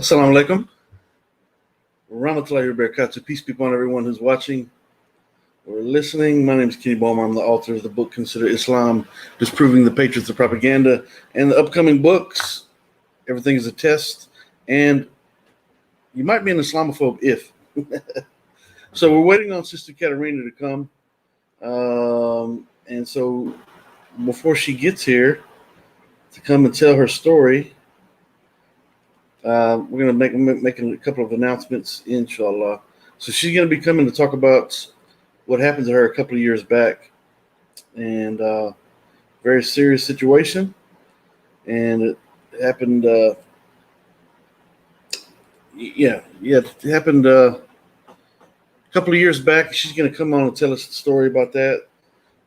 Assalamu alaikum. Rahmatullahi wa barakatuh. Peace be upon everyone who's watching or listening. My name is Kenny Bomer. I'm the author of the book Consider Islam Disproving the Patriots of Propaganda, and the upcoming books, Everything is a Test, and you might be an Islamophobe if. So we're waiting on Sister Katarina to come. And so before she gets here to come and tell her story, we're going to make a couple of announcements, inshallah. So she's going to be coming to talk about what happened to her a couple of years back, and very serious situation. And it happened, it happened a couple of years back. She's going to come on and tell us the story about that.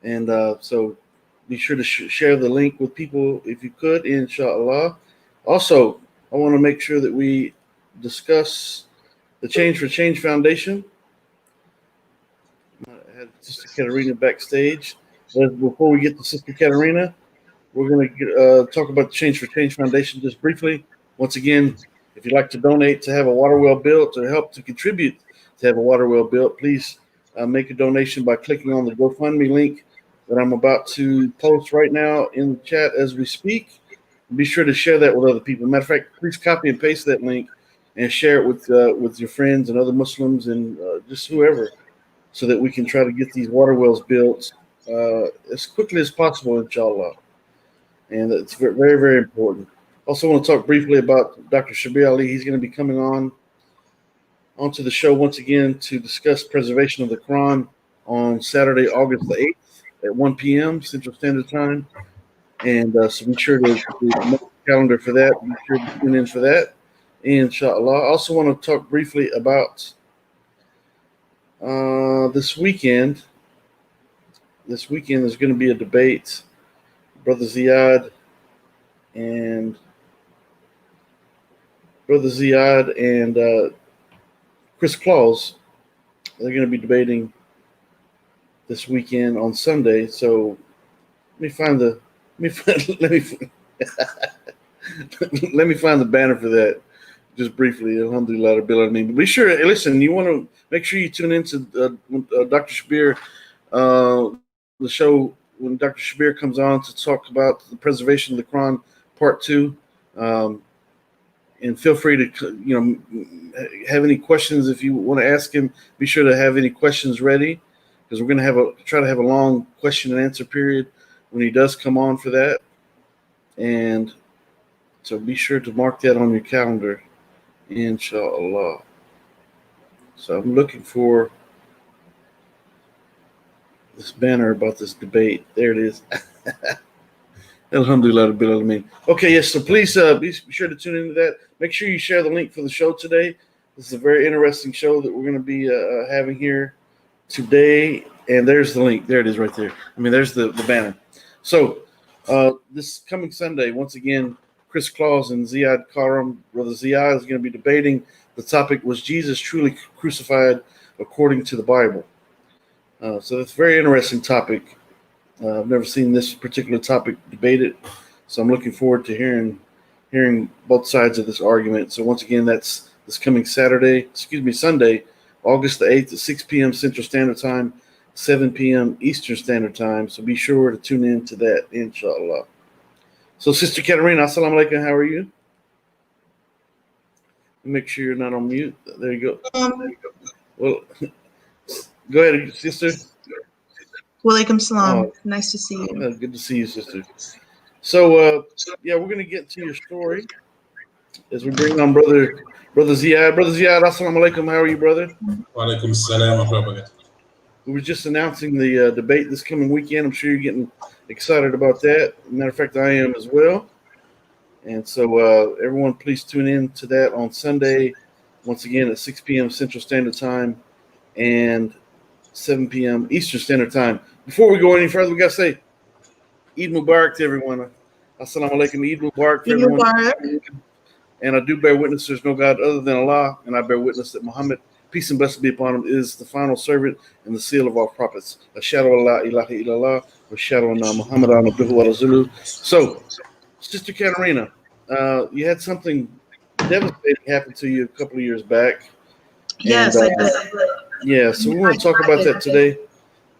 And so be sure to share the link with people if you could, inshallah. Also, I want to make sure that we discuss the Change for Change Foundation. I had Sister Katarina backstage. But before we get to Sister Katarina, we're going to talk about the Change for Change Foundation just briefly. Once again, if you'd like to donate to have a water well built or help to contribute to have a water well built, please make a donation by clicking on the GoFundMe link that I'm about to post right now in the chat as we speak. Be sure to share that with other people. Matter of fact, please copy and paste that link and share it with your friends and other Muslims and just whoever, so that we can try to get these water wells built as quickly as possible, inshallah. And it's very, very, very important. Also want to talk briefly about Dr. Shabir Ali. He's going to be coming onto the show once again to discuss preservation of the Quran on Saturday, August the 8th at 1 p.m. Central Standard Time. And so be sure to make the calendar for that. Be sure to tune in for that, inshallah. I also want to talk briefly about this weekend. This weekend there's going to be a debate. Brother Ziad and Chris Claus, they're going to be debating this weekend on Sunday. So let me find the banner for that just briefly. Alhamdulillah, Rabbil Alameen. But be sure, listen, you want to make sure you tune into Dr. Shabir, the show when Dr. Shabir comes on to talk about the preservation of the Quran, part 2. And feel free to, have any questions if you want to ask him. Be sure to have any questions ready, because we're going to try to have a long question and answer period when he does come on for that. And so be sure to mark that on your calendar, inshallah. So I'm looking for this banner about this debate. There it is. Alhamdulillah, Rabbil Alameen. Okay, yes, so please be sure to tune into that. Make sure you share the link for the show today. This is a very interesting show that we're going to be having here today. And there's the link. There it is right there. There's the banner. So this coming Sunday, once again, Chris Claus and Ziad Karam, Brother Ziad, is going to be debating. The topic was Jesus truly crucified according to the Bible. So it's a very interesting topic. I've never seen this particular topic debated, so I'm looking forward to hearing both sides of this argument. So once again, that's this coming Sunday, August the 8th at 6 p.m. Central Standard Time, 7 p.m. Eastern Standard Time. So be sure to tune in to that, inshallah. So Sister Katarina, assalamu alaikum, how are you? Make sure you're not on mute. There you go. Well, go ahead, sister. Walaikum salam. Nice to see you. Good to see you, sister. So, we're going to get to your story as we bring on Brother Ziad. Brother Ziad, assalamu alaikum. How are you, brother? Walaikum salam wa rahmatullah. We were just announcing the debate this coming weekend. I'm sure you're getting excited about that. Matter of fact, I am as well. And so everyone, please tune in to that on Sunday, once again at 6 p.m. Central Standard Time and 7 p.m. Eastern Standard Time. Before we go any further, we got to say Eid Mubarak to everyone. Assalamu alaikum. Eid Mubarak to everyone. Mubarak. And I do bear witness there's no God other than Allah, and I bear witness that Muhammad, peace and blessings be upon him, is the final servant and the seal of all prophets. Ashhadu an la ilaha illallah wa ashhadu anna Muhammadan abduhu wa rasuluh. So, Sister Katarina, you had something devastating happened to you a couple of years back. Yes, And I did. yeah, so we want to talk about that today.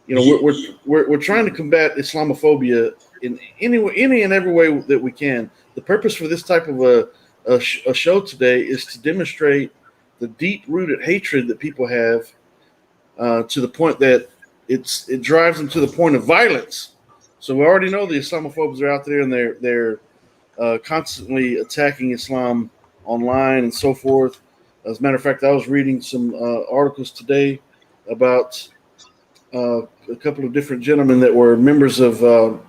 You know, we're trying to combat Islamophobia in any and every way that we can. The purpose for this type of a show today is to demonstrate the deep rooted hatred that people have to the point that it drives them to the point of violence. So we already know the Islamophobes are out there and they're constantly attacking Islam online and so forth. As a matter of fact, I was reading some articles today about a couple of different gentlemen that were members of the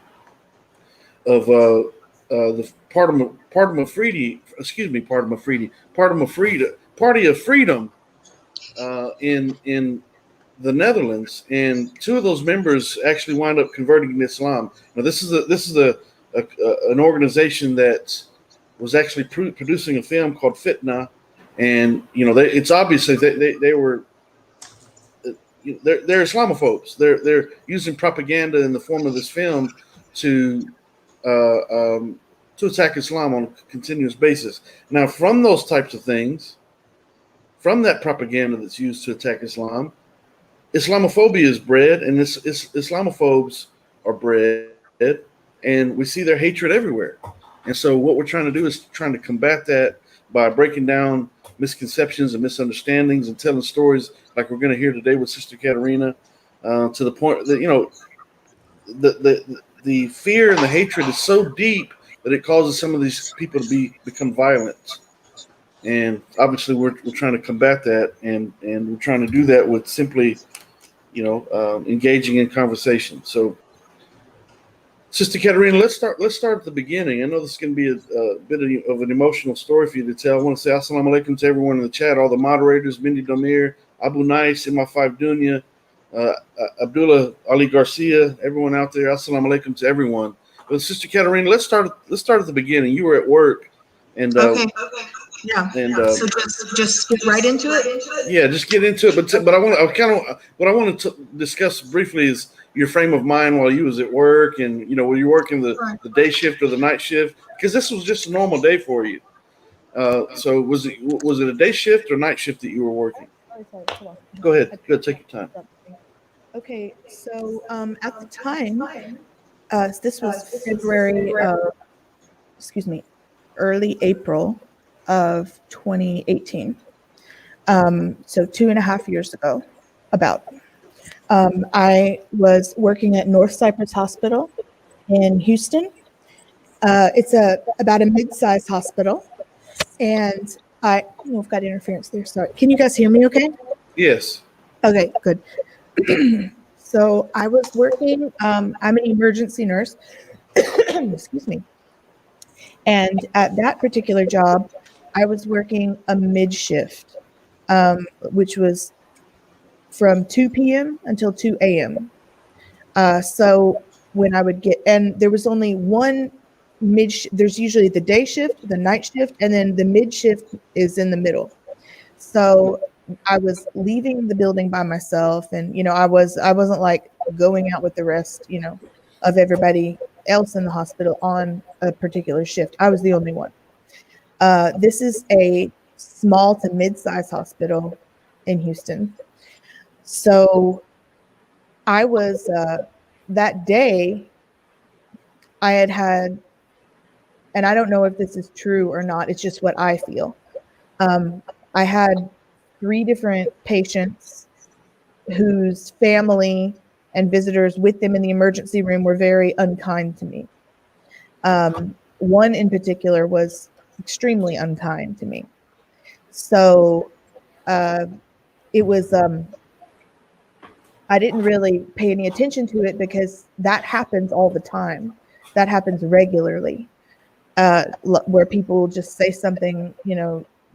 Party of Freedom in the Netherlands, and two of those members actually wound up converting to Islam. Now, this is an organization that was actually producing a film called Fitna, and it's obvious that they were they're Islamophobes. They're using propaganda in the form of this film to to attack Islam on a continuous basis. Now, from those types of things, from that propaganda that's used to attack Islam, Islamophobia is bred, and Islamophobes are bred, and we see their hatred everywhere. And so, what we're trying to do is trying to combat that by breaking down misconceptions and misunderstandings and telling stories like we're going to hear today with Sister Katerina, to the point that the fear and the hatred is so deep that it causes some of these people to become violent. And obviously, we're trying to combat that, and we're trying to do that with simply, engaging in conversation. So, Sister Katerina, let's start at the beginning. I know this is going to be a bit of an emotional story for you to tell. I want to say assalamu alaikum to everyone in the chat, all the moderators, Mindy Domir, Abu Nice, MI5 Dunya, Abdullah Ali Garcia, everyone out there. Assalamu alaikum to everyone. But Sister Katerina, let's start at the beginning. You were at work, and Okay. Yeah. and So just get right into it. yeah, just get into it. But what I want to discuss briefly is your frame of mind while you was at work, and were you working the day shift or the night shift? Because this was just a normal day for you. So was it a day shift or night shift that you were working? Sorry, hold on. Go ahead. Take your time. Okay, so at the time, this was February, early April of 2018. So 2.5 years ago, about. I was working at North Cypress Hospital in Houston. It's about a mid-sized hospital, and we've got interference there. Sorry, can you guys hear me? Okay. Yes. Okay, good. So I was working. I'm an emergency nurse. Excuse me. And at that particular job, I was working a mid shift, which was from 2 p.m. until 2 a.m. So when I would and there was only one there's usually the day shift, the night shift, and then the mid shift is in the middle. So I was leaving the building by myself, and I wasn't like going out with the rest, of everybody else in the hospital on a particular shift. I was the only one. This is a small to mid-sized hospital in Houston. So I was that day I had, and I don't know if this is true or not, it's just what I feel. I had 3 different patients whose family and visitors with them in the emergency room were very unkind to me. One in particular was extremely unkind to me. So it was, I didn't really pay any attention to it because that happens all the time. That happens regularly, where people just say something,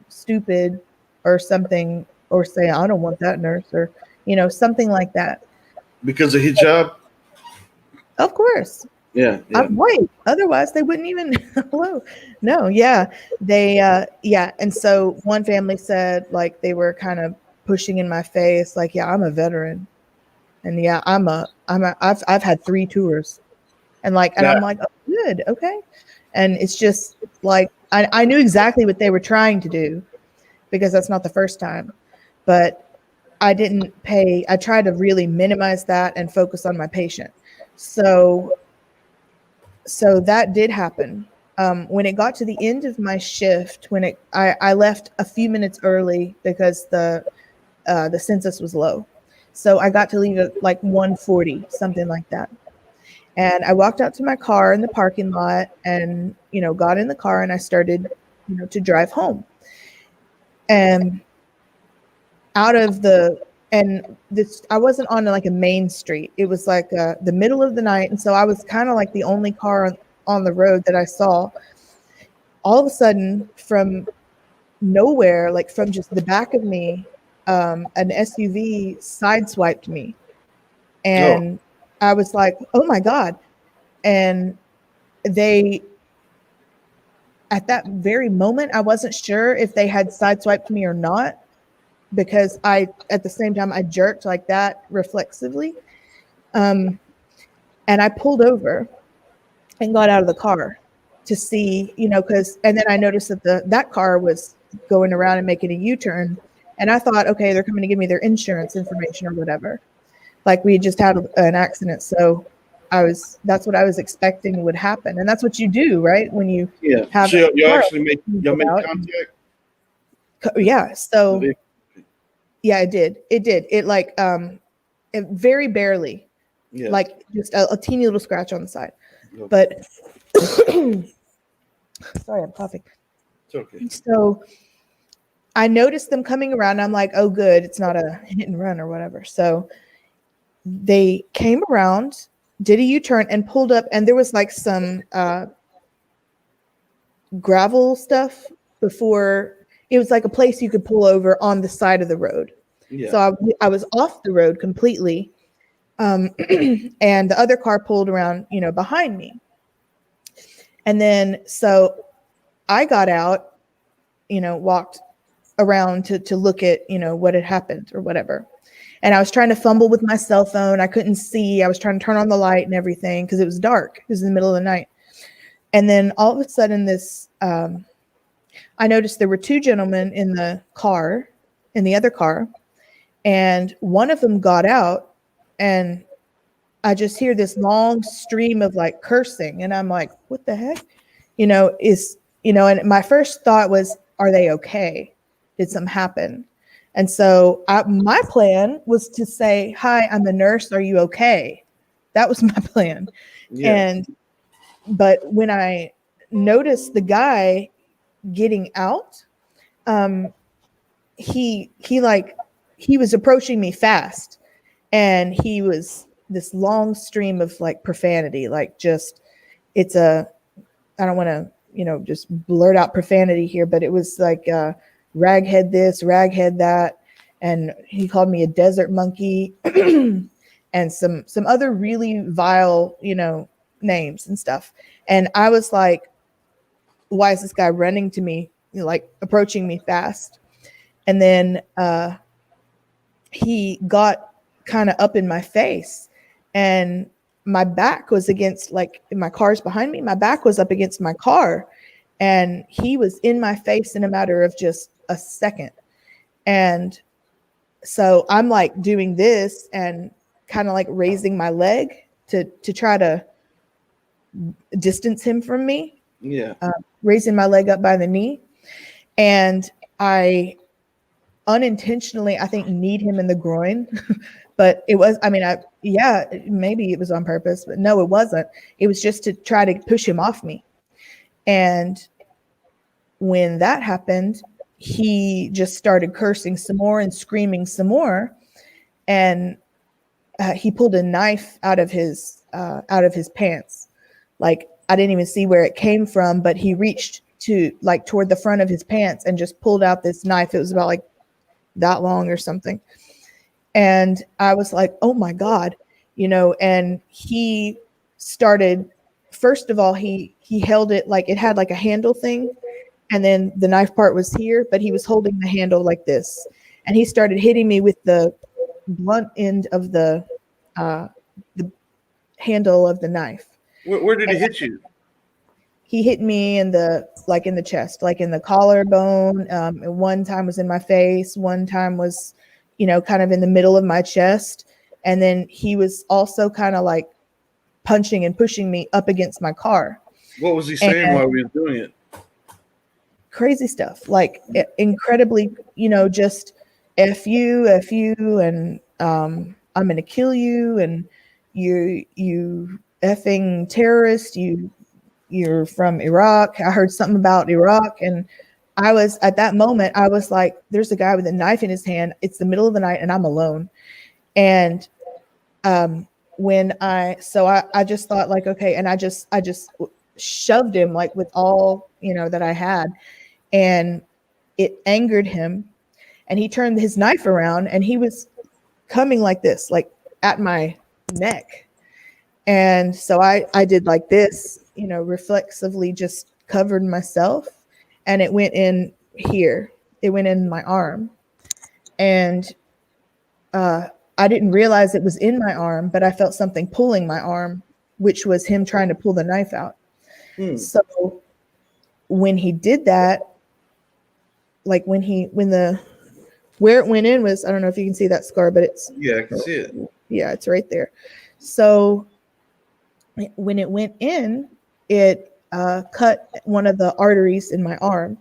stupid or something, or say, I don't want that nurse, or, something like that. Because of hijab? Of course. Yeah. I'm white. Otherwise, they wouldn't even. Hello. No. Yeah. They. Yeah. And so one family said, like, they were kind of pushing in my face, like, yeah, I'm a veteran, and yeah, I've had 3 tours, and like, and I'm like, oh, good, okay. And it's just like, I knew exactly what they were trying to do because that's not the first time, but I didn't pay. I tried to really minimize that and focus on my patient. So that did happen. When it got to the end of my shift, I left a few minutes early because the census was low. So I got to leave at like 1:40, something like that. And I walked out to my car in the parking lot and, got in the car and I started, to drive home. And I wasn't on like a main street. It was like the middle of the night. And so I was kind of like the only car on the road that I saw. All of a sudden, from nowhere, like from just the back of me, an SUV sideswiped me. And I was like, oh my God. And at that very moment, I wasn't sure if they had sideswiped me or not, because at the same time, I jerked like that reflexively. And I pulled over and got out of the car to see, and then I noticed that that car was going around and making a U-turn. And I thought, okay, they're coming to give me their insurance information or whatever. Like we just had an accident. So that's what I was expecting would happen. And that's what you do, right? When you have so you car actually made contact? Yeah. So yeah, it did. It like it very barely. Yeah. Like just a teeny little scratch on the side. Okay. But sorry, I'm coughing. It's okay. So I noticed them coming around. And I'm like, oh, good. It's not a hit and run or whatever. So they came around, did a U-turn and pulled up. And there was like some gravel stuff before. It was like a place you could pull over on the side of the road. Yeah. So I was off the road completely. And the other car pulled around, behind me. And then, so I got out, walked around to look at, what had happened or whatever. And I was trying to fumble with my cell phone. I couldn't see. I was trying to turn on the light and everything because it was dark. It was in the middle of the night. And then all of a sudden I noticed there were two gentlemen in the other car. And one of them got out and I just hear this long stream of like cursing. And I'm like, what the heck? And my first thought was, are they okay? Did something happen? And so my plan was to say, hi, I'm a nurse. Are you okay? That was my plan. Yeah. But when I noticed the guy getting out, he was approaching me fast, and he was this long stream of like profanity, like just I don't want to just blurt out profanity here, but it was like raghead this, raghead that, and he called me a desert monkey and some other really vile names and stuff. And I was like, why is this guy running to me, like approaching me fast? And then he got kind of up in my face, and my back was against, like, my car's behind me. My back was up against my car, and he was in my face in a matter of just a second. And so I'm like doing this and kind of like raising my leg to try to distance him from me. Yeah. Raising my leg up by the knee. And I unintentionally, I think, kneed him in the groin. But it was, maybe it was on purpose, but no, it wasn't. It was just to try to push him off me. And when that happened, he just started cursing some more and screaming some more. And he pulled a knife out of his pants. Like, I didn't even see where it came from, but he reached to like toward the front of his pants and just pulled out this knife. It was about like that long or something. And I was like, oh my God, and he started, first of all, he held it like it had like a handle thing. And then the knife part was here, but he was holding the handle like this. And he started hitting me with the blunt end of the handle of the knife. Where did he hit you? he hit me in the chest, like in the collarbone. And one time was in my face. One time was, kind of in the middle of my chest. And then he was also kind of like punching and pushing me up against my car. What was he saying while we were doing it? Crazy stuff, like incredibly, just F you, and I'm gonna kill you, and you effing terrorist, you're from Iraq. I heard something about Iraq, and I was at that moment, I was like, there's a guy with a knife in his hand. It's the middle of the night, and I'm alone. And I just thought like, okay, and I just shoved him like with all that I had, and it angered him, and he turned his knife around, and he was coming like this, like at my neck. And so I did like this, reflexively just covered myself, and it went in here. It went in my arm. And I didn't realize it was in my arm, but I felt something pulling my arm, which was him trying to pull the knife out. So when he did that, like where it went in was, I don't know if you can see that scar, but Yeah, I can see it. Yeah, it's right there. So when it went in, it cut one of the arteries in my arm.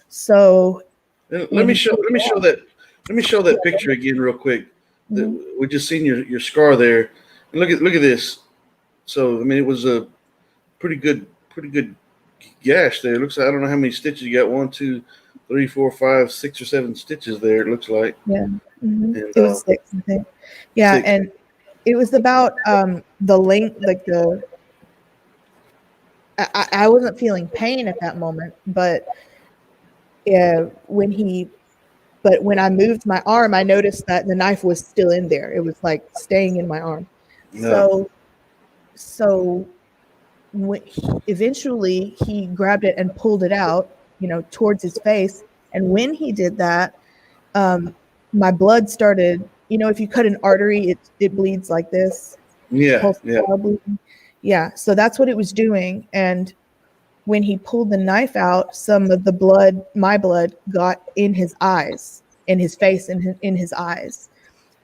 So Let me show that picture again real quick. We just seen your scar there. And look at this. So I mean, it was a pretty good gash there. It looks like, I don't know how many stitches you got. 1, 2, 3, 4, 5, 6 or 7 stitches there. It looks like. Yeah. And, it was 6, I think. Yeah, 6. and it was about the length, like I wasn't feeling pain at that moment, but when I moved my arm, I noticed that the knife was still in there. It was like staying in my arm. No. So eventually he grabbed it and pulled it out, towards his face. And when he did that, my blood started, if you cut an artery, it bleeds like this. Yeah. Yeah. So that's what it was doing. And when he pulled the knife out, some of the blood, my blood, got in his eyes, in his face, and in his eyes.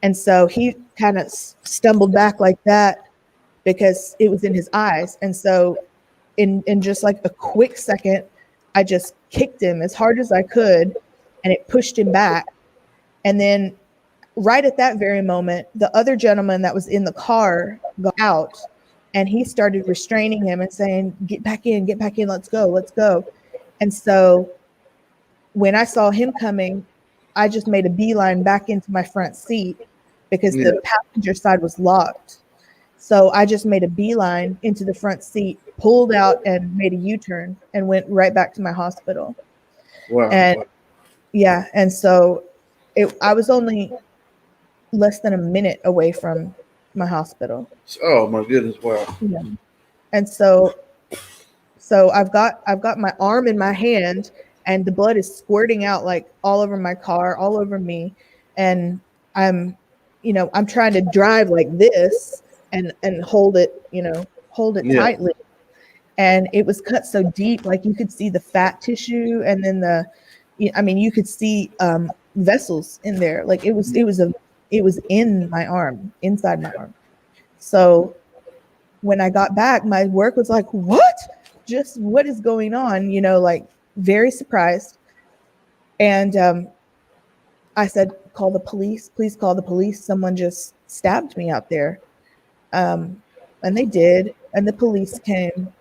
And so he kind of stumbled back like that because it was in his eyes. And so in just like a quick second, I just kicked him as hard as I could, and it pushed him back. And then right at that very moment, the other gentleman that was in the car got out, and he started restraining him and saying, get back in, let's go. And so when I saw him coming, I just made a beeline back into my front seat because the passenger side was locked. So I just made a beeline into the front seat, pulled out, and made a U-turn and went right back to my hospital. Wow. And yeah, and so I was only less than a minute away from my hospital. Oh my goodness! Wow. Yeah. And so I've got my arm in my hand, and the blood is squirting out like all over my car, all over me, and I'm trying to drive like this and hold it, tightly. And it was cut so deep, like you could see the fat tissue, and then you could see vessels in there. Like it was in my arm, inside my arm. So when I got back, my work was like, what is going on? Like very surprised. And I said, call the police, please call the police. Someone just stabbed me out there. And they did, and the police came,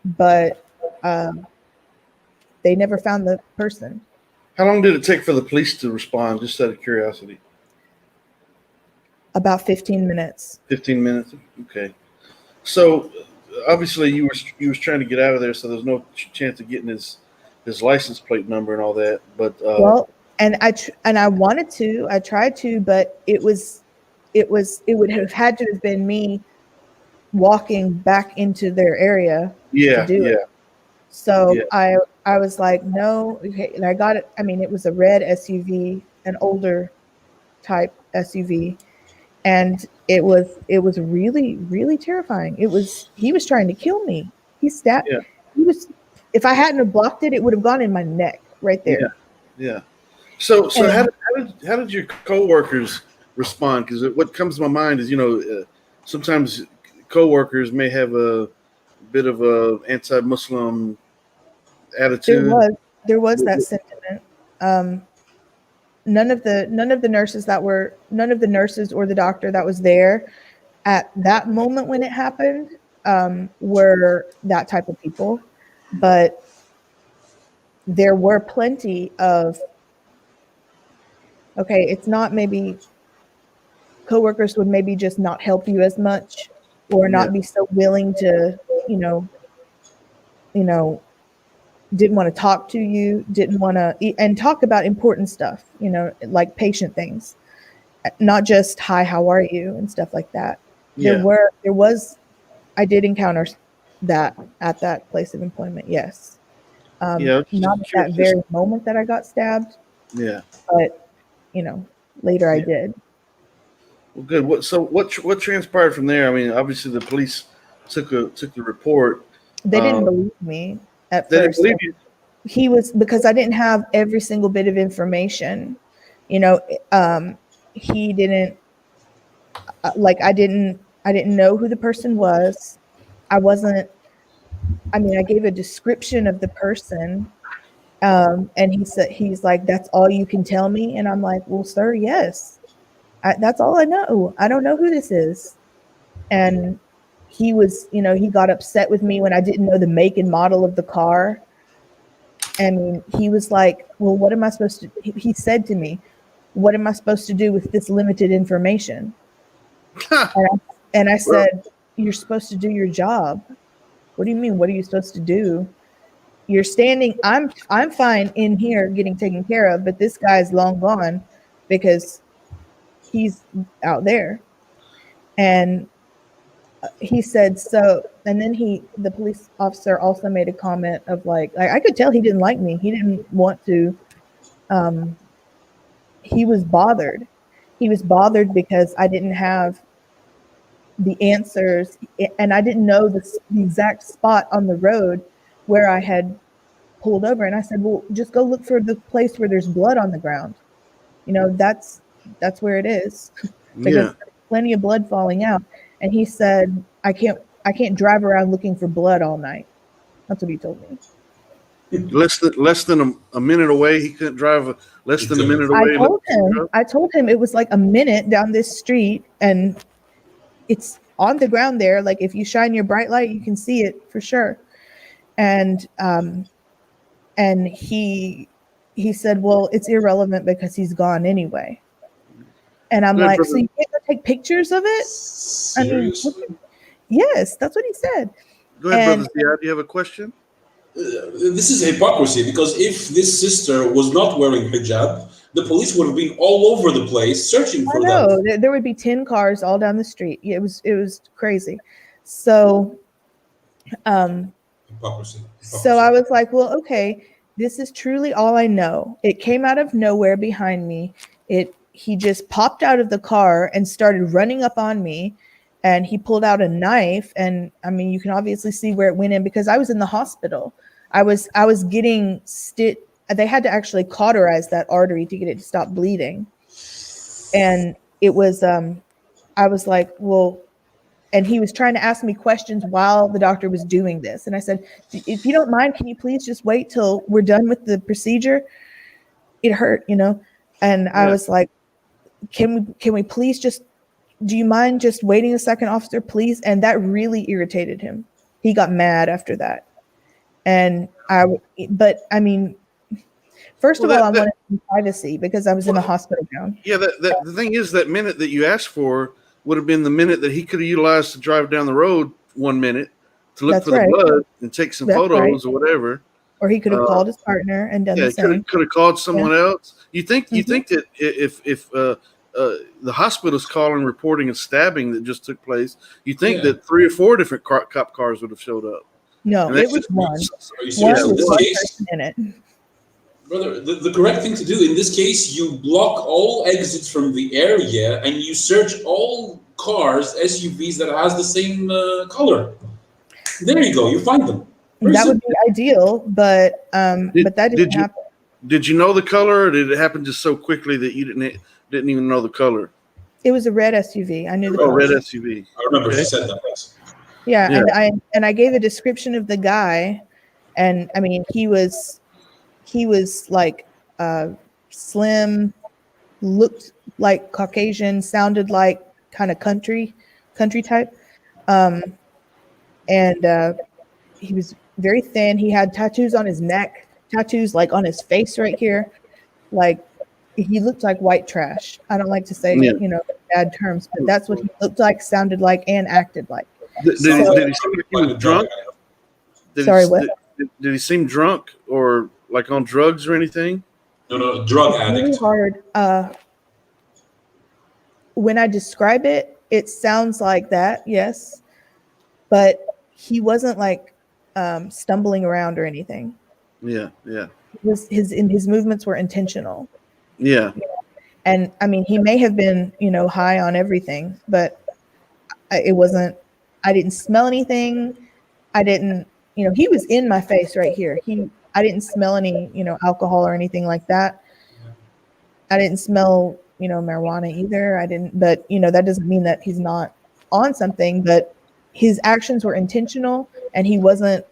but they never found the person. How long did it take for the police to respond, just out of curiosity? About 15 minutes. 15 minutes? Okay. So obviously you were trying to get out of there, so there's no chance of getting his license plate number and all that. But and I wanted to, I tried to, but it would have had to have been me walking back into their area to do it. So I was like, no, okay. And I got it. I mean, it was a red SUV, an older type SUV. And it was really, really terrifying. He was trying to kill me. He stabbed. Yeah. He was if I hadn't have blocked it, it would have gone in my neck right there. Yeah. So And- how did your coworkers respond? Because what comes to my mind is, sometimes coworkers may have a bit of a anti-Muslim attitude. There was that sentiment. None of the nurses or the doctor that was there at that moment when it happened were that type of people, but there were plenty of, okay, it's not, maybe coworkers would maybe just not help you as much or not be so willing to, didn't want to talk to you, didn't want to and talk about important stuff, like patient things, not just hi, how are you and stuff like that. Yeah. I did encounter that at that place of employment. Yes. Yeah. Not at that very moment that I got stabbed. Yeah. But later I did. Well, good. What transpired from there? I mean, obviously the police took the report. They didn't believe me at They first. didn't believe you. Because I didn't have every single bit of information. He didn't I didn't know who the person was. I gave a description of the person. And he's like, that's all you can tell me? And I'm like, well, sir, yes. That's all I know. I don't know who this is. And he was, he got upset with me when I didn't know the make and model of the car. And he was like, well, what am I supposed to, he said to me, what am I supposed to do with this limited information? and I said, you're supposed to do your job. What do you mean? What are you supposed to do? You're standing, I'm fine in here getting taken care of, but this guy's long gone because he's out there. And he said, so, and then the police officer also made a comment of like I could tell he didn't like me. He didn't want to, he was bothered. He was bothered because I didn't have the answers and I didn't know the exact spot on the road where I had pulled over. And I said, well, just go look for the place where there's blood on the ground. That's where it is. Because there's plenty of blood falling out. And he said, I can't drive around looking for blood all night. That's what he told me. Less than a minute away. He couldn't drive less than a minute away. I told him it was like a minute down this street and it's on the ground there. Like if you shine your bright light, you can see it for sure. And he said, well, it's irrelevant because he's gone anyway. And I'm like, so you can't go take pictures of it? Serious? Yes, that's what he said. Go ahead, Brother Ziad. Do you have a question? This is hypocrisy because if this sister was not wearing hijab, the police would have been all over the place searching for that. There would be 10 cars all down the street. It was crazy. So, Hypocrisy. So I was like, well, okay, this is truly all I know. It came out of nowhere behind me. He just popped out of the car and started running up on me. And he pulled out a knife. And I mean, you can obviously see where it went in because I was in the hospital. I was getting stitched. They had to actually cauterize that artery to get it to stop bleeding. And it was, I was like, well, and he was trying to ask me questions while the doctor was doing this. And I said, if you don't mind, can you please just wait till we're done with the procedure? It hurt, And I was like, can we please just, do you mind just waiting a second, officer, please? And that really irritated him. He got mad after that. And first of all, I wanted some privacy because I was in a hospital gown. Yeah, the thing is, that minute that you asked for would have been the minute that he could have utilized to drive down the road 1 minute to look for the blood and take some photos or whatever. Or he could have called his partner and done the same. Could have called someone else. You think that if the hospital's calling reporting a stabbing that just took place, you think that 3 or 4 different cop cars would have showed up? No, it was one. Are you serious? One In this was case, in it. brother, the correct thing to do in this case, you block all exits from the area and you search all cars, SUVs that has the same color. There you go. You find them. Where is That it? would be ideal, but that didn't Did you happen. did you know the color, or did it happen just so quickly that you didn't even know the color? It was a red SUV. I knew the Oh, color. red SUV. I remember Okay. she said that. Yes. Yeah, Yeah. and I gave a description of the guy, and I mean he was like slim, looked like Caucasian, sounded like kind of country type, um, and he was very thin. He had tattoos on his neck, tattoos like on his face right here, like he looked like white trash. I don't like to say Yeah. bad terms, but that's what he looked like, sounded like, and acted like. Did, Sounds did, So- did he seem like he was a drunk? guy. Did Sorry, he, what? did he seem drunk or like on drugs or anything? No, drug Really addict. hard. When I describe it, it sounds like that, yes, but he wasn't like stumbling around or anything. Yeah, yeah, His movements were intentional, yeah, and I mean, he may have been high on everything, but it wasn't. I didn't smell anything. I didn't. He was in my face right here. I didn't smell any alcohol or anything like that. I didn't smell marijuana either. I didn't, but that doesn't mean that he's not on something, but his actions were intentional and he wasn't,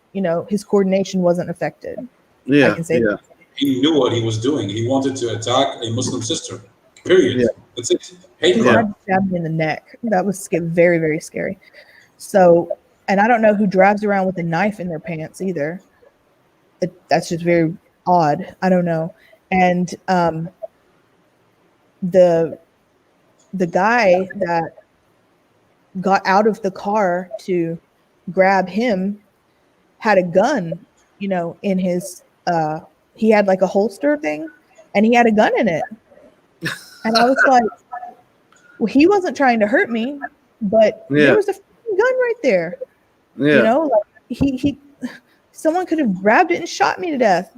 his coordination wasn't affected. I yeah, can say yeah, He knew what he was doing. He wanted to attack a Muslim sister. Period. Yeah. That's it. Hate he Yeah. crime. tried to stab me in the neck. That was very, very scary. So, and I don't know who drives around with a knife in their pants either. That's just very odd. I don't know. And the guy that got out of the car to grab him had a gun, in his he had like a holster thing and he had a gun in it. And I was like, well, he wasn't trying to hurt me, but Yeah. there was a gun right there. yeah. Like he someone could have grabbed it and shot me to death.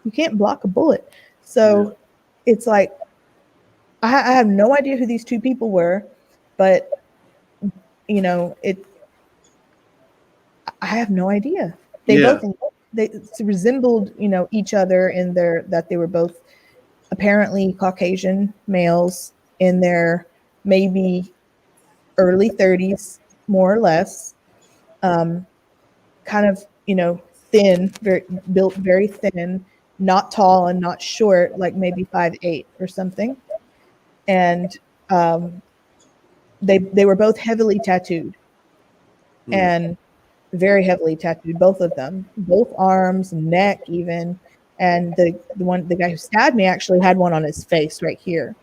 You can't block a bullet. So it's like I have no idea who these two people were, but I have no idea. They Yeah. both they resembled each other in that they were both apparently Caucasian males in their maybe early 30s, more or less. Kind of thin, built very thin, not tall and not short, like maybe 5'8" or something. And they were both heavily tattooed. And very heavily tattooed, both of them, both arms, neck, even. And the guy who stabbed me actually had one on his face right here.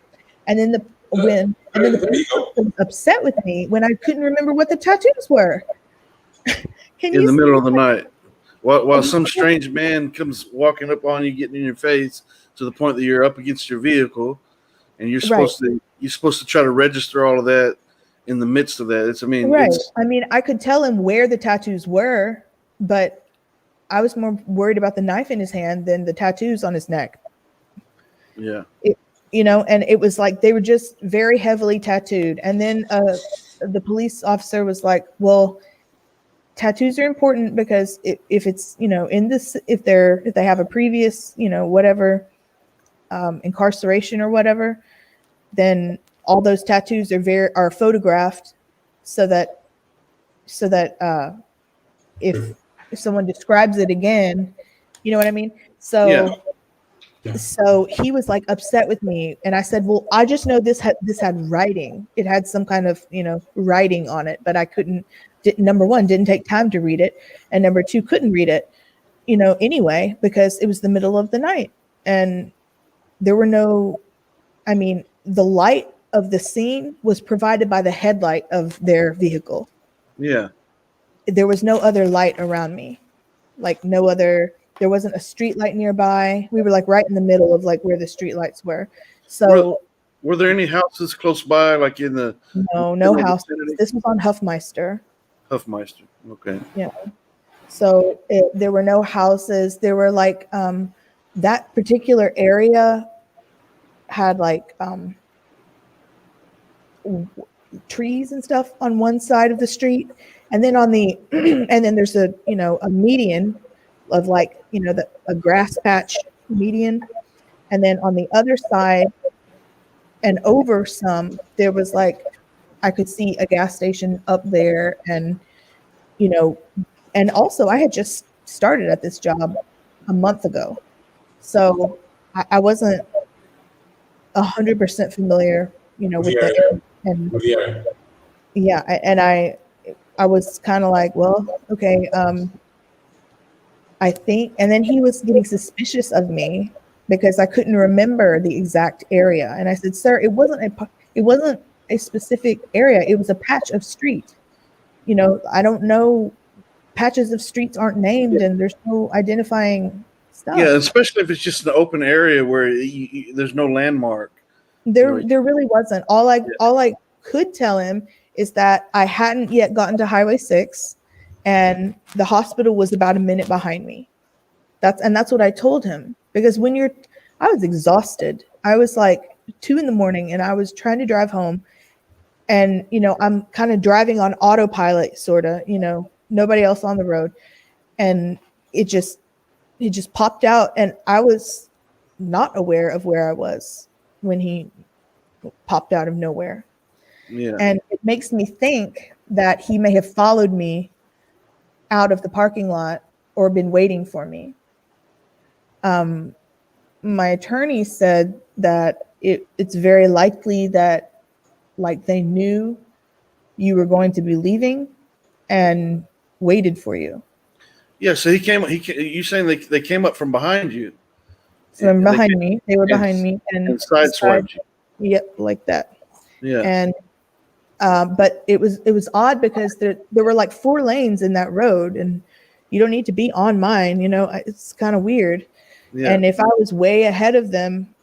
And then the There you police go. was upset with me when I couldn't remember what the tattoos were. Can In you the see middle of the night, while some strange man comes walking up on you, getting in your face to the point that you're up against your vehicle, and you're supposed to try to register all of that in the midst of that. Right. I mean, I could tell him where the tattoos were, but I was more worried about the knife in his hand than the tattoos on his neck. Yeah. And it was like they were just very heavily tattooed. And then the police officer was like, well, tattoos are important because if it's, in this, if they have a previous, whatever, incarceration or whatever, then all those tattoos are photographed so that if someone describes it again, you know what I mean? So Yeah. so he was like upset with me, and I said, well, I just know this had writing. It had some kind of writing on it, but I number one, didn't take time to read it, and number two, couldn't read it anyway, because it was the middle of the night and there were no, I mean, the light of the scene was provided by the headlight of their vehicle. Yeah. There was no other light around me, like there wasn't a street light nearby. We were like right in the middle of like where the street lights were. So Were there any houses close by, like in the no house. This was on Huffmeister. Huffmeister? Okay. Yeah. So there were no houses. There were like that particular area had like trees and stuff on one side of the street, and then on the and then there's a median of like, a grass patch median. And then on the other side and over some, there was like, I could see a gas station up there. And, and also I had just started at this job a month ago. So I wasn't 100% familiar, With with the the area. and With the area. yeah, and I was kind of like, well, okay, I think, and then he was getting suspicious of me because I couldn't remember the exact area, and I said, sir, it wasn't a specific area, it was a patch of street. I don't know, patches of streets aren't named, and there's no identifying Yeah, stuff. especially if it's just an open area where there's no landmark. There really wasn't. All I could tell him is that I hadn't yet gotten to Highway 6 and the hospital was about a minute behind me. That's what I told him, because I was exhausted. I was like 2 a.m. and I was trying to drive home, and I'm kind of driving on autopilot, sort of, nobody else on the road, and it just popped out, and I was not aware of where I was when he popped out of nowhere. Yeah. And it makes me think that he may have followed me out of the parking lot or been waiting for me. My attorney said that it's very likely that, like, they knew you were going to be leaving and waited for you. Yeah. So you saying they came up from behind you? From behind me, they were behind me and sideswiped you. Yep, like that. Yeah. And but it was odd because there were like 4 lanes in that road, and you don't need to be on mine. It's kind of weird. Yeah. And if I was way ahead of them,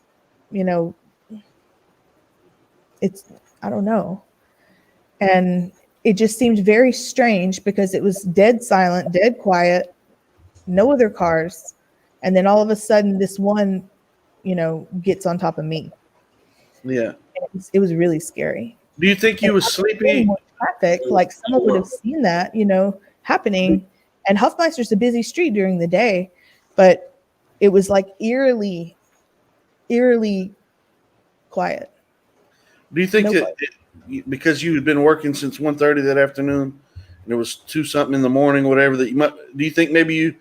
I don't know. And it just seemed very strange because it was dead silent, dead quiet, no other cars. And then all of a sudden this one, gets on top of me. Yeah. It was really scary. Do you think you was sleepy? Traffic, like someone would have seen that, happening. And Huffmeister's a busy street during the day, but it was like eerily quiet. Do you think that because you had been working since 1:30 that afternoon, and it was 2 something in the morning, whatever, that do you think maybe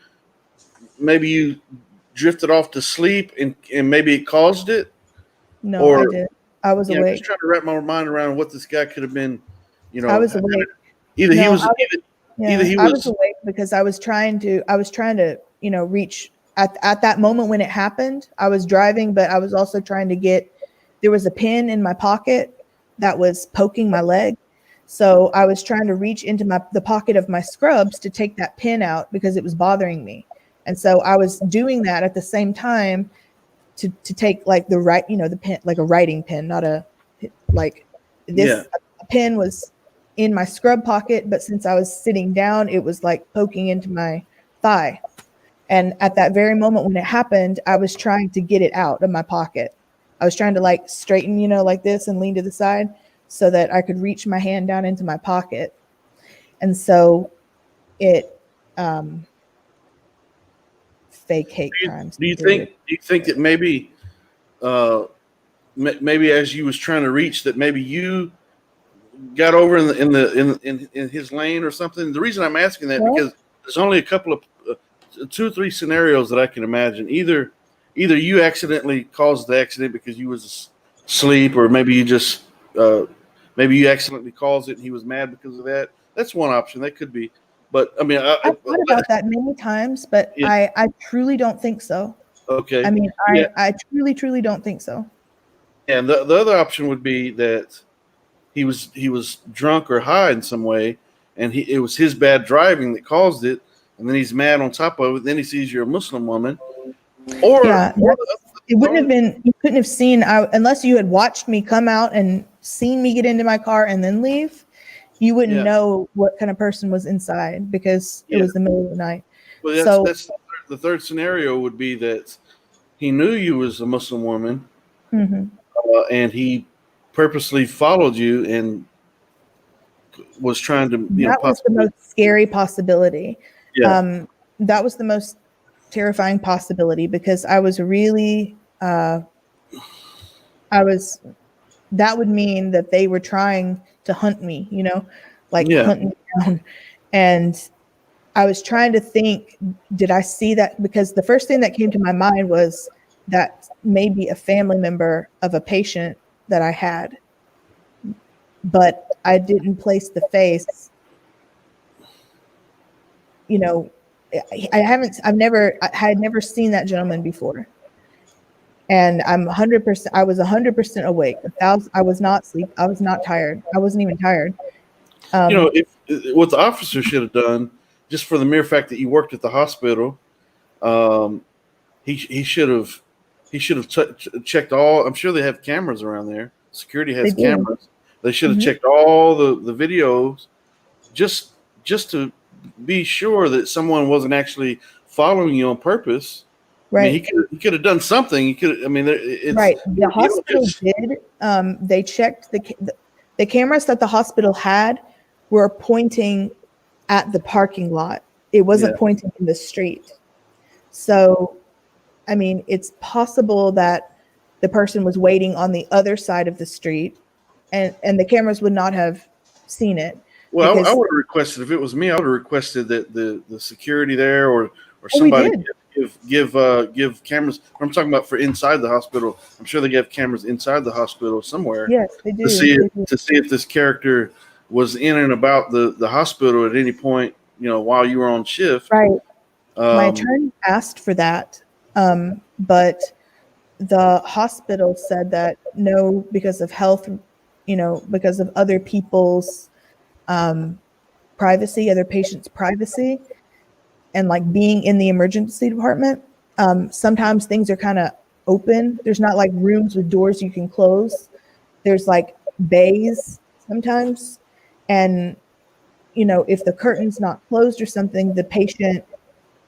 you drifted off to sleep and maybe it caused it? No, or, I did. I was awake. I'm just trying to wrap my mind around what this guy could have been. I was awake. Either he was awake because I was trying to reach at that moment when it happened. I was driving, but I was also trying to there was a pin in my pocket that was poking my leg. So I was trying to reach into the pocket of my scrubs to take that pin out because it was bothering me. And so I was doing that at the same time to take like the pin, like a writing pin, not a like this. Yeah. A pin was in my scrub pocket, but since I was sitting down, it was like poking into my thigh. And at that very moment when it happened, I was trying to get it out of my pocket. I was trying to like straighten, like this, and lean to the side so that I could reach my hand down into my pocket. And so it fake hate crimes. Do you think that maybe as you was trying to reach, that maybe you got over in his lane or something? The reason I'm asking that, because there's only a couple of 2 or 3 scenarios that I can imagine. Either you accidentally caused the accident because you was asleep, or maybe you just maybe you accidentally caused it and he was mad because of that. That's one option. That could be. But I mean, I've thought about that many times, but yeah. I truly don't think so. Okay. I mean, I truly don't think so. And the other option would be that he was drunk or high in some way, and it was his bad driving that caused it, and then he's mad on top of it. Then he sees you're a Muslim woman. Or it wouldn't have been. You couldn't have seen unless you had watched me come out and seen me get into my car and then leave. You wouldn't know what kind of person was inside because it was the middle of the night. Well, that's the third scenario would be that he knew you was a Muslim woman, and he purposely followed you and was trying to. That was the most scary possibility. Yeah. That was the most terrifying possibility because I was really, I was, that would mean that they were trying to hunt me, you know, like Yeah. hunt me down. And I was trying to think, did I see that? Because the first thing that came to my mind was that maybe a family member of a patient that I had, but I didn't place the face. You know, I had never seen that gentleman before. And I'm 100%, I was 100% awake. I was not asleep. I was not tired. I wasn't even tired. You know, if what the officer should have done, just for the mere fact that you worked at the hospital, he should have checked all. I'm sure they have cameras around there. Security has They do. cameras. They should have Mhm. checked all the videos, just to be sure that someone wasn't actually following you on purpose. I mean, Right. he could have done something. He could. I mean, it's Right. The you don't hospital just- did. They checked the cameras that the hospital had were pointing at the parking lot. It wasn't Yeah. pointing in the street. So, I mean, it's possible that the person was waiting on the other side of the street, and the cameras would not have seen it. Well, I because- would have requested, if it was me, I would have requested that the security there or we somebody did. give cameras. I'm talking about for inside the hospital. I'm sure they have cameras inside the hospital somewhere Yes, they do. to see They do. if this character was in and about the hospital at any point, you know, while you were on shift. Right. My Um, attorney asked for that, but the hospital said that no, because of health, you know, because of other people's privacy, other patients' privacy, and like being in the emergency department, sometimes things are kind of open. There's not like rooms with doors you can close. There's like bays sometimes, and you know, if the curtain's not closed or something, the patient,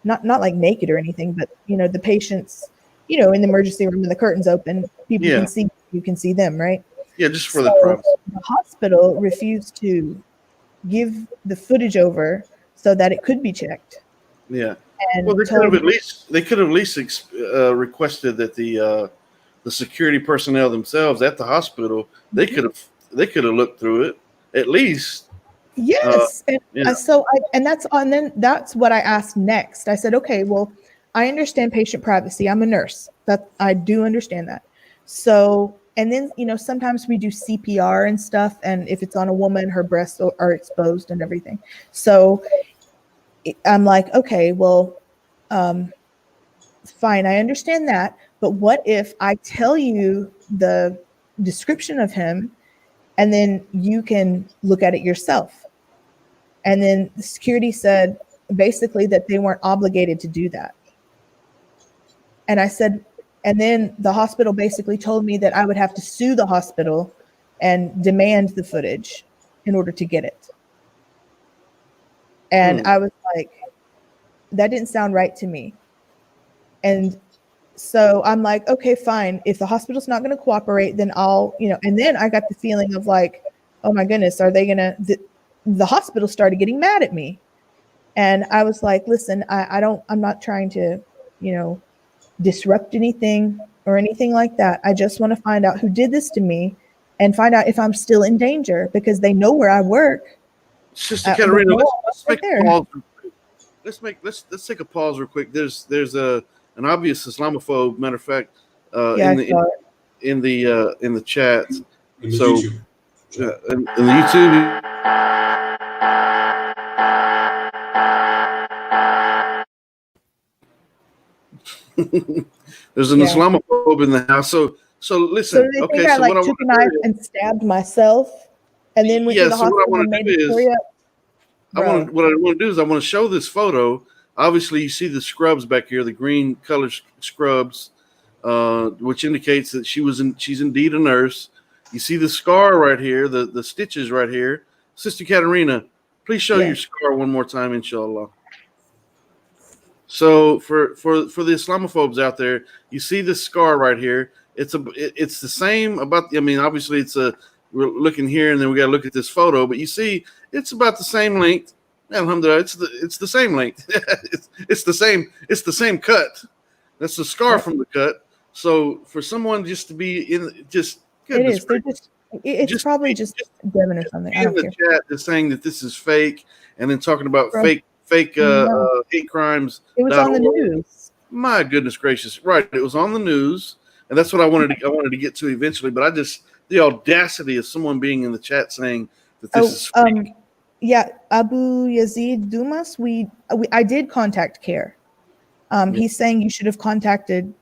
not like naked or anything, but you know, the patient's, you know, in the emergency room and the curtain's open, people Yeah. can see, you can see them, right? yeah, just for the So privacy. the hospital refused to give the footage over so that it could be checked. Yeah. And Well, they could told have at least requested that the security personnel themselves at the hospital they could have looked through it at least. yes. Yeah. And then that's what I asked next. I said, okay, well, I understand patient privacy. I'm a nurse. That I do understand that. So, and then, you know, sometimes we do CPR and stuff. And if it's on a woman, her breasts are exposed and everything. So I'm like, okay, well, fine. I understand that. But what if I tell you the description of him and then you can look at it yourself? And then the security said basically that they weren't obligated to do that. And I said, and then the hospital basically told me that I would have to sue the hospital and demand the footage in order to get it. And I was like, that didn't sound right to me. And so I'm like, okay, fine. If the hospital's not going to cooperate, then I'll, you know, and then I got the feeling of like, oh my goodness, are they going to, the hospital started getting mad at me. And I was like, listen, I'm not trying to, you know, disrupt anything or anything like that. I just want to find out who did this to me and find out if I'm still in danger because they know where I work. Sister Katerina, let's right make a there. pause. Let's take a pause real quick. There's an obvious Islamophobe. Matter of fact, Yeah, I saw it. in the chat. In the So YouTube. in the YouTube. There's an Yeah. Islamophobe in the house. So So listen. they Okay, think I so like what I took a want to knife do and stabbed myself and then went Yeah, to the so what I hospital wanna and made do the is- story up. what I want to do is I want to show this photo. Obviously, you see the scrubs back here, the green color scrubs, which indicates that she's indeed a nurse. You see the scar right here, the stitches right here. Sister Katerina, please show Yeah. your scar one more time, inshallah. So for the Islamophobes out there, you see this scar right here. It's the same about. I mean, obviously, we're looking here, and then we got to look at this photo. But you see, it's about the same length. Alhamdulillah, it's the same length. It's the same cut. That's the scar from the cut. So for someone just to be in just It goodness is. They're gracious, it's just probably just Devin or something. I in don't the care. chat that's saying that this is fake, and then talking about Bro, fake no. hate crimes. It was on the news. My goodness gracious! Right, it was on the news, and that's what I wanted to get to eventually. But I just the audacity of someone being in the chat saying that this is fake. Yeah, Abu Yazid Dumas. I did contact CARE. He's saying you should have contacted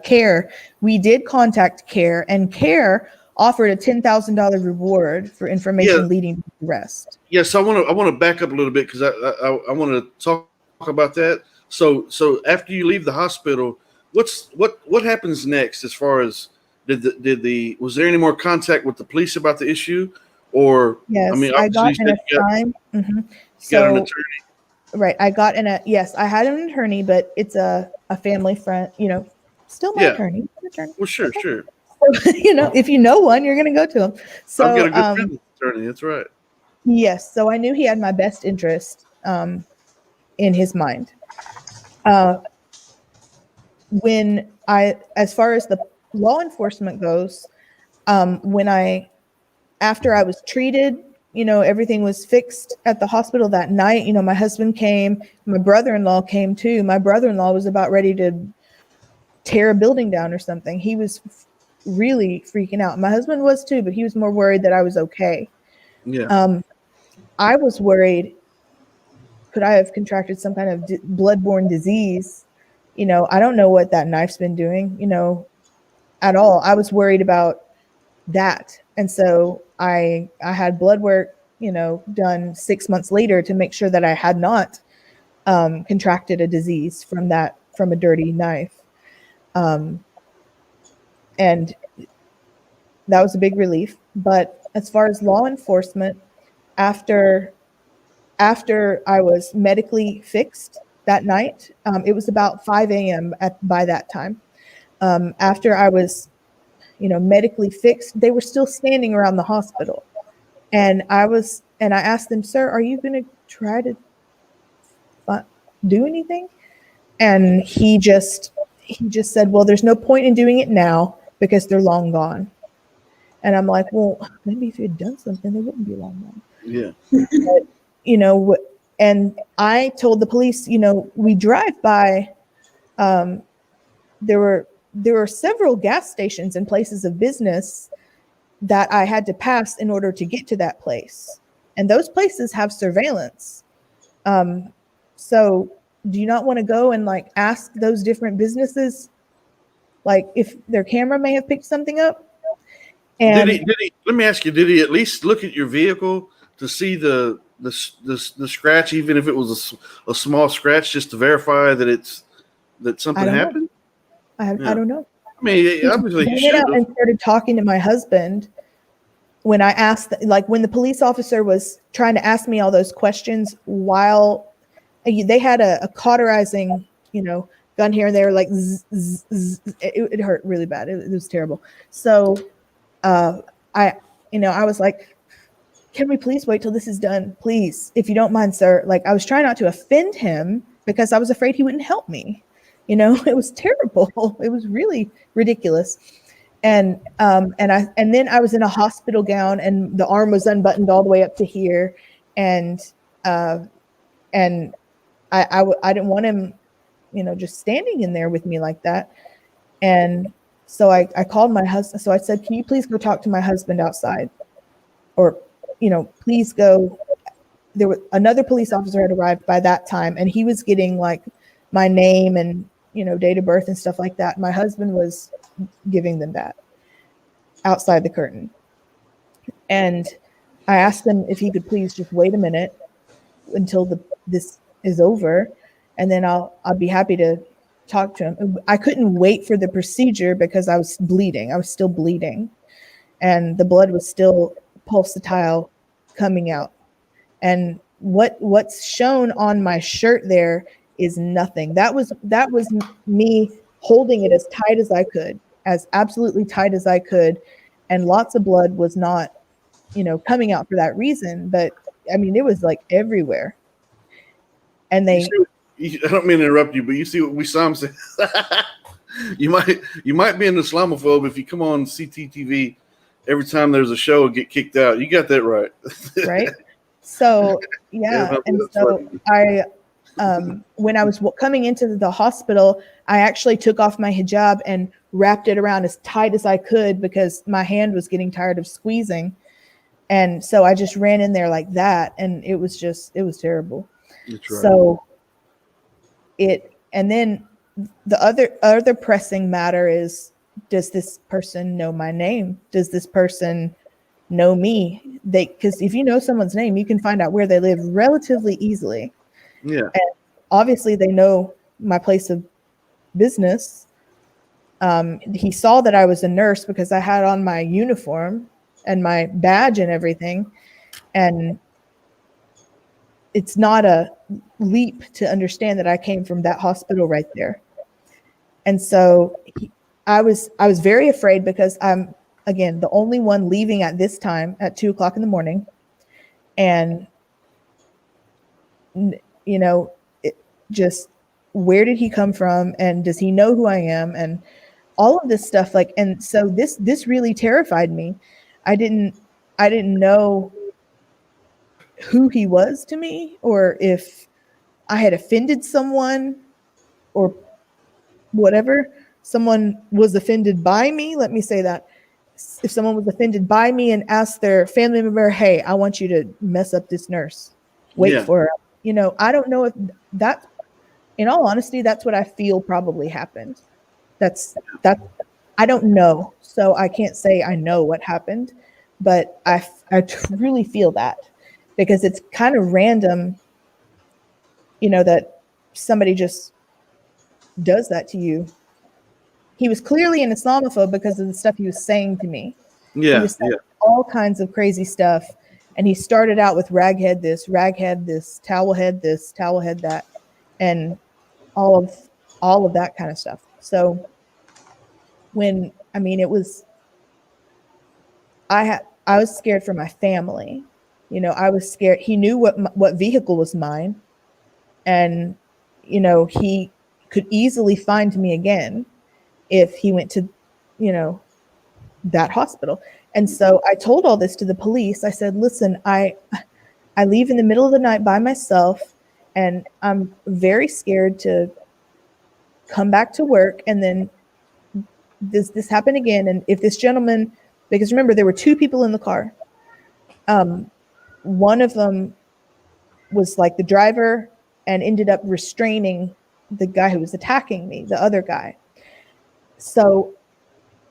CARE. We did contact CARE, and CARE offered a $10,000 reward for information leading to the arrest. Yes, I want to back up a little bit because I want to talk about that. So after you leave the hospital, what happens next as far as was there any more contact with the police about the issue? Or yes, I mean, I got an assigned. So, got an attorney. Right, I got yes, I had an attorney, but it's a family friend. Still my attorney. Well, sure. So, if you know one, you're going to go to him. So I've got a good friend attorney. That's right. Yes, so I knew he had my best interest in his mind. As far as the law enforcement goes, after I was treated, everything was fixed at the hospital that night. My husband came, my brother-in-law came too. My brother-in-law was about ready to tear a building down or something. He was really freaking out. My husband was too, but he was more worried that I was okay. Yeah. I was worried, could I have contracted some kind of bloodborne disease? I don't know what that knife's been doing, at all. I was worried about that. And so I had blood work, done 6 months later to make sure that I had not contracted a disease from a dirty knife. And that was a big relief. But as far as law enforcement, after I was medically fixed that night, it was about 5 a.m. by that time. After I was, medically fixed, they were still standing around the hospital, and I asked them, "Sir, are you going to try to do anything?" And he just said, "Well, there's no point in doing it now because they're long gone." And I'm like, "Well, maybe if you had done something, they wouldn't be long gone." Yeah. But, and I told the police, we drive by, there were several gas stations and places of business that I had to pass in order to get to that place. And those places have surveillance. So do you not want to go and ask those different businesses, if their camera may have picked something up? And Did he? Let me ask you. Did he at least look at your vehicle to see the scratch, even if it was a small scratch, just to verify that something happened? I don't know. I mean, obviously you should have. And started talking to my husband when I asked, when the police officer was trying to ask me all those questions while they had a cauterizing, gun here and there, zzz, zzz, zzz. It hurt really bad. It was terrible. So I was like, "Can we please wait till this is done? Please, if you don't mind, sir." I was trying not to offend him because I was afraid he wouldn't help me. It was terrible. It was really ridiculous. And then I was in a hospital gown and the arm was unbuttoned all the way up to here. And I didn't want him, just standing in there with me like that. And so I called my husband. So I said, "Can you please go talk to my husband outside? Or, please go." There was another police officer had arrived by that time, and he was getting my name and, date of birth and stuff like that. My husband was giving them that outside the curtain. And I asked him if he could please just wait a minute until this is over, and then I'll be happy to talk to him. I couldn't wait for the procedure because I was bleeding. I was still bleeding, and the blood was still pulsatile coming out. And what's shown on my shirt there is nothing. That was me holding it as tight as I could, as absolutely tight as I could, and lots of blood was not, coming out for that reason. But I mean, it was like everywhere. And You they, see, I don't mean to interrupt you, but you see what Wissam said. you might be an Islamophobe if you come on CTTV every time there's a show and get kicked out. You got that right. right? So yeah, and that's so funny. I, when I was coming into the hospital, I actually took off my hijab and wrapped it around as tight as I could because my hand was getting tired of squeezing, and so I just ran in there like that, and it was terrible. That's right. So and then the other pressing matter is, does this person know my name? Does this person know me? Because if you know someone's name, you can find out where they live relatively easily. Yeah. And obviously they know my place of business. He saw that I was a nurse because I had on my uniform and my badge and everything. And it's not a leap to understand that I came from that hospital right there. And so I was very afraid because I'm, again, the only one leaving at this time at 2:00 in the morning. And, you know, just where did he come from? And does he know who I am? And all of this stuff, like, and so this really terrified me. I didn't know who he was to me, or if I had offended someone or whatever. Someone was offended by me. Let me say that. If someone was offended by me and asked their family member, hey, I want you to mess up this nurse, wait for her. You know, I don't know if that, in all honesty, that's what I feel probably happened. That I don't know. So I can't say I know what happened, but I truly feel that, because it's kind of random, you know, that somebody just does that to you. He was clearly an Islamophobe because of the stuff he was saying to me. He was saying all kinds of crazy stuff. And he started out with raghead this, towel head that, and all of that kind of stuff. So it was, I was scared for my family. You know, I was scared. He knew what vehicle was mine, and, you know, he could easily find me again if he went to, you know, that hospital. And so I told all this to the police. I said, listen, I leave in the middle of the night by myself, and I'm very scared to come back to work. And then this happened again. And if this gentleman, because remember, there were two people in the car. One of them was like the driver and ended up restraining the guy who was attacking me, the other guy. So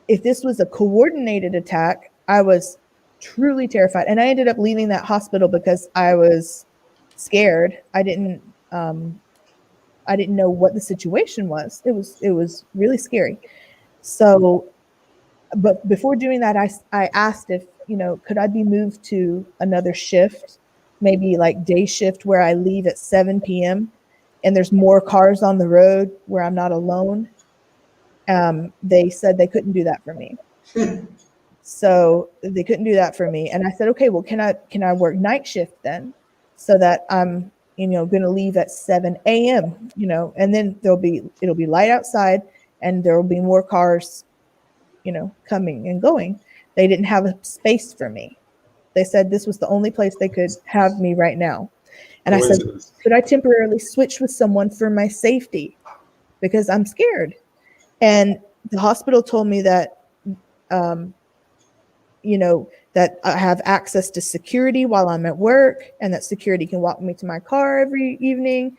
if this was a coordinated attack, I was truly terrified. And I ended up leaving that hospital because I was scared. I didn't know what the situation was. It was really scary. So, but before doing that, I asked if, you know, could I be moved to another shift, maybe like day shift, where I leave at 7 p.m. and there's more cars on the road where I'm not alone. They said they couldn't do that for me. So they couldn't do that for me. And I said, okay, well, can I work night shift then, so that I'm, you know, going to leave at 7 a.m., you know, and then it'll be light outside and there will be more cars, you know, coming and going. They didn't have a space for me. They said this was the only place they could have me right now. And I said, could I temporarily switch with someone for my safety? Because I'm scared. And the hospital told me that, you know, that I have access to security while I'm at work, and that security can walk me to my car every evening.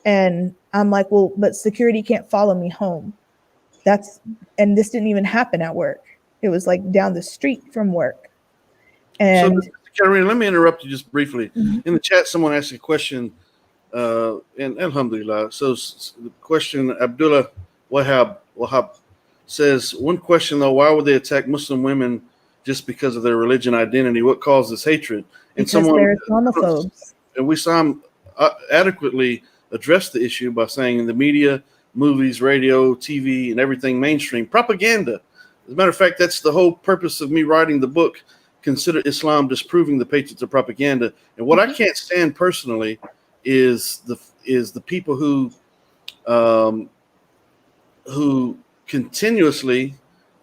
And I'm like, well, but security can't follow me home. And this didn't even happen at work. It was like down the street from work. And so, Karina, let me interrupt you just briefly. Mm-hmm. In the chat, someone asked a question, and alhamdulillah. So the question, Abdullah Wahab says, one question though, why would they attack Muslim women just because of their religion identity? What caused this hatred? And because they're Islamophobes. And we saw him adequately address the issue by saying in the media, movies, radio, TV, and everything mainstream propaganda. As a matter of fact, that's the whole purpose of me writing the book, consider Islam disproving the patriots of propaganda. And what I can't stand personally is the people who continuously,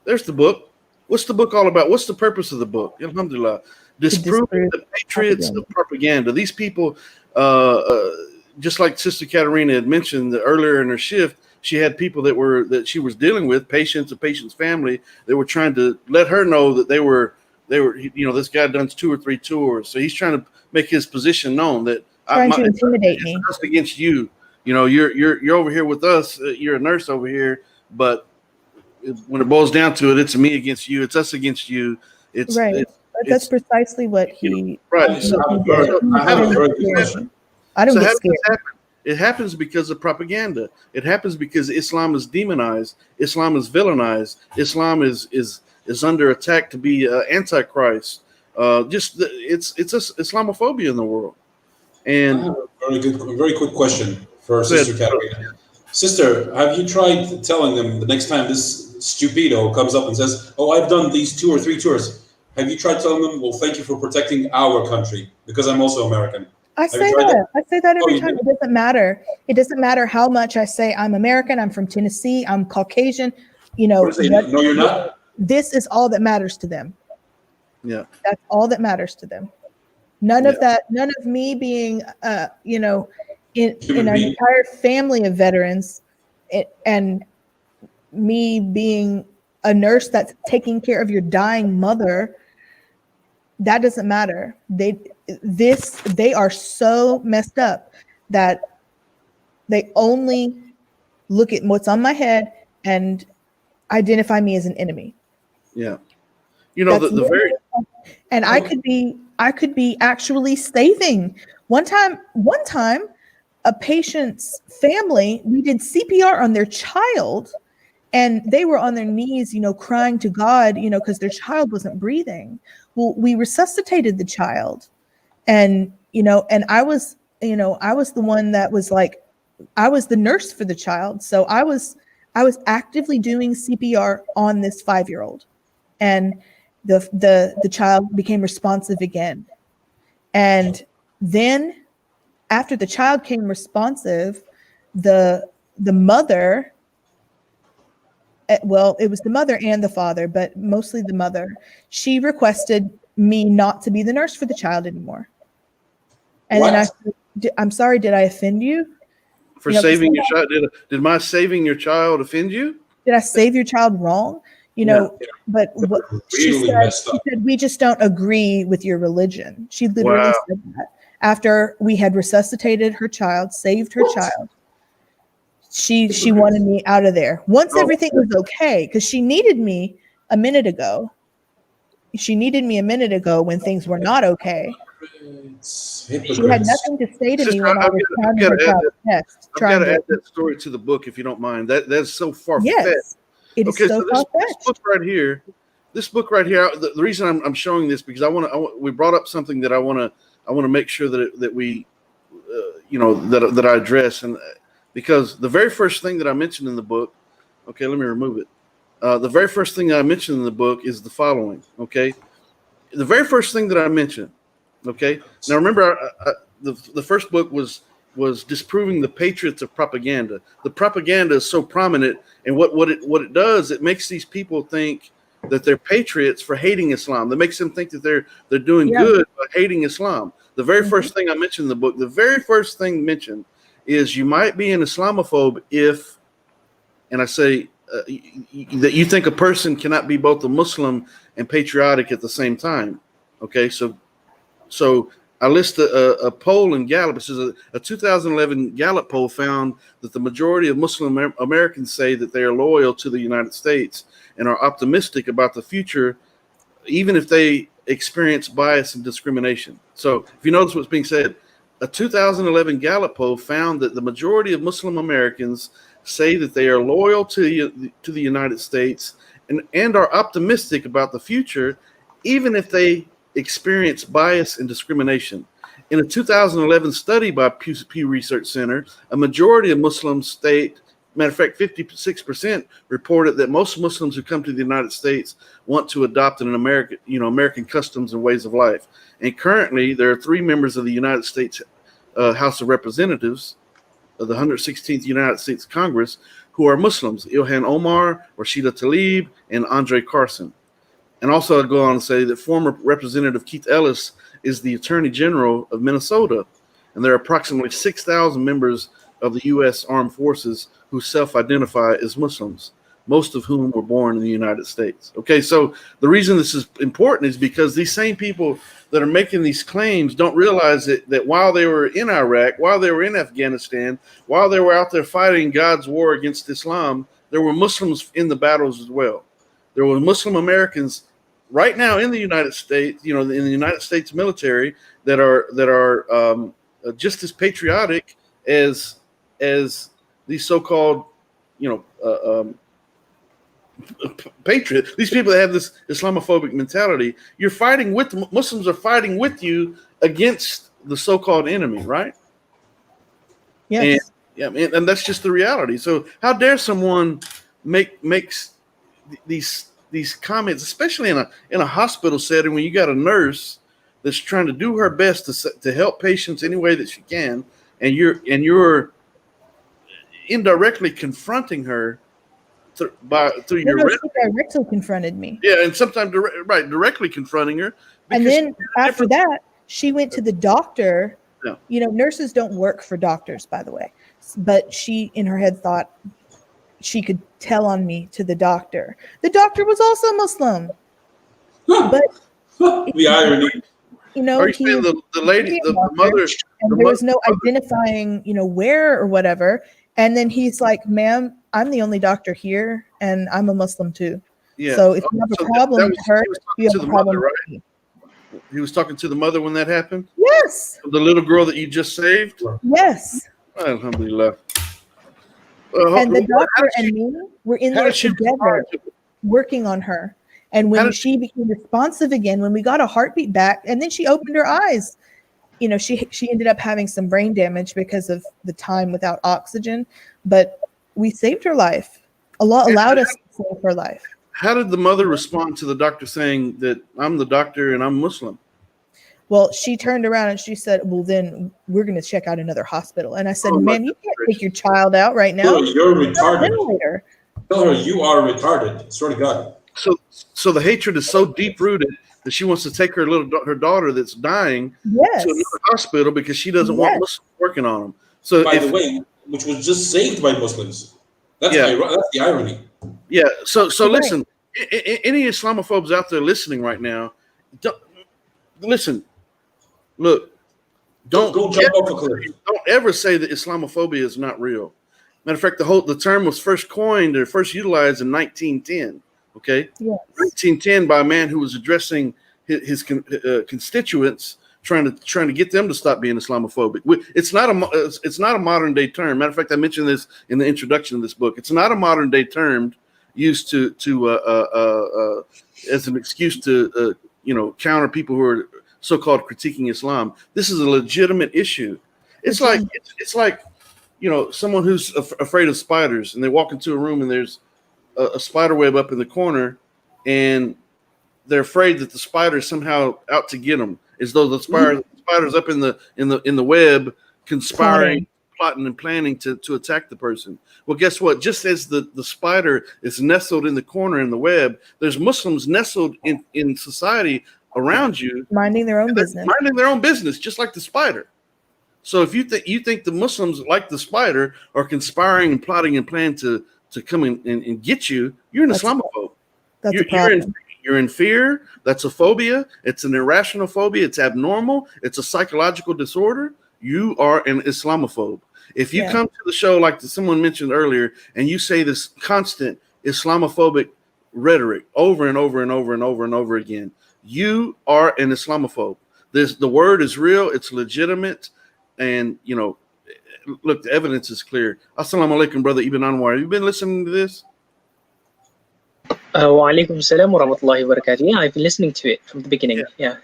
there's the book. What's the book all about? What's the purpose of the book? Alhamdulillah. Disproving the patriots of propaganda. These people, just like Sister Katerina had mentioned earlier in her shift, she had people that she was dealing with, patients, a patient's family, that were trying to let her know that they were, this guy done 2 or 3 tours. So he's trying to make his position known that Trying to intimidate me. it's us against you. You're over here with us. You're a nurse over here, but when it boils down to it, it's me against you. It's us against you. It's right. That's precisely what he. Right. So I have a very good question. I don't So get how does scared. this happen? It happens because of propaganda. It happens because Islam is demonized. Islam is villainized. Islam is under attack to be antichrist. It's Islamophobia in the world. I And have a very quick question for Sister Katerina. Sister, have you tried telling them the next time this stupido comes up and says, "Oh, I've done these 2 or 3 tours"? Have you tried telling them, "Well, thank you for protecting our country because I'm also American"? I say that every time. It doesn't matter. It doesn't matter how much I say I'm American, I'm from Tennessee, I'm Caucasian. No, you're not. This is all that matters to them. yeah, That's all that matters to them. None of that. None of me being, in an entire family of veterans, and me being a nurse that's taking care of your dying mother. That doesn't matter. They are so messed up that they only look at what's on my head and identify me as an enemy. yeah. The very And I could be actually saving. One time, a patient's family, we did CPR on their child, and they were on their knees, crying to God, because their child wasn't breathing. Well, we resuscitated the child, and I was the one that was like, I was the nurse for the child, so I was actively doing CPR on this 5-year-old, and the child became responsive again, and then after the child came responsive, the mother. Well, it was the mother and the father, but mostly the mother. She requested me not to be the nurse for the child anymore. And then I said, "I'm sorry, did I offend you? for saving your child. Did my saving your child offend you? Did I save your child wrong? But what she said, we just don't agree with your religion." She literally said that after we had resuscitated her child, saved her child. She wanted me out of there. Once everything was okay, because she needed me a minute ago. She needed me a minute ago when things were not okay. She had nothing to say to me when I was trying to her child's test. I've got to add that story to the book, if you don't mind. That's so far-fetched. Yes, it is so far-fetched. This book right here. The reason I'm showing this because we brought up something that I want to make sure that we that I address, and because the very first thing that I mentioned in the book, okay, let me remove it. The very first thing that I mentioned in the book is the following. Okay, the very first thing that I mentioned. Okay, now remember, the first book was disproving the patriots of propaganda. The propaganda is so prominent, and what it does, it makes these people think that they're patriots for hating Islam. That makes them think that they're doing good by hating Islam. The very first thing I mentioned in the book, the very first thing mentioned is you might be an Islamophobe if, and I say that you think a person cannot be both a Muslim and patriotic at the same time. Okay, so I list a poll in Gallup. It says a 2011 Gallup poll found that the majority of Muslim Americans say that they are loyal to the United States and are optimistic about the future, even if they experience bias and discrimination. So if you notice what's being said, a 2011 Gallup poll found that the majority of Muslim Americans say that they are loyal to the United States and are optimistic about the future, even if they experience bias and discrimination. In a 2011 study by Pew Research Center, a majority of Muslims state Matter of fact, 56% reported that most Muslims who come to the United States want to adopt an American customs and ways of life. And currently, there are 3 members of the United States House of Representatives of the 116th United States Congress who are Muslims: Ilhan Omar, Rashida Tlaib, and Andre Carson. And also, I'd go on to say that former Representative Keith Ellis is the Attorney General of Minnesota, and there are approximately 6,000 members of the U.S. Armed Forces who self-identify as Muslims, most of whom were born in the United States. Okay, so the reason this is important is because these same people that are making these claims don't realize that while they were in Iraq, while they were in Afghanistan, while they were out there fighting God's war against Islam, there were Muslims in the battles as well. There were Muslim Americans right now in the United States, in the United States military that are just as patriotic as these so-called, patriots. These people that have this Islamophobic mentality. You're fighting with Muslims are fighting with you against the so-called enemy, right? Yes. And that's just the reality. So how dare someone makes these comments, especially in a hospital setting when you got a nurse that's trying to do her best to help patients any way that she can, and you're indirectly confronting her through your She directly confronted me. Yeah, and sometimes directly confronting her. And then after that, she went to the doctor. Yeah. Nurses don't work for doctors, by the way. But she, in her head, thought she could tell on me to the doctor. The doctor was also Muslim. But the irony. Are you saying the lady, the mother, and there was no identifying, where or whatever. And then he's like, "Ma'am, I'm the only doctor here, and I'm a Muslim too. Yeah. So if you have a problem with her, you have a problem with me." He was talking to the mother when that happened? Yes. The little girl that you just saved? Yes. Alhamdulillah. And the doctor and me were in there together working on her. And when she became responsive again, when we got a heartbeat back, and then she opened her eyes, she ended up having some brain damage because of the time without oxygen, but we saved her life. Allah allowed us to save her life. How did the mother respond to the doctor saying that I'm the doctor and I'm Muslim? Well, she turned around and she said, "Well, then we're going to check out another hospital." And I said, "Ma'am, you can't take your child out right now. You're retarded. Tell her you are retarded. Swear to God." So the hatred is so deep rooted that she wants to take her daughter that's dying to another hospital because she doesn't want Muslims working on them. So by the way, which was just saved by Muslims. That's the irony. Yeah. So listen, any Islamophobes out there listening right now, listen. Look, don't jump off a cliff. Don't ever say that Islamophobia is not real. Matter of fact, the term was first coined or first utilized in 1910. Okay, 1910 by a man who was addressing his constituents, trying to get them to stop being Islamophobic. It's not a modern day term. Matter of fact, I mentioned this in the introduction of this book. It's not a modern day term used to as an excuse to counter people who are so-called critiquing Islam. This is a legitimate issue. It's like someone who's afraid of spiders, and they walk into a room and there's a spider web up in the corner, and they're afraid that the spider is somehow out to get them, as though the spider's up in the web, conspiring, plotting, and planning to attack the person. Well, guess what? Just as the spider is nestled in the corner in the web, there's Muslims nestled in society around you, minding their own business, just like the spider. So if you think the Muslims, like the spider, are conspiring and plotting and planning to come in and get you, you're an Islamophobe. That's a problem. You're in fear. That's a phobia. It's an irrational phobia. It's abnormal. It's a psychological disorder. You are an Islamophobe. If you come to the show like someone mentioned earlier, and you say this constant Islamophobic rhetoric over and over and over and over and over again, you are an Islamophobe. The word is real. It's legitimate. And, look, the evidence is clear. Assalamu alaikum, brother Ibn Anwar. Have you been listening to this? Wa alaikum salam wa rahmatullahi wa barakatuh. Yeah, I've been listening to it from the beginning. Yeah.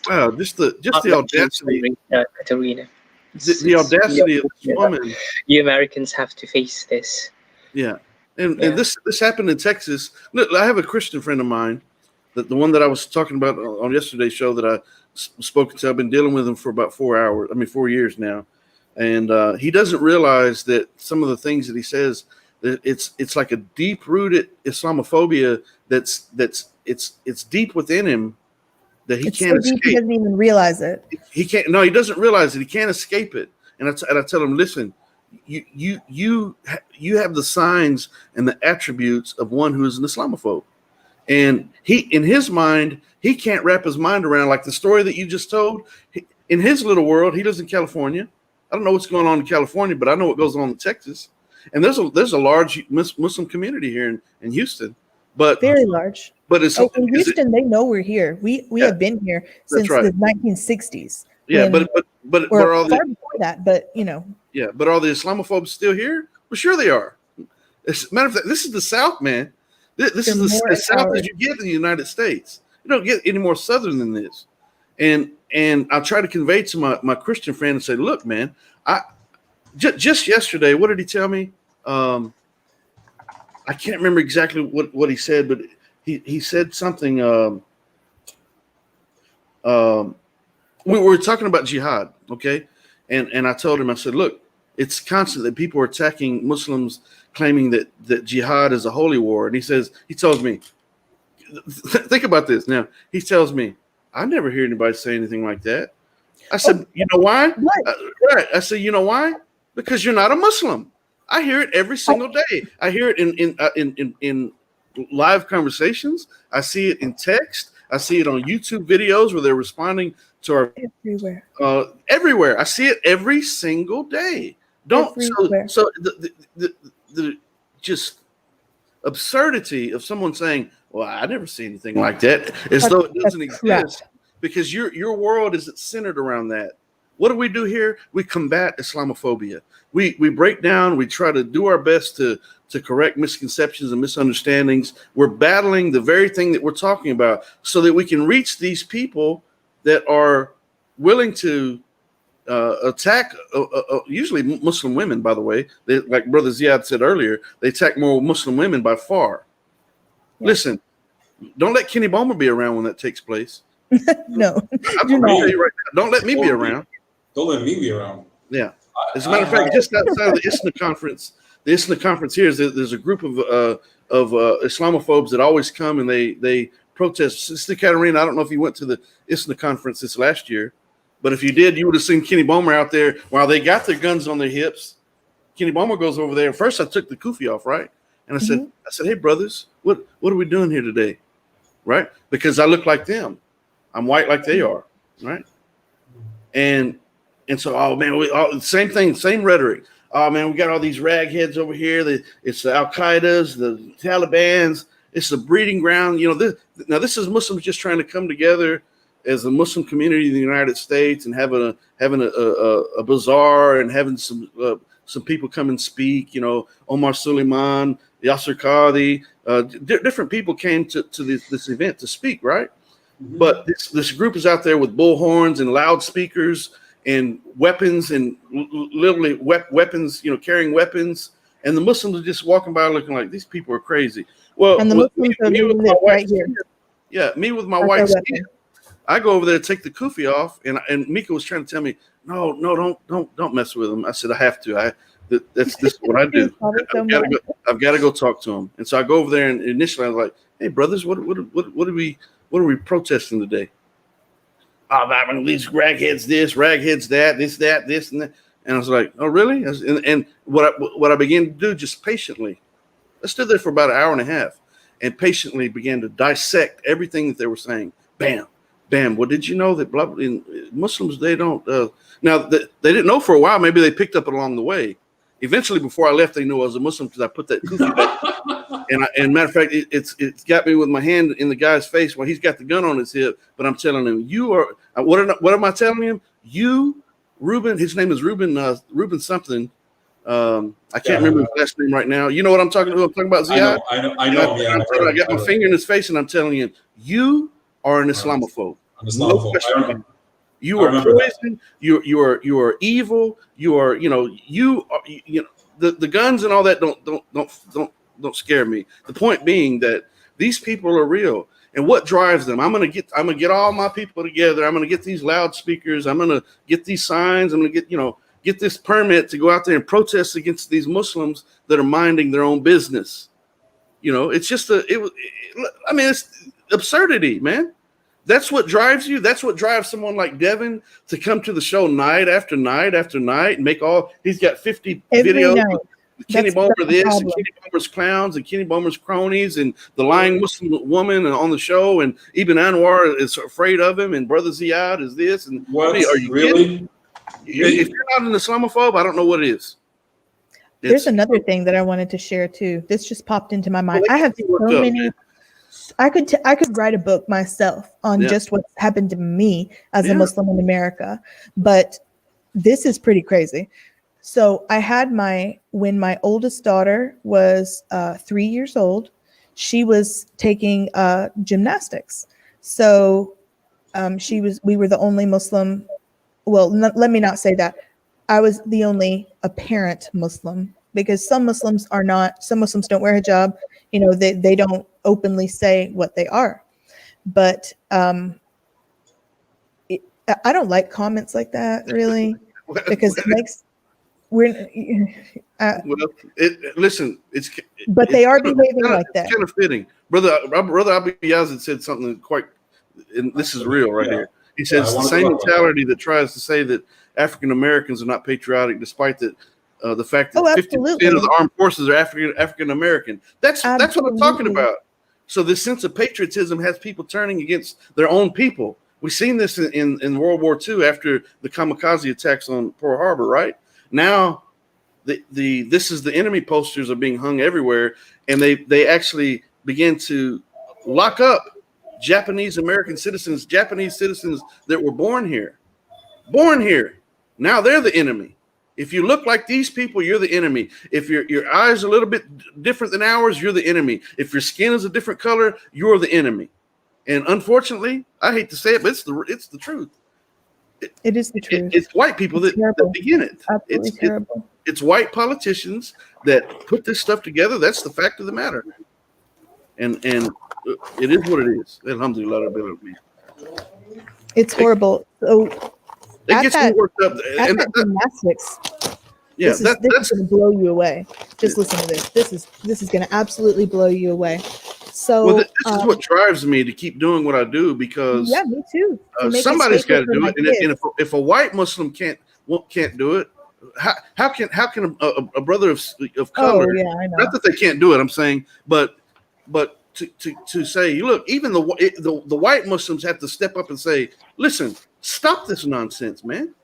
Wow, just the audacity. Katerina. the audacity of this woman. You Americans have to face this. Yeah. And this happened in Texas. Look, I have a Christian friend of mine, the one that I was talking about on yesterday's show that I spoken to. I've been dealing with him for about 4 years now. And he doesn't realize that some of the things that he says, that it's like a deep-rooted Islamophobia it's deep within him that he can't escape. He doesn't even realize it. He can't. No, he doesn't realize it. He can't escape it. And I tell him, listen, you have the signs and the attributes of one who is an Islamophobe, and in his mind, he can't wrap his mind around, like the story that you just told. In his little world, he lives in California. I don't know what's going on in California, but I know what goes on in Texas. And there's a large Muslim community here in Houston, but very large. But it's in Houston, they know we're here. We have been here since the 1960s. Yeah, but are all far before that, but you know. Yeah, but are the Islamophobes still here? Well, sure they are. As a matter of fact, this is the South, man. This is the South as you get in the United States. You don't get any more Southern than this. And I try to convey to my Christian friend and say, look, man, just yesterday, what did he tell me? I can't remember exactly what he said, but he said something. We were talking about jihad, okay? And I told him, I said, look, it's constant that people are attacking Muslims, claiming that jihad is a holy war. And he tells me, think about this. Now, he tells me, I never hear anybody say anything like that. I said, you know why? Right. I said, you know why? Because you're not a Muslim. I hear it every single day. I hear it in live conversations. I see it in text. I see it on YouTube videos where they're responding to our everywhere. I see it every single day. So the just absurdity of someone saying, "Well, I never see anything like that," as though it doesn't exist, because your world is centered around that. What do we do here? We combat Islamophobia. We break down. We try to do our best to correct misconceptions and misunderstandings. We're battling the very thing that we're talking about, so that we can reach these people that are willing to attack. Usually Muslim women, by the way. Like Brother Ziad said earlier, they attack more Muslim women by far. Yeah. Listen, don't let Kenny Bomer be around when that takes place. No, I'm going to tell you right now. Don't let me be around. Don't let me be around. Yeah. As a matter of fact, just outside of the ISNA conference, here, there's a group of Islamophobes that always come and they protest. Sister Katarina, I don't know if you went to the ISNA conference this last year, but if you did, you would have seen Kenny Bomer out there while they got their guns on their hips. Kenny Bomer goes over there. First, I took the kufi off, right? And I said, hey, brothers, what are we doing here today? Right? Because I look like them. I'm white like they are, right? And so, oh man, same thing, same rhetoric. Oh man, we got all these ragheads over here. It's the Al Qaeda's, the Taliban's. It's the breeding ground. You know, this is Muslims just trying to come together as a Muslim community in the United States and having a bazaar and having some people come and speak. You know, Omar Suleiman, Yasser Qadhi, different people came to this event to speak, right? Mm-hmm. But this group is out there with bullhorns and loudspeakers and weapons and literally weapons, you know, carrying weapons. And the Muslims are just walking by looking like these people are crazy. Well, and the Muslims are right here. Yeah, me with my white skin. I go over there to take the kufi off, and Mika was trying to tell me, no, don't mess with him. I said I have to. This is what I do. I've got to go talk to him. And so I go over there, and initially I was like, hey brothers, what are we protesting today? Oh, man, these ragheads this, ragheads that, this, and that. And I was like, oh, really? And what I began to do just patiently, I stood there for about an hour and a half and patiently began to dissect everything that they were saying. Bam, bam. Well, did you know that Muslims, they don't, now they didn't know for a while. Maybe they picked up it along the way. Eventually, before I left, they knew I was a Muslim because I put that kufi back. And matter of fact, it's got me with my hand in the guy's face while he's got the gun on his hip. But I'm telling him, you are. What am I telling him? You, Ruben. His name is Ruben. Ruben something. I can't remember his last name right now. You know what I'm talking about? I'm talking about Ziad. I know. I got my finger in his face, and I'm telling him, you are an Islamophobe. An Islamophobe. You I are remember that. poison. You are evil. You are the guns and all that don't scare me. The point being that these people are real, and what drives them? I'm gonna get all my people together. I'm gonna get these loudspeakers. I'm gonna get these signs. I'm gonna get this permit to go out there and protest against these Muslims that are minding their own business. It's just it's absurdity, man. That's what drives you. That's what drives someone like Devin to come to the show night after night after night and he's got 50 Every videos night. with Kenny That's Bomer the this and problem. Kenny Bomer's clowns and Kenny Bomer's cronies and the lying Muslim woman on the show, and Ibn Anwar is afraid of him, and Brother Ziad is this. And What? are you Really? kidding? If you're not an Islamophobe, I don't know what is. There's another thing that I wanted to share too. This just popped into my mind. Well, I have so many. I could write a book myself on just what's happened to me as a Muslim in America, but this is pretty crazy. So I had when my oldest daughter was 3 years old, she was taking gymnastics. So we were the only Muslim. Well, let me not say that. I was the only apparent Muslim, because some Muslims don't wear hijab. They don't openly say what they are. But I don't like comments like that, really, because it makes listen. But they are behaving like that. It's kind of fitting, brother. Abu Yazid said something quite, and this is real right here. He says the same mentality that tries to say that African Americans are not patriotic, despite the fact that 50% of the armed forces are African American. That's what I'm talking about. So this sense of patriotism has people turning against their own people. We've seen this in World War II after the kamikaze attacks on Pearl Harbor, right? Now this is the enemy posters are being hung everywhere, and they actually begin to lock up Japanese American citizens, Japanese citizens that were born here. Now they're the enemy. If you look like these people, you're the enemy. If your eyes are a little bit different than ours, you're the enemy. If your skin is a different color, you're the enemy. And unfortunately, I hate to say it, but it's the truth. It is the truth. It's white people that begin it. Absolutely terrible. It's white politicians that put this stuff together. That's the fact of the matter. And it is what it is. Alhamdulillah. It's horrible. So it gets me worked up. And gymnastics. Yeah, this is going to blow you away. Just listen to this. This is going to absolutely blow you away. So this is what drives me to keep doing what I do, because me too. Somebody's got to do it. And if a white Muslim can't do it, how can a brother of color? Oh, yeah, I know. Not that they can't do it. I'm saying, but to say, look, even the white Muslims have to step up and say, listen, stop this nonsense, man.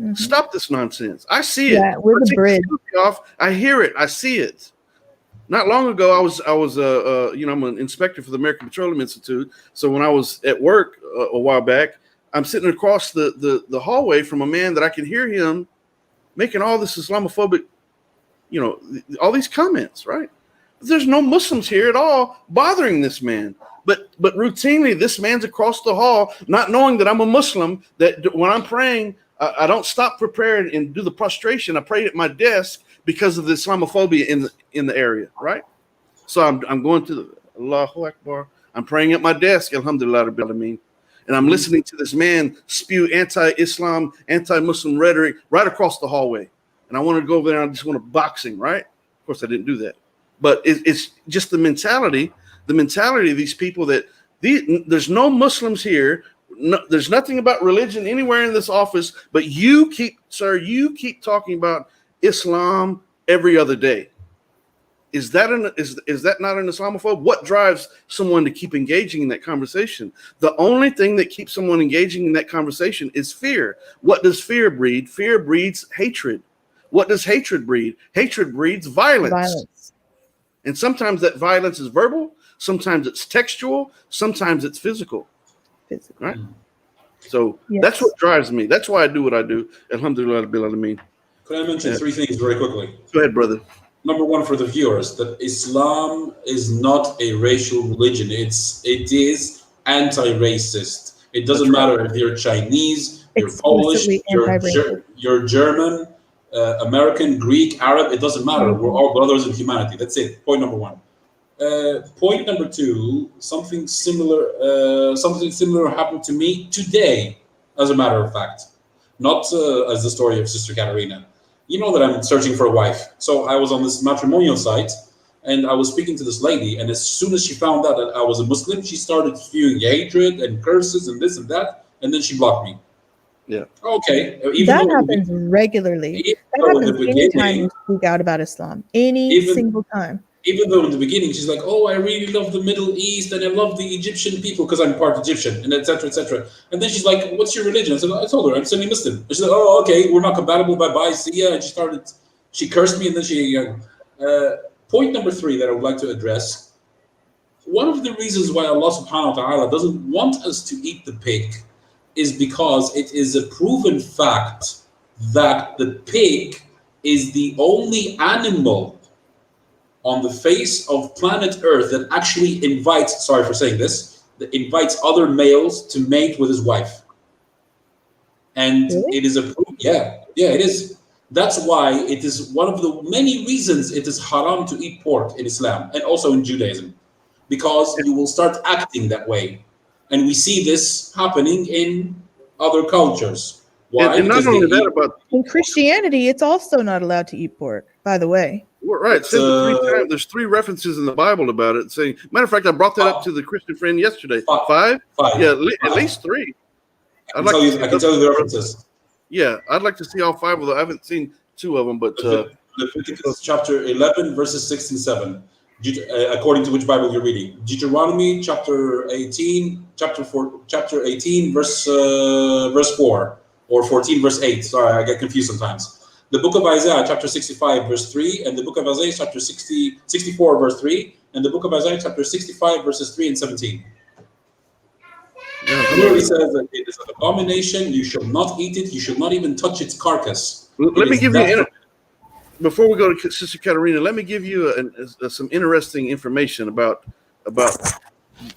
Mm-hmm. Stop this nonsense. I see it. Yeah, we're the bridge. I hear it. I see it. Not long ago, I was I'm an inspector for the American Petroleum Institute. So when I was at work a while back, I'm sitting across the hallway from a man that I can hear him making all this Islamophobic, all these comments, right? There's no Muslims here at all bothering this man. But routinely, this man's across the hall, not knowing that I'm a Muslim, that when I'm praying, I don't stop for prayer and do the prostration. I pray at my desk because of the Islamophobia in the area, right? So I'm going to the Allahu Akbar. I'm praying at my desk, Alhamdulillah Rabbil Alameen. And I'm listening to this man spew anti-Islam, anti-Muslim rhetoric right across the hallway. And I wanted to go over there and I just want to box him, right? Of course, I didn't do that. But it's just the mentality of these people that there's no Muslims here. No, there's nothing about religion anywhere in this office, but you keep talking about Islam every other day. Is that not an Islamophobe? What drives someone to keep engaging in that conversation? The only thing that keeps someone engaging in that conversation is fear. What does fear breed? Fear breeds hatred. What does hatred breed? Hatred breeds violence. And sometimes that violence is verbal, sometimes it's textual, sometimes it's physical. Right? So that's what drives me. That's why I do what I do. Alhamdulillah Rabbil Alameen. Could I mention three things very quickly? Go ahead, brother. Number one, for the viewers, that Islam is not a racial religion. It is anti-racist. It doesn't That's right. matter if you're Chinese, you're Polish, Explicitly anti-racist. you're German, American, Greek, Arab. It doesn't matter. We're all brothers in humanity. That's it. Point number one. Point number two. Something similar. Something similar happened to me today, as a matter of fact. Not as the story of Sister Katerina. You know that I'm searching for a wife. So I was on this matrimonial site, and I was speaking to this lady. And as soon as she found out that I was a Muslim, she started spewing hatred and curses and this and that. And then she blocked me. Yeah. Okay. That happens regularly. That happens anytime you speak out about Islam. Any single time. Even though in the beginning she's like, "Oh, I really love the Middle East and I love the Egyptian people because I'm part Egyptian," and etc. etc. And then she's like, "What's your religion?" I told her I'm Sunni Muslim. And she's like, "Oh, okay, we're not compatible. Bye bye, see ya." And she cursed me, and then point number three that I would like to address. One of the reasons why Allah Subhanahu wa Taala doesn't want us to eat the pig is because it is a proven fact that the pig is the only animal on the face of planet Earth that actually invites, sorry for saying this, that invites other males to mate with his wife. And Really? it is a proof, yeah, it is. That's why it is one of the many reasons it is haram to eat pork in Islam and also in Judaism, because you will start acting that way. And we see this happening in other cultures. Why? And not Because they only that, eat- about In Christianity, it's also not allowed to eat pork, by the way. well, right. It says it 3 times. There's 3 references in the Bible about it. Saying, matter of fact, I brought that up to the Christian friend yesterday. 5? Yeah, at least 3. I can tell you the references. Yeah, I'd like to see all 5 of them. I haven't seen 2 of them, but Leviticus chapter 11, verses 6 and 7. According to which Bible you're reading. Deuteronomy chapter 18, chapter 18, verse 4, or 14, verse 8. Sorry, I get confused sometimes. The book of Isaiah, chapter 65, verse 3, and the book of Isaiah, chapter 64, verse 3, and the book of Isaiah, chapter 65, verses 3 and 17. It clearly says that it is an abomination. You shall not eat it. You should not even touch its carcass. let me give you, before we go to Sister Katerina, let me give you some interesting information about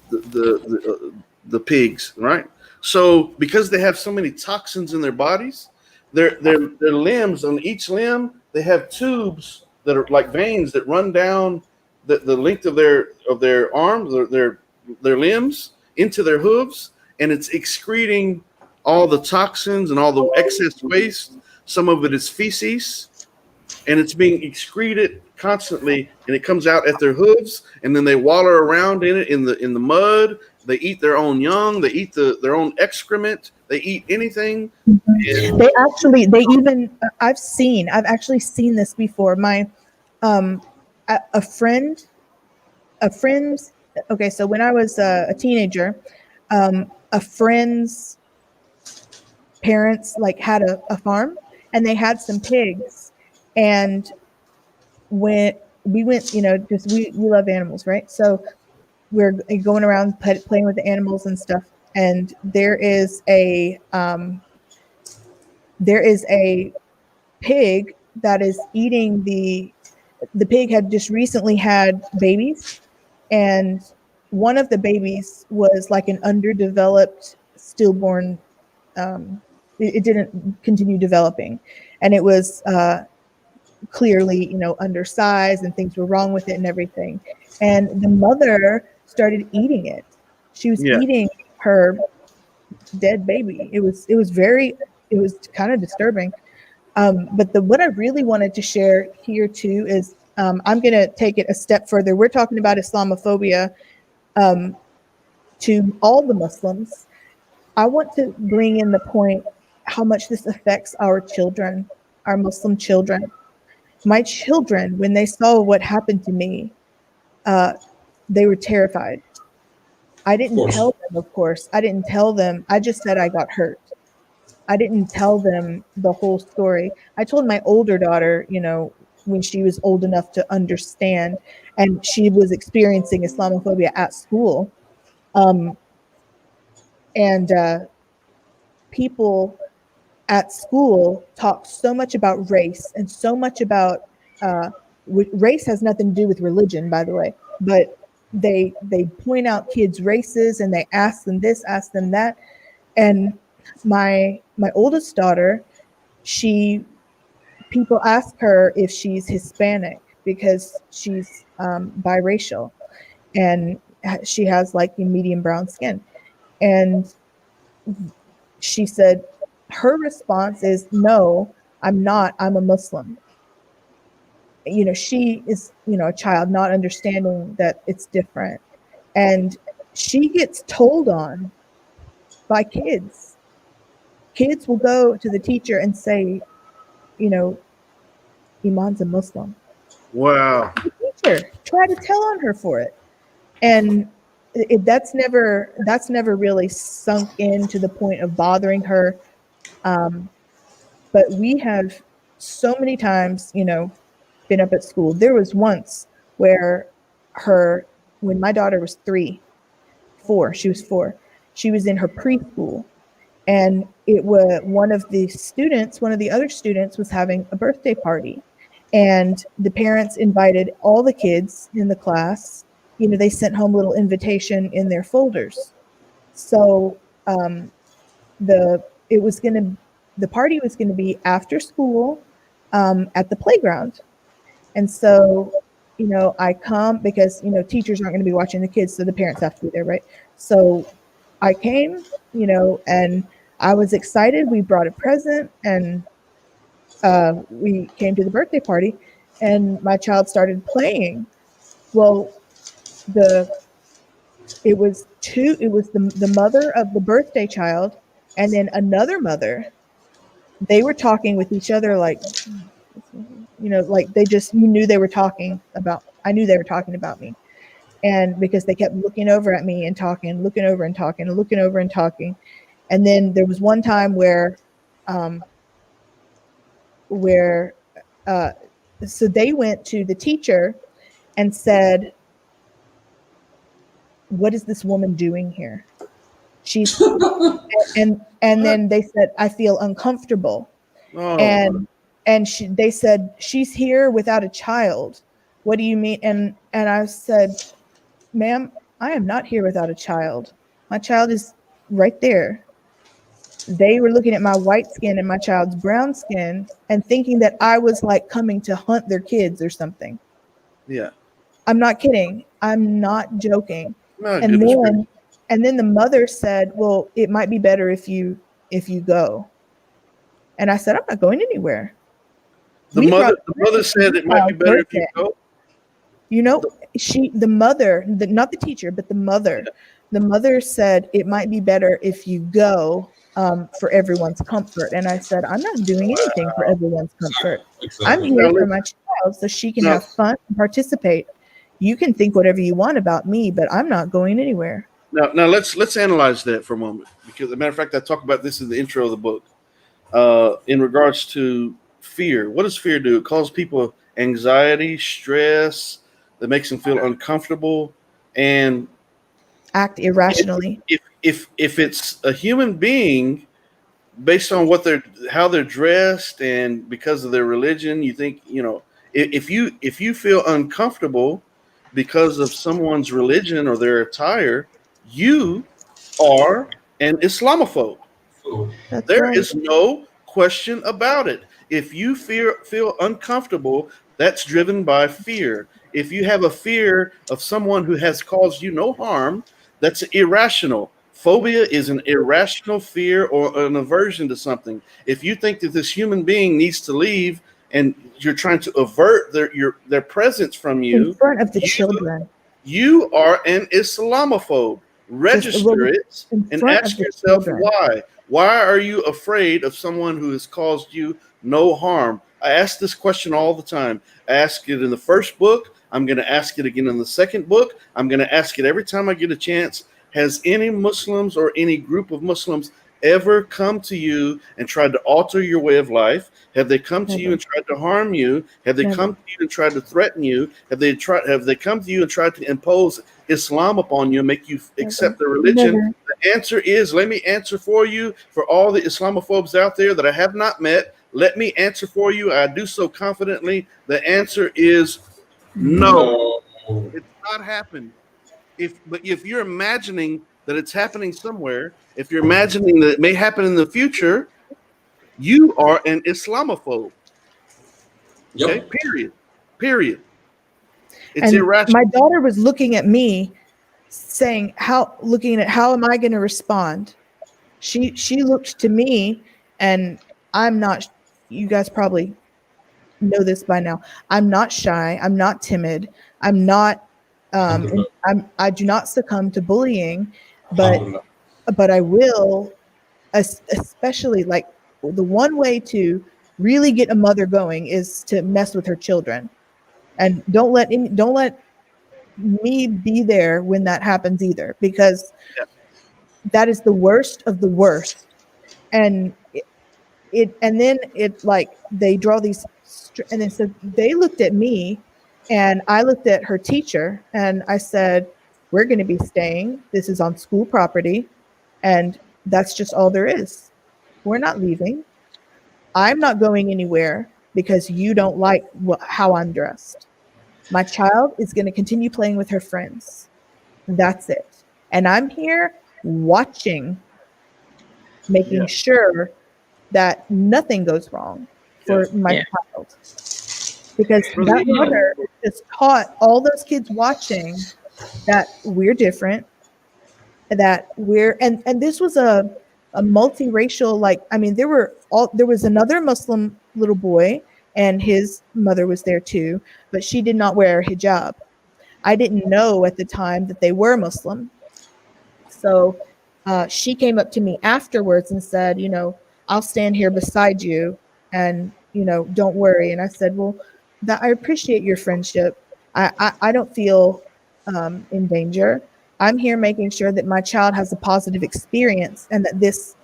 the pigs, right? So because they have so many toxins in their bodies, their limbs, on each limb, they have tubes that are like veins that run down the length of their arms, or their limbs, into their hooves, and it's excreting all the toxins and all the excess waste. Some of it is feces, and it's being excreted constantly, and it comes out at their hooves, and then they waller around in it in the mud. They eat their own young. They eat their own excrement. They eat anything. They even I've actually seen this before. My a friend's okay, so when I was a teenager, a friend's parents had a farm, and they had some pigs. And when we went, just we love animals, right? So we're going around playing with the animals and stuff. And there is a pig that is eating the pig had just recently had babies, and one of the babies was like an underdeveloped stillborn. It didn't continue developing, and it was clearly, undersized, and things were wrong with it and everything. And the mother started eating it. She was eating her dead baby. It was kind of disturbing. But what I really wanted to share here too is I'm going to take it a step further. We're talking about Islamophobia to all the Muslims. I want to bring in the point how much this affects our children, our Muslim children. My children, when they saw what happened to me, they were terrified. I didn't tell them, of course. I didn't tell them. I just said I got hurt. I didn't tell them the whole story. I told my older daughter, when she was old enough to understand, and she was experiencing Islamophobia at school. And people at school talk so much about race, and so much about race has nothing to do with religion, by the way, but they point out kids' races, and they ask them this, ask them that. And my oldest daughter, people ask her if she's Hispanic because she's biracial, and she has like medium brown skin. And she said her response is, no, I'm not, I'm a Muslim. She is, a child not understanding that it's different. And she gets told on by kids. Kids will go to the teacher and say, Iman's a Muslim. Wow. The teacher try to tell on her for it. And that's never really sunk in to the point of bothering her. But we have so many times, been up at school. There was once where when my daughter was she was 4, she was in her preschool, and it was one of the other students was having a birthday party, and the parents invited all the kids in the class. They sent home a little invitation in their folders. So the party was going to be after school at the playground. And so, I come because, teachers aren't going to be watching the kids, so the parents have to be there, right? So I came, and I was excited. We brought a present, and we came to the birthday party, and my child started playing. Well, it was the mother of the birthday child and then another mother. They were talking with each other like they just, I knew they were talking about me. And because they kept looking over at me and talking, looking over and talking, and looking over and talking. And then there was one time where so they went to the teacher and said, what is this woman doing here? She's and then they said, I feel uncomfortable. Oh. And they said, she's here without a child. What do you mean? And I said, ma'am, I am not here without a child. My child is right there. They were looking at my white skin and my child's brown skin and thinking that I was like coming to hunt their kids or something. Yeah. I'm not kidding. I'm not joking. No, and then the mother said, well, it might be better if you go. And I said, I'm not going anywhere. The mother said it might be better if you go. The mother, not the teacher, but the mother said it might be better if you go for everyone's comfort. And I said, I'm not doing anything for everyone's comfort. Exactly. I'm here for my child so she can have fun and participate. You can think whatever you want about me, but I'm not going anywhere. Now let's analyze that for a moment, because as a matter of fact, I talk about this in the intro of the book. In regards to fear, what does fear do? It causes people anxiety, stress, that makes them feel uncomfortable and act irrationally. If it's a human being, based on how they're dressed and because of their religion, you think, if you feel uncomfortable because of someone's religion or their attire, you are an Islamophobe. There is no question about it. If you feel uncomfortable, that's driven by fear. If you have a fear of someone who has caused you no harm, that's irrational. Phobia is an irrational fear or an aversion to something. If you think that this human being needs to leave and you're trying to avert their presence from you in front of the children, you are an Islamophobe. Register it and ask yourself why. Why are you afraid of someone who has caused you no harm? I ask this question all the time. I ask it in the first book. I'm going to ask it again in the second book. I'm going to ask it every time I get a chance. Has any Muslims or any group of Muslims ever come to you and tried to alter your way of life? Have they come to you and tried to harm you? Have they come to you and tried to threaten you? Have they come to you and tried to impose Islam upon you and make you accept their religion? The answer is, let me answer for you, for all the Islamophobes out there that I have not met. Let me answer for you. I do so confidently. The answer is no. It's not happened. If you're imagining that it's happening somewhere, if you're imagining that it may happen in the future, you are an Islamophobe. Okay, Yep. Period. It's And irrational. my daughter was looking at me, saying, looking at how am I going to respond? She looked to me, and I'm not. You guys probably know this by now. I'm not shy. I'm not timid. I'm not. Alhamdulillah. I do not succumb to bullying, but Alhamdulillah. I will, especially like the one way to really get a mother going is to mess with her children, and don't let me be there when that happens either, because Yeah. that is the worst of the worst. And and then it like they draw these and then so they looked at me, and I looked at her teacher, and I said, we're going to be staying, this is on school property, and that's just all there is. We're not leaving. I'm not going anywhere because you don't like how I'm dressed. My child is going to continue playing with her friends. That's it. And I'm here watching, making Yeah. sure that nothing goes wrong for my Yeah. child. Because that mother just taught all those kids watching that we're different, that and this was a multiracial, like, I mean, there was another Muslim little boy, and his mother was there too, but she did not wear a hijab. I didn't know at the time that they were Muslim. So she came up to me afterwards and said, I'll stand here beside you, and, don't worry. And I said, well, I appreciate your friendship. I don't feel in danger. I'm here making sure that my child has a positive experience, and that this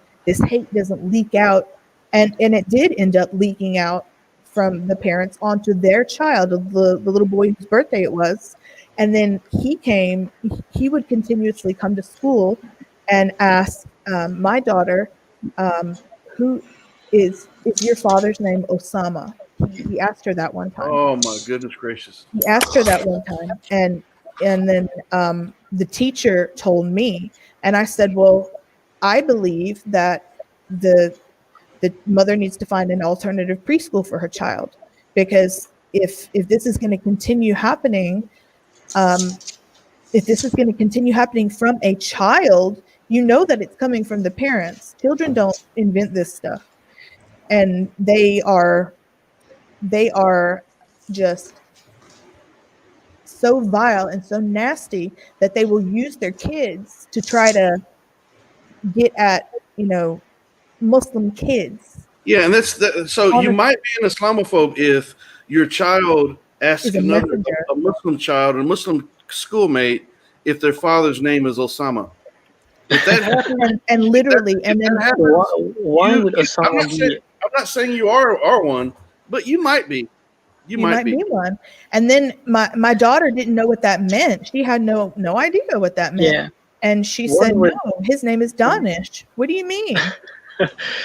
hate doesn't leak out. And it did end up leaking out from the parents onto their child, the little boy whose birthday it was. And then he would continuously come to school and ask my daughter, who is your father's name Osama? He asked her that one time. Oh my goodness gracious! He asked her that one time, and then the teacher told me, and I said, well, I believe that the mother needs to find an alternative preschool for her child, because if this is going to continue happening, if this is going to continue happening from a child, that it's coming from the parents. Children don't invent this stuff, and they are just so vile and so nasty that they will use their kids to try to get at, Muslim kids. Yeah, and so you might be an Islamophobe if your child asks Is a another messenger. a Muslim child, a Muslim schoolmate, if their father's name is Osama. If that happens, and literally, and then Why would Osama be? I'm not saying you are one, but you might be. You might be one. And then my daughter didn't know what that meant. She had no idea what that meant. Yeah. And she Why said, would- no, his name is Danish. What do you mean?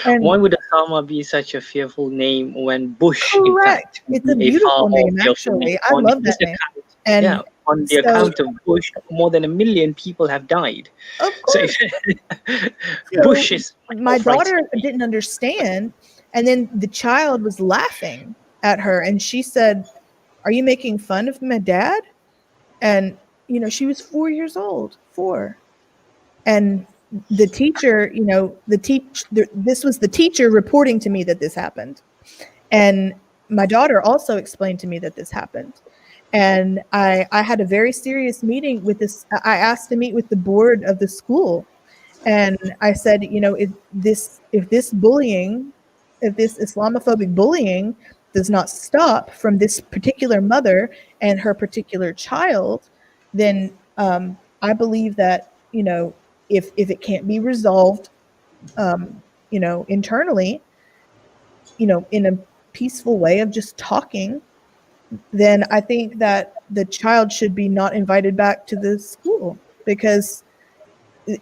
And Why would Osama be such a fearful name when Bush, in correct. fact, It's a would be beautiful far more name, fearful actually. name? I On love his that name. account, And yeah, on the so- account of Bush, more than 1 million people have died. of So course. if Bush is My more daughter frightening. didn't understand, and then the child was laughing at her, and she said, are you making fun of my dad? And she was 4 years old. And the teacher, this was the teacher reporting to me that this happened, and my daughter also explained to me that this happened. And I had a very serious meeting with this. I asked to meet with the board of the school, and I said, if this bullying, if this Islamophobic bullying does not stop from this particular mother and her particular child, then I believe that, if it can't be resolved, internally, in a peaceful way of just talking, then I think that the child should be not invited back to the school, because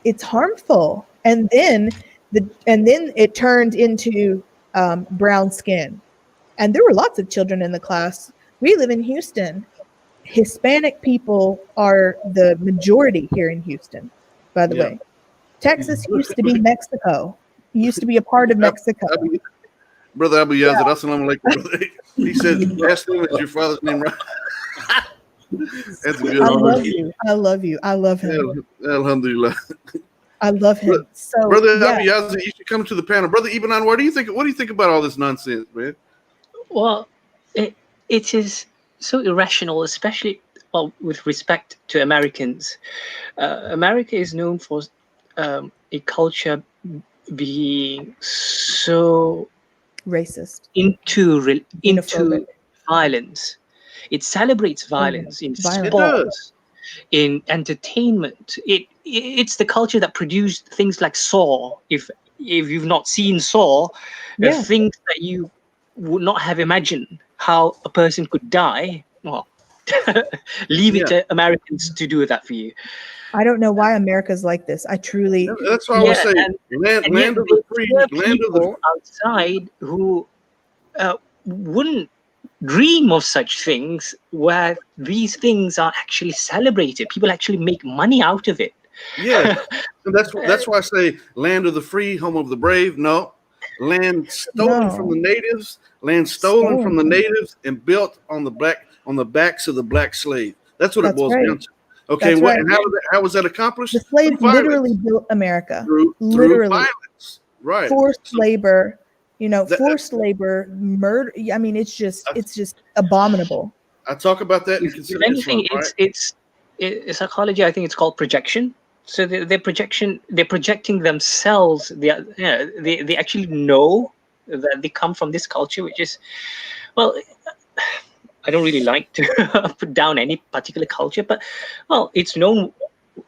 it's harmful. And then it turned into brown skin. And there were lots of children in the class. We live in Houston. Hispanic people are the majority here in Houston, by the Yeah. way. Texas used to be Mexico. Used to be a part of Mexico. Brother Abu Yazid, assalamu alaikum, brother. He said, ask him, is your father's name right? That's good. I love you. I love you. I love him. Alhamdulillah. I love him. So, Brother yeah. Abu Yazid, you should come to the panel. Brother Ibn Anwar, what do you think about all this nonsense, man? Well, it is so irrational, especially with respect to Americans. America is known for a culture being so Racist. into Xenophobic. violence. It celebrates violence in Violence. sports, in entertainment. It's the culture that produced things like Saw. If you've not seen Saw, Yeah. things that you would not have imagined how a person could die. Well, leave it to Americans to do that for you. I don't know why America's like this. I truly. That's why I would say land yet of the free, there are land of the people outside who wouldn't dream of such things, where these things are actually celebrated. People actually make money out of it. Yeah, and that's why I say land of the free, home of the brave. No, land stolen from the natives, land stolen from the natives and built on the backs of the black slave. That's what it boils down to. Okay, That's and how was that accomplished? The slaves literally built America. Through violence, right? Forced labor, forced labor, murder. I mean, it's just abominable. I talk about that. If anything, it's psychology. I think it's called projection. So they're projecting themselves. They actually know that they come from this culture, which is, well, I don't really like to put down any particular culture, but well, it's known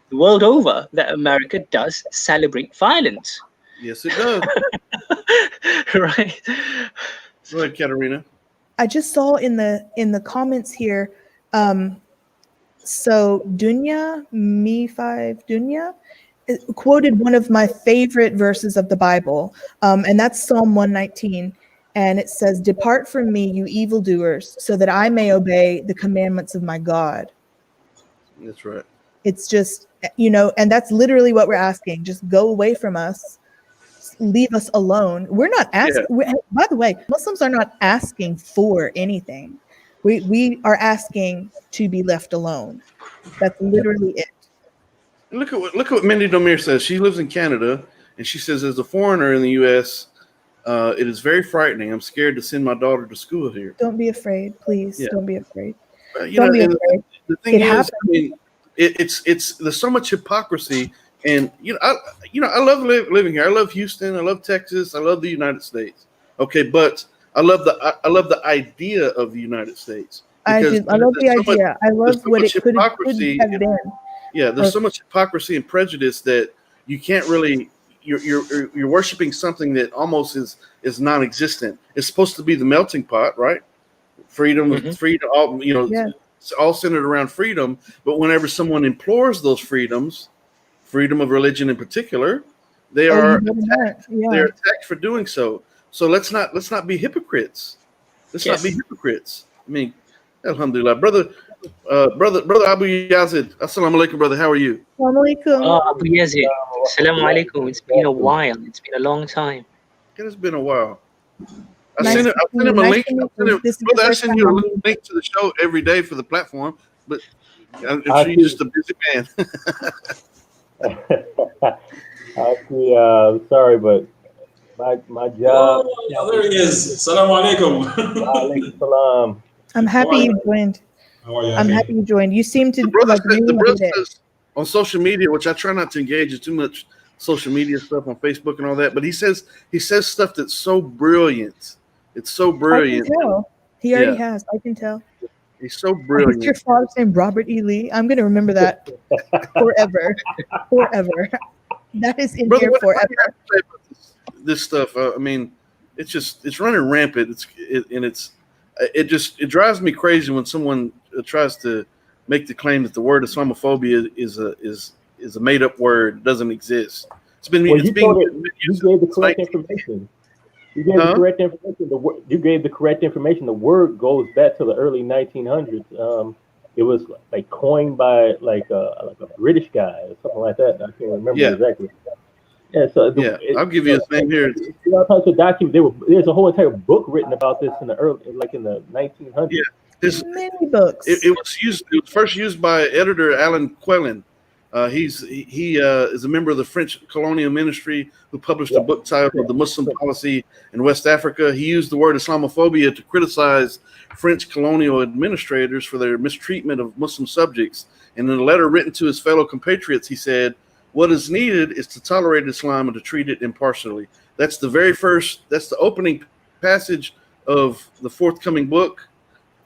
the world over that America does celebrate violence. Yes, it does. Right. Go ahead, Katerina. I just saw in the comments here. So Dunya, Me5 Dunya, quoted one of my favorite verses of the Bible, and that's Psalm 119. And it says, "Depart from me, you evildoers, so that I may obey the commandments of my God." That's right. It's just, and that's literally what we're asking. Just go away from us. Leave us alone. We're not asking. By the way, Muslims are not asking for anything. We are asking to be left alone. That's literally it. Look at what Mindy Domir says. She lives in Canada, and she says, as a foreigner in the U.S., it is very frightening. I'm scared to send my daughter to school here. Don't be afraid, please. Yeah. Don't be afraid. Don't be afraid. The thing is, I mean, it's there's so much hypocrisy, and I love living here. I love Houston. I love Texas. I love the United States. Okay, but I love the idea of the United States. I love the idea. I love what it could have been. Yeah, there's so much hypocrisy and prejudice that you can't really. You're worshiping something that almost is non-existent. It's supposed to be the melting pot, right? Freedom, all it's all centered around freedom. But whenever someone implores those freedoms, freedom of religion in particular, they are attacked. They're attacked for doing so. So let's not be hypocrites. Let's not be hypocrites. I mean, alhamdulillah, brother Abu Yazid. Assalamu alaikum, brother. How are you? Assalamu alaikum. Abu Yazid. Assalamu alaikum. It's been a while. It's been a long time. It has been a while. I send him a link. I send you a link to the show every day for the platform, but I'm sure you're just a busy man. Actually, sorry, but my job. Oh, there he is. Assalamu alaikum. Alaikum salam. I'm happy you joined. I'm happy you joined. You seem to really says on social media, which I try not to engage in too much social media stuff on Facebook and all that, but he says stuff that's so brilliant. It's so brilliant. I can tell. He already has. I can tell. He's so brilliant. Your father's name Robert E. Lee. I'm gonna remember that forever. Forever. That is in here forever. This stuff. I mean, it's running rampant. It drives me crazy when someone tries to make the claim that the word Islamophobia is a made up word. It doesn't exist. You gave the correct information. You gave the correct information. You gave the correct information. The word goes back to the early 1900s. It was like coined by like a British guy or something like that. I can't remember Yeah, exactly. Yeah, so yeah. I'll give you his name here. all types of documents. There's a whole entire book written about this in the in the 1900s. Yeah, his Many books. it was used. It was first used by editor Alan Quellin. He is a member of the French colonial ministry who published a book titled "The Muslim Policy in West Africa." He used the word Islamophobia to criticize French colonial administrators for their mistreatment of Muslim subjects. And in a letter written to his fellow compatriots, he said, "What is needed is to tolerate Islam and to treat it impartially." That's the very first. That's the opening passage of the forthcoming book.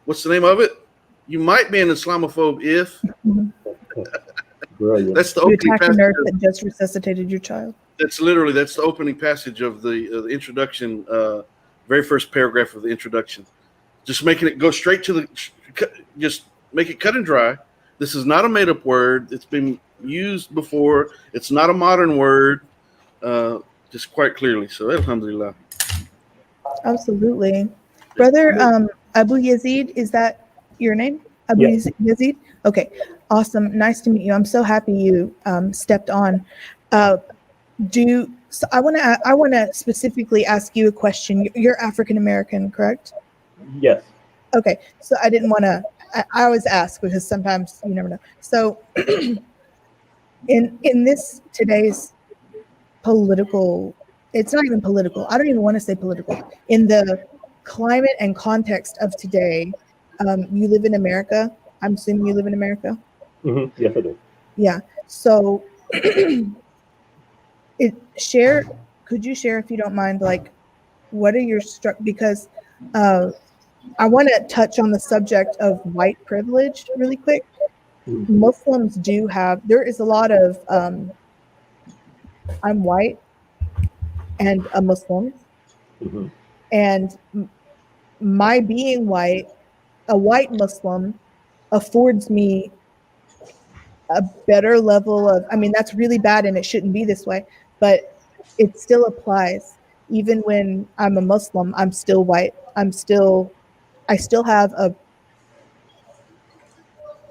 What's the name of it? You might be an Islamophobe if. Brilliant. That's the You opening attacked a passage. nurse that just resuscitated your child. That's the opening passage of the introduction, very first paragraph of the introduction. Just making it go straight to just make it cut and dry. This is not a made up word. It's been used before. It's not a modern word, just quite clearly. So, alhamdulillah. Absolutely. Brother Abu Yazid, is that your name? Abu Yes. Yazid? Okay. Awesome. Nice to meet you. I'm so happy you stepped on. So I want to specifically ask you a question. You're African American, correct? Yes. Okay. So I didn't want to I always ask because sometimes you never know. So in this today's political, it's not even political. I don't even want to say political. In the climate and context of today, you live in America. I'm assuming you live in America. Yes, I do. Yeah. So could you share, if you don't mind, like, what are your because I want to touch on the subject of white privilege really quick. Muslims do there is a lot of I'm white and a Muslim, and my being white, a white Muslim, affords me a better level of, I mean, that's really bad and it shouldn't be this way, but it still applies. Even when I'm a Muslim, I'm still white. I still have a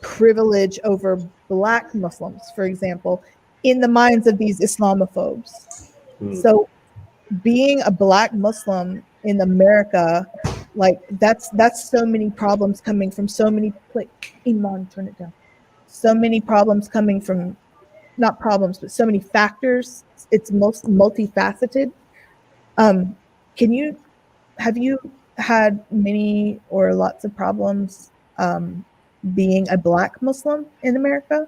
privilege over Black Muslims, for example, in the minds of these Islamophobes. So being a Black Muslim in America, like that's so many problems coming from so many, Iman, turn it down. So many problems coming from, not problems, but so many factors. It's most multifaceted. Have you had many or lots of problems being a Black Muslim in America?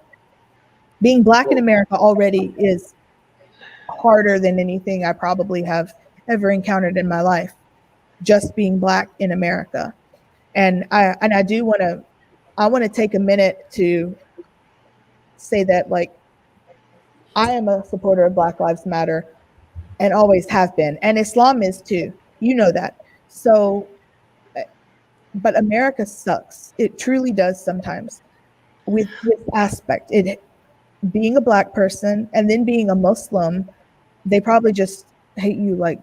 Being Black in America already is harder than anything I probably have ever encountered in my life. Just being Black in America, and I want to take a minute to say that, like, I am a supporter of Black Lives Matter and always have been, and Islam is too. You know that. So, but America sucks. It truly does sometimes with this aspect. Being a Black person and then being a Muslim, they probably just hate you like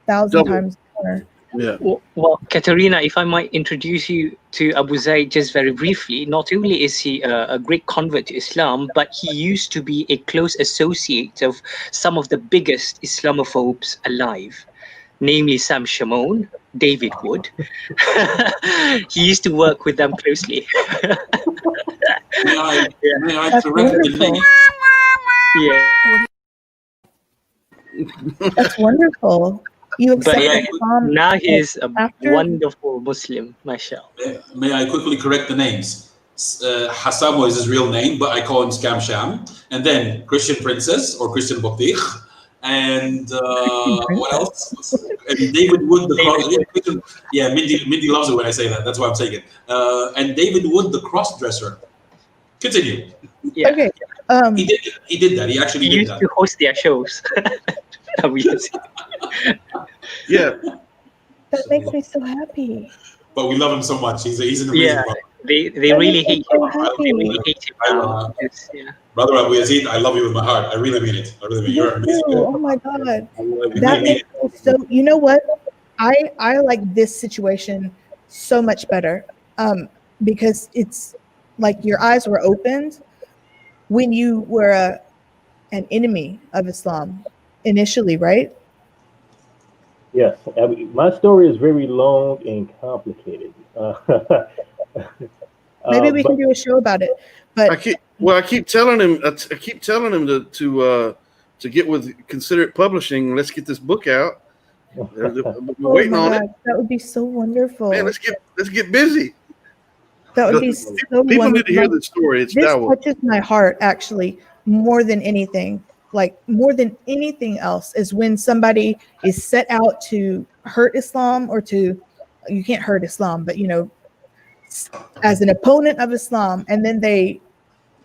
1,000 times more. Yeah. Well, Katerina, if I might introduce you to Abu Zaid just very briefly, not only is he a great convert to Islam, but he used to be a close associate of some of the biggest Islamophobes alive, namely Sam Shamoun, David Wood. He used to work with them closely. May I That's correct the wonderful. name? Yeah. That's wonderful. You But accept Islam now he's a after? wonderful Muslim, mashallah. May I quickly correct the names? Hassamo is his real name, but I call him Scam Sham. And then Christian Princess or Christian Bokdich. And what else? And David Wood, Mindy loves it when I say that. That's why I'm saying it. And David Wood, the cross-dresser. Continue. Yeah. Okay. He did that. He actually He did used that. to host their shows. Abu Yazid. Yeah. That makes me so happy. But we love him so much. He's an amazing brother. They That really makes me hate so him. happy. They really hate him now. Brother Abu Yazid, I love you with my heart. I really mean it. I really mean it. You're Me amazing. too. Oh my God. I really That mean it. makes me so, you know what? I like this situation so much better. because it's like your eyes were opened when you were an enemy of Islam initially, right? Yes, I mean, my story is very long and complicated. Maybe we can But do a show about it. I But keep well, I keep telling him. I keep telling him to get with Considerate Publishing. Let's get this book out. We're oh waiting my on God, it, that would be so man. wonderful. Let's get busy. That would be Because so people need wonderful. to hear Like, the story. It's this Dawa. touches my heart actually more than anything. Like more than anything else is when somebody is set out to hurt Islam or to, you can't hurt Islam, but as an opponent of Islam, and then they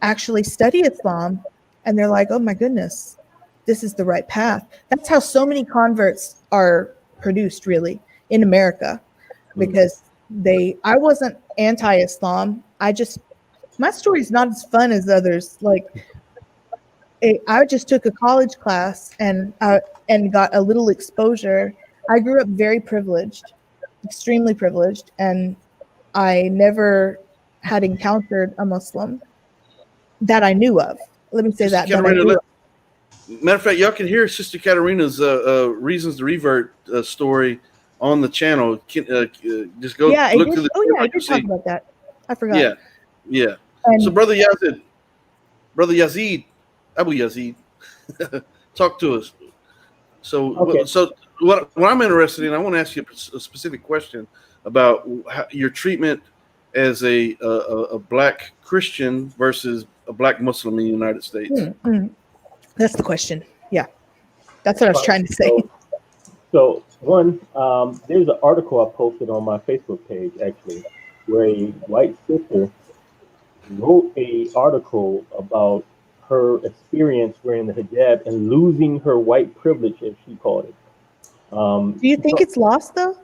actually study Islam and they're like, oh my goodness, this is the right path. That's how so many converts are produced really in America, because I wasn't anti-Islam. My story is not as fun as others. Like I just took a college class and got a little exposure. I grew up very privileged, extremely privileged, and I never had encountered a Muslim that I knew of. Let me say Sister that I Katarina, knew of. matter of fact, y'all can hear Sister Katarina's Reasons to Revert story on the channel. Just go Yeah, look through the. oh yeah, I you'll did talk see. about that. I forgot. Yeah, yeah. So, And Brother Yazid, Abu Yazid, talk to us. Okay. So what I'm interested in, I want to ask you a specific question about your treatment as a black Christian versus a black Muslim in the United States. that's the question. Yeah, that's what I was trying to say. So one, there's an article I posted on my Facebook page actually, where a white sister wrote a article about her experience wearing the hijab and losing her white privilege, as she called it. Do you think it's lost though?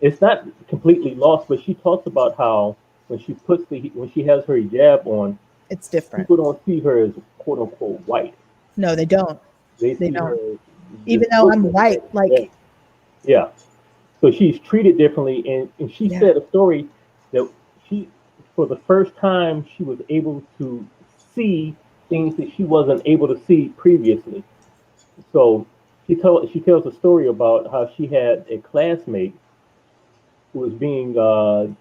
It's not completely lost, but she talks about how when when she has her hijab on, It's different. people don't see her as quote unquote white. No, they don't. They They see her don't. as Even this though I'm Muslim. white, Yeah. like Yeah. So she's treated differently, and she Yeah. said a story that she, for the first time, she was able to see things that she wasn't able to see previously. So she tells a story about how she had a classmate who was being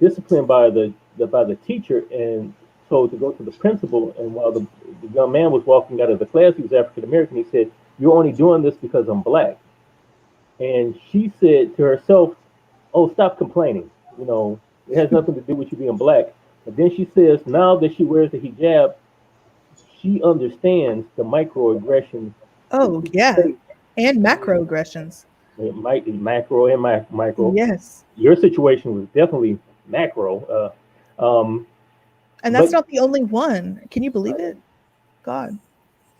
disciplined by the teacher and told to go to the principal. And while the young man was walking out of the class, he was African American. He said, "You're only doing this because I'm black." And she said to herself, "Oh, stop complaining. You know, it has nothing to do with you being black." And then she says, now that she wears the hijab, she understands the microaggressions that oh people yeah, face. and macroaggressions. It might be macro and micro. Yes, Your situation was definitely macro. and that's But not the only one. Can you believe it? God.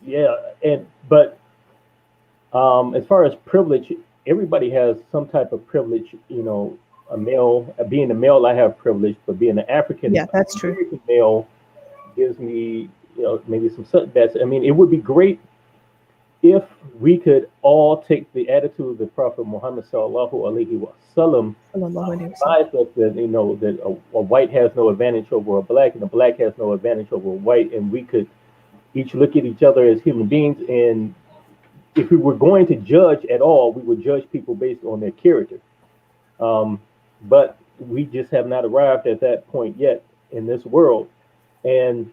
yeah, but as far as privilege, everybody has some type of privilege. You know, being a male, I have privilege, but being an African Yeah, that's true. American male gives me, maybe some setbacks. I mean, it would be great if we could all take the attitude of the Prophet Muhammad sallallahu alaihi wasallam, Sallallahu alaihi wasallam. advise us that that a white has no advantage over a black, and a black has no advantage over a white, and we could each look at each other as human beings. And if we were going to judge at all, we would judge people based on their character. But we just have not arrived at that point yet in this world. And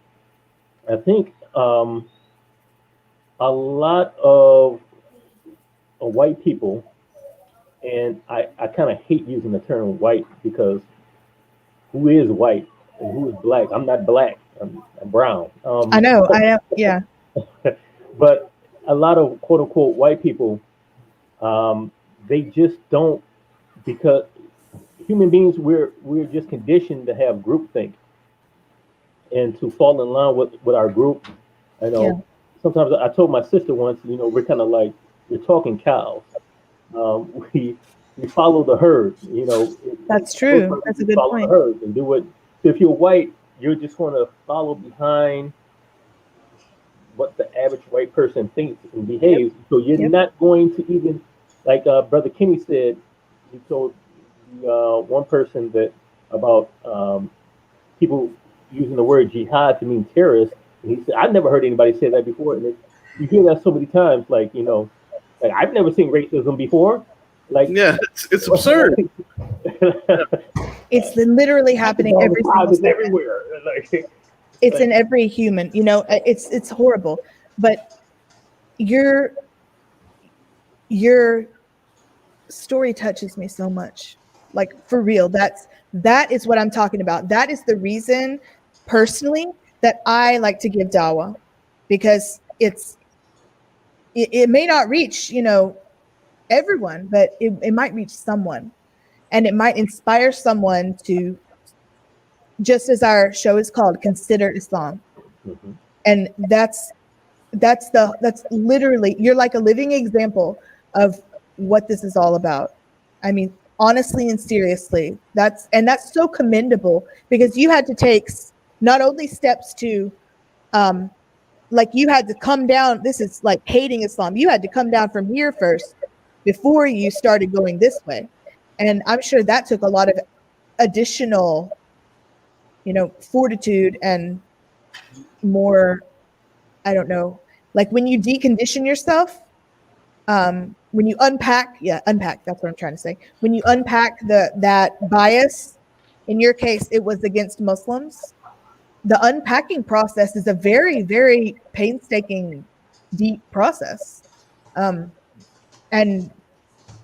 I think a lot of white people, and I kind of hate using the term white because who is white and who is black? I'm not black. I'm brown. I know. I am. Yeah. But a lot of quote unquote white people, they just don't, because human beings, we're just conditioned to have groupthink and to fall in line with our group. I know. Yeah. Sometimes I told my sister once, we're kind of like we're talking cows. We follow the herd. That's true. That's a good follow point. the herd and do what. So if you're white, you're just going to follow behind what the average white person thinks and behaves. So you're Yep. not going to even, like Brother Kenny said, he told one person that about people using the word jihad to mean terrorist. And he said, I've never heard anybody say that before. And you hear that so many times, like, like I've never seen racism before. Like, Yeah, it's absurd. It's literally happening every single it's second. everywhere. Like, It's in every human. It's horrible. But your story touches me so much. Like, for real. That is what I'm talking about. That is the reason personally that I like to give dawah, because it may not reach, everyone, but it might reach someone, and it might inspire someone to, just as our show is called, consider Islam. Mhm. And that's literally, you're like a living example of what this is all about. I mean, honestly and seriously, that's so commendable, because you had to take not only steps to, like, you had to come down. This is like hating Islam. You had to come down from here first before you started going this way. And I'm sure that took a lot of additional, fortitude and more, I don't know, like when you decondition yourself, when you unpack, that's what I'm trying to say. When you unpack that bias, in your case, it was against Muslims. The unpacking process is a very, very painstaking, deep process. And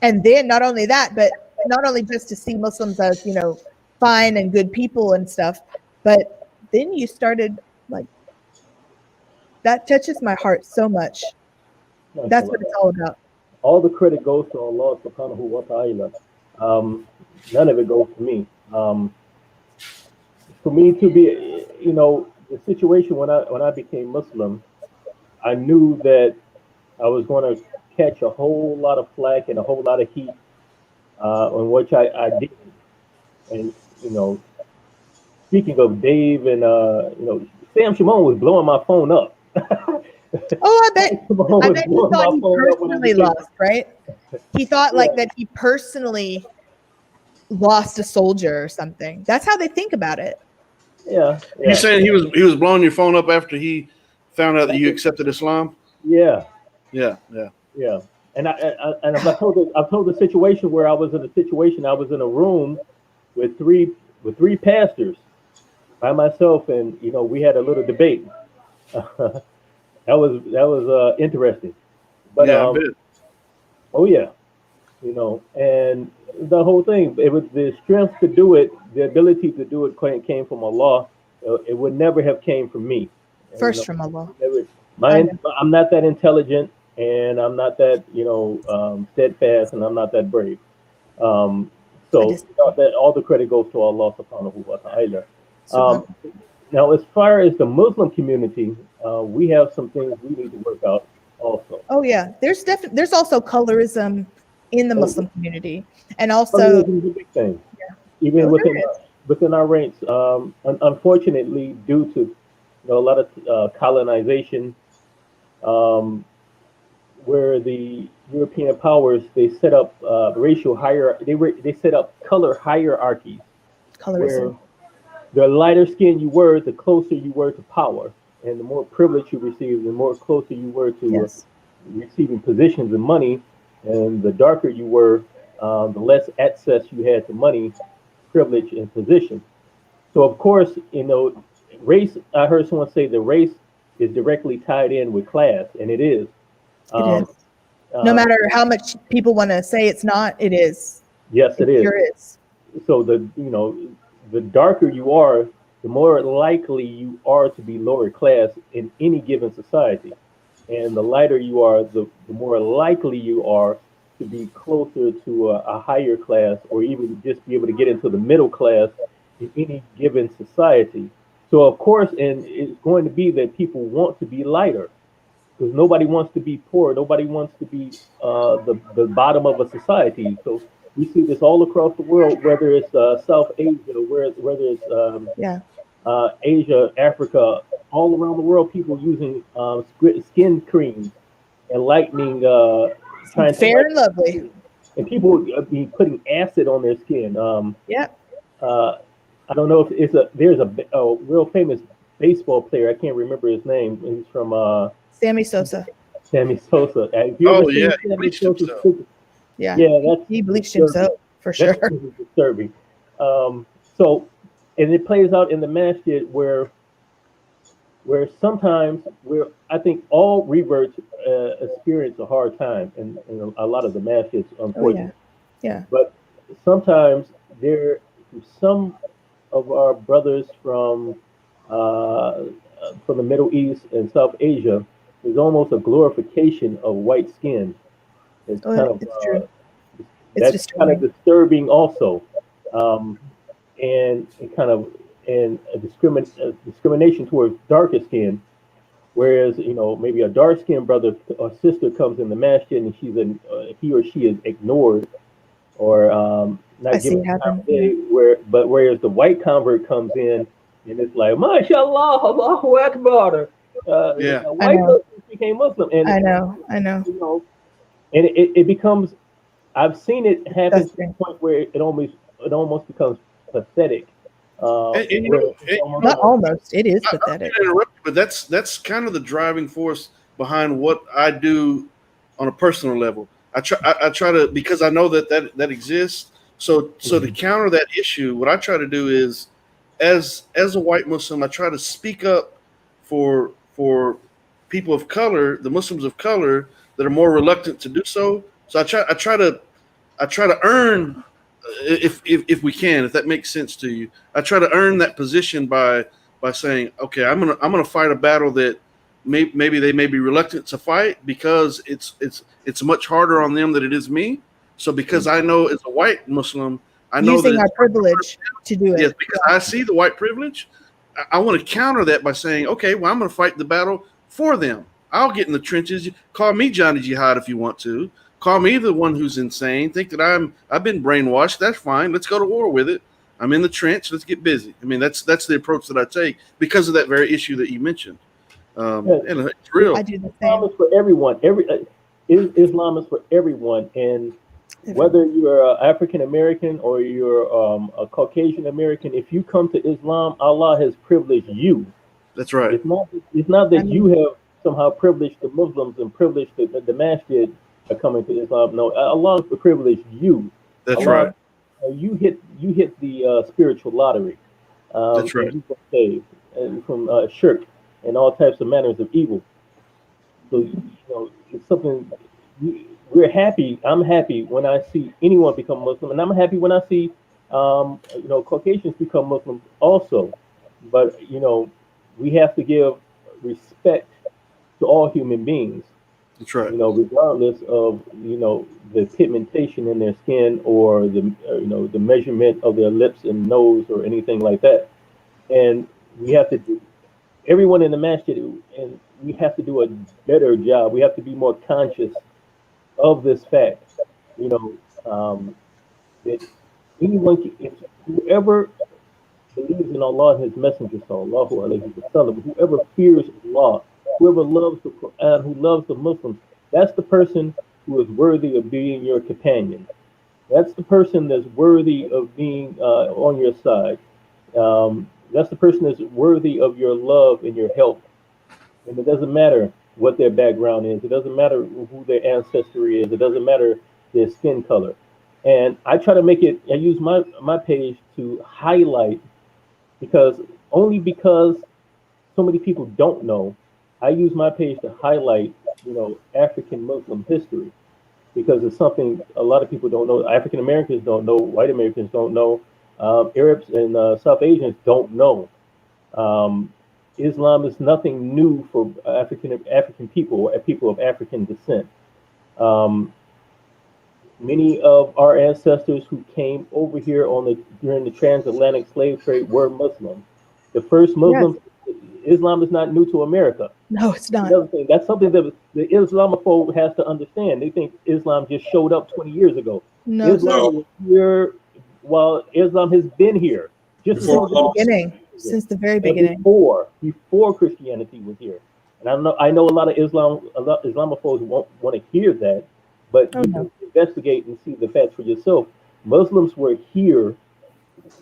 then not only that, but not only just to see Muslims as, fine and good people and stuff, but then you started, like, that touches my heart so much. That's what it's all about. All the credit goes to Allah subhanahu wa ta'ala. None of it goes to me. For me to be, the situation when I became Muslim, I knew that I was going to catch a whole lot of flack and a whole lot of heat, on which I did. And speaking of Dave and Sam Shimon was blowing my phone up. Oh, I bet he thought he personally lost, right? He thought like that he personally lost a soldier or something. That's how they think about it. Yeah. You saying he was blowing your phone up after he found out that you accepted Islam? Yeah. Yeah. And I've told the situation where I was in a room with three pastors by myself, and we had a little debate. That was interesting. But I bet. oh yeah, and the whole thing, it was the strength to do it, the ability to do it came from Allah. It would never have came from me. First from Allah. I'm not that intelligent, and I'm not that steadfast, and I'm not that brave. So that all the credit goes to Allah subhanahu wa ta'ala. Now, as far as the Muslim community, we have some things we need to work out also. Oh yeah, there's also colorism in the Muslim community, and also colorism is a big thing. Yeah. Even within our ranks, unfortunately, due to a lot of colonization, where the European powers, they set up they set up color hierarchies. Colorism. The lighter skin you were, the closer you were to power, and the more privilege you received, the more closer you were to receiving positions and money. And the darker you were, the less access you had to money, privilege, and position. So of course, race. I heard someone say the race is directly tied in with class, and it is. It is. No matter how much people want to say it's not, it is. Yes, it is. Sure is. So the darker you are, the more likely you are to be lower class in any given society. And the lighter you are, the more likely you are to be closer to a higher class, or even just be able to get into the middle class in any given society. So of course, and it's going to be that people want to be lighter, because nobody wants to be poor. Nobody wants to be the bottom of a society. So we see this all across the world, whether it's South Asia, whether it's Asia, Africa, all around the world, people using skin creams and lightening, trying fair and lovely, and people be putting acid on their skin. I don't know if there's a real famous baseball player. I can't remember his name. He's from Sammy Sosa. Sammy Sosa. Have you Oh ever yeah, seen he Sammy bleached Sosa? himself. Yeah. Yeah, that's He bleached disturbing. himself for That's sure. really disturbing. So, and it plays out in the masjid where sometimes where I think all reverts experience a hard time in a lot of the masjids, Oh yeah. unfortunately. Yeah. But sometimes there, some of our brothers uh, from the Middle East and South Asia, there's almost a glorification of white skin. It's Oh, kind of it's true. It's that's kind of disturbing. disturbing also, um, and it kind of and a discrimination towards darker skin. Whereas maybe a dark skinned brother or sister comes in the masjid and he or she is ignored or I not see given it the time happen. of day. Whereas the white convert comes in and it's like, MashaAllah, Allahu Akbar. Yeah, A I white know. person became Muslim, and I know. I know. you know, and it becomes. I've seen it happen to the Disgusting. point where it almost becomes pathetic. and Where it's almost Not like, almost. It is I don't pathetic. mean to interrupt you, but that's kind of the driving force behind what I do on a personal level. I try to, because I know that exists. So to Mhm. counter that issue, what I try to do is, as a white Muslim, I try to speak up for people of color, the Muslims of color that are more reluctant to do so. So I try to earn, if we can, if that makes sense to you. I try to earn that position by saying, okay, I'm gonna fight a battle that maybe they may be reluctant to fight because it's much harder on them than it is me. So because I know as a white Muslim, I know that Using our it's privilege to do yes, it. because I see the white privilege. I want to counter that by saying, okay, well, I'm going to fight the battle for them. I'll get in the trenches. Call me Johnny Jihad if you want to. Call me the one who's insane. Think that I've been brainwashed. That's fine. Let's go to war with it. I'm in the trench. Let's get busy. I mean, that's the approach that I take because of that very issue that you mentioned. Yeah, And it's I real. do the Islam same. is for everyone. Islam is for everyone, and Everyone. whether you're African American or you're a Caucasian American, if you come to Islam, Allah has privileged you. That's right. It's not I that you mean, have somehow privileged the Muslims and privileged the masjid are coming to Islam. No, Allah has privileged you. That's Allah, right. you hit the spiritual lottery, That's right. and you got saved from shirk and all types of manners of evil. So it's something we're happy. I'm happy when I see anyone become Muslim, and I'm happy when I see Caucasians become Muslims also. But we have to give respect to all human beings, That's right. regardless of the pigmentation in their skin or the measurement of their lips and nose or anything like that. And we have to do everyone in the masjid, and we have to do a better job. We have to be more conscious of this fact. You know, that if whoever believes in Allah and His Messenger, sallallahu alaihi wasallam, whoever fears Allah, whoever loves the Quran, who loves the Muslims, that's the person who is worthy of being your companion. That's the person that's worthy of being on your side. That's the person that's worthy of your love and your help. And it doesn't matter what their background is. It doesn't matter who their ancestry is. It doesn't matter their skin color. And I try to make it. I use my page to highlight because so many people don't know. I use my page to highlight African Muslim history because it's something a lot of people don't know. African Americans don't know. White Americans don't know. Arabs and South Asians don't know. Um, Islam is nothing new for African people or people of African descent. Um, Many of our ancestors who came over here during the transatlantic slave trade were Muslim. The first yes. Muslims, Islam is not new to America. No, it's not. Another thing, that's something that the Islamophobe has to understand. They think Islam just showed up 20 years ago. No, Islam No, was here while Islam has been here, just as before since long the as Columbus. beginning. Since the very and beginning. before Christianity was here. And I know a lot of Islamophobes won't want to hear that, but Oh you no. can investigate and see the facts for yourself. Muslims were here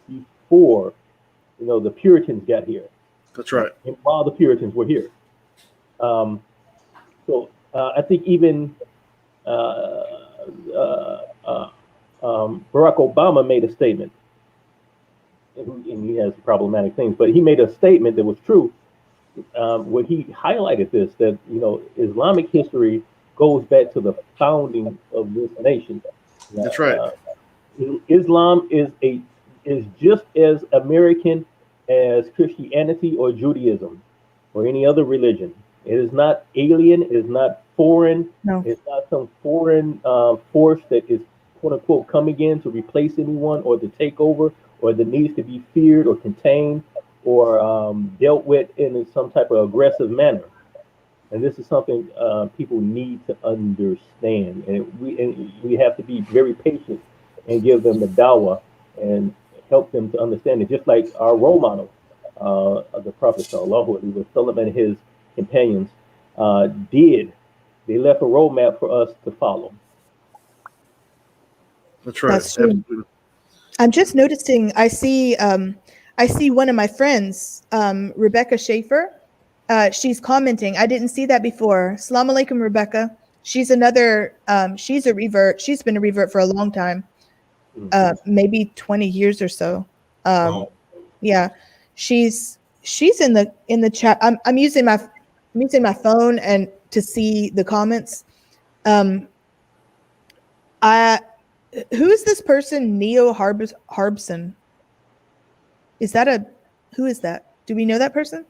before the Puritans got here, That's right. and while the Puritans were here. Um, I think even uh, uh, Barack Obama made a statement, and he has problematic things, but he made a statement that was true when he highlighted this, that Islamic history goes back to the founding of this nation. That's right. Islam is just as American as Christianity or Judaism or any other religion. It is not alien. It is not foreign. No. It's not some foreign force that is quote unquote coming in to replace anyone or to take over or that needs to be feared or contained or dealt with in some type of aggressive manner. And this is something people need to understand, and we have to be very patient and give them the dawah and help them to understand it. Just like our role model, the Prophet Sallallahu Alaihi Wasallam and his companions did. They left a roadmap for us to follow. That's right. That's true. Absolutely. I'm just noticing. I see one of my friends, Rebecca Schaefer. She's commenting. I didn't see that before. Assalamu alaikum, Rebecca. She's another. She's a revert. She's been a revert for a long time, maybe 20 years or so. Wow. Yeah, she's in the chat. I'm using my phone and to see the comments. Who is this person? Neo Harbson. Who is that? Do we know that person?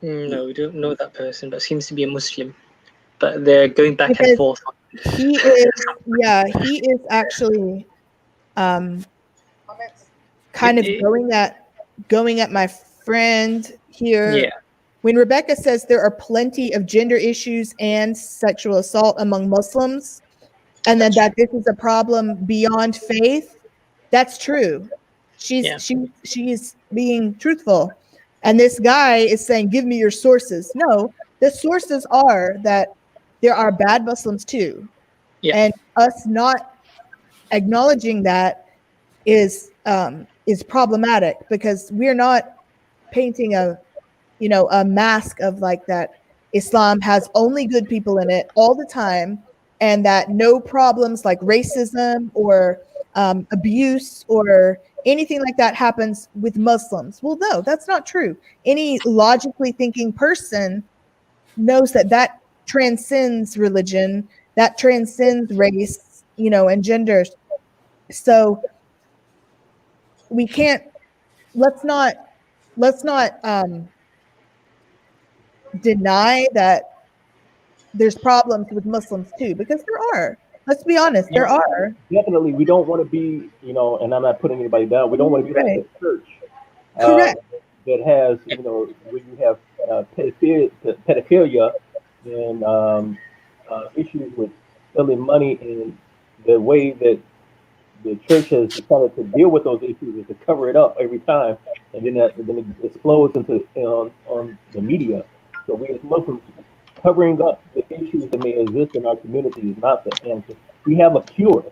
No, we don't know that person, but seems to be a Muslim. But they're going back and Because forth. he is actually kind of going at my friend here. Yeah. When Rebecca says there are plenty of gender issues and sexual assault among Muslims, and then that this is a problem beyond faith, that's true. She is being truthful. And this guy is saying, give me your sources. No, the sources are that there are bad Muslims too. Yeah. And us not acknowledging that is problematic, because we're not painting a mask of like that Islam has only good people in it all the time, and that no problems like racism or abuse or anything like that happens with Muslims. Well, no, that's not true. Any logically thinking person knows that transcends religion, that transcends race, and gender. So we can't, let's not deny that there's problems with Muslims too, because there are. Let's be honest, there are. Definitely, we don't want to be, and I'm not putting anybody down. We don't want to be like a church Correct. that has, where you have pedophilia and issues with stealing money, and the way that the church has decided to deal with those issues is to cover it up every time, and then it explodes into on the media. So we as Muslims, covering up the issues that may exist in our community is not the answer. We have a cure.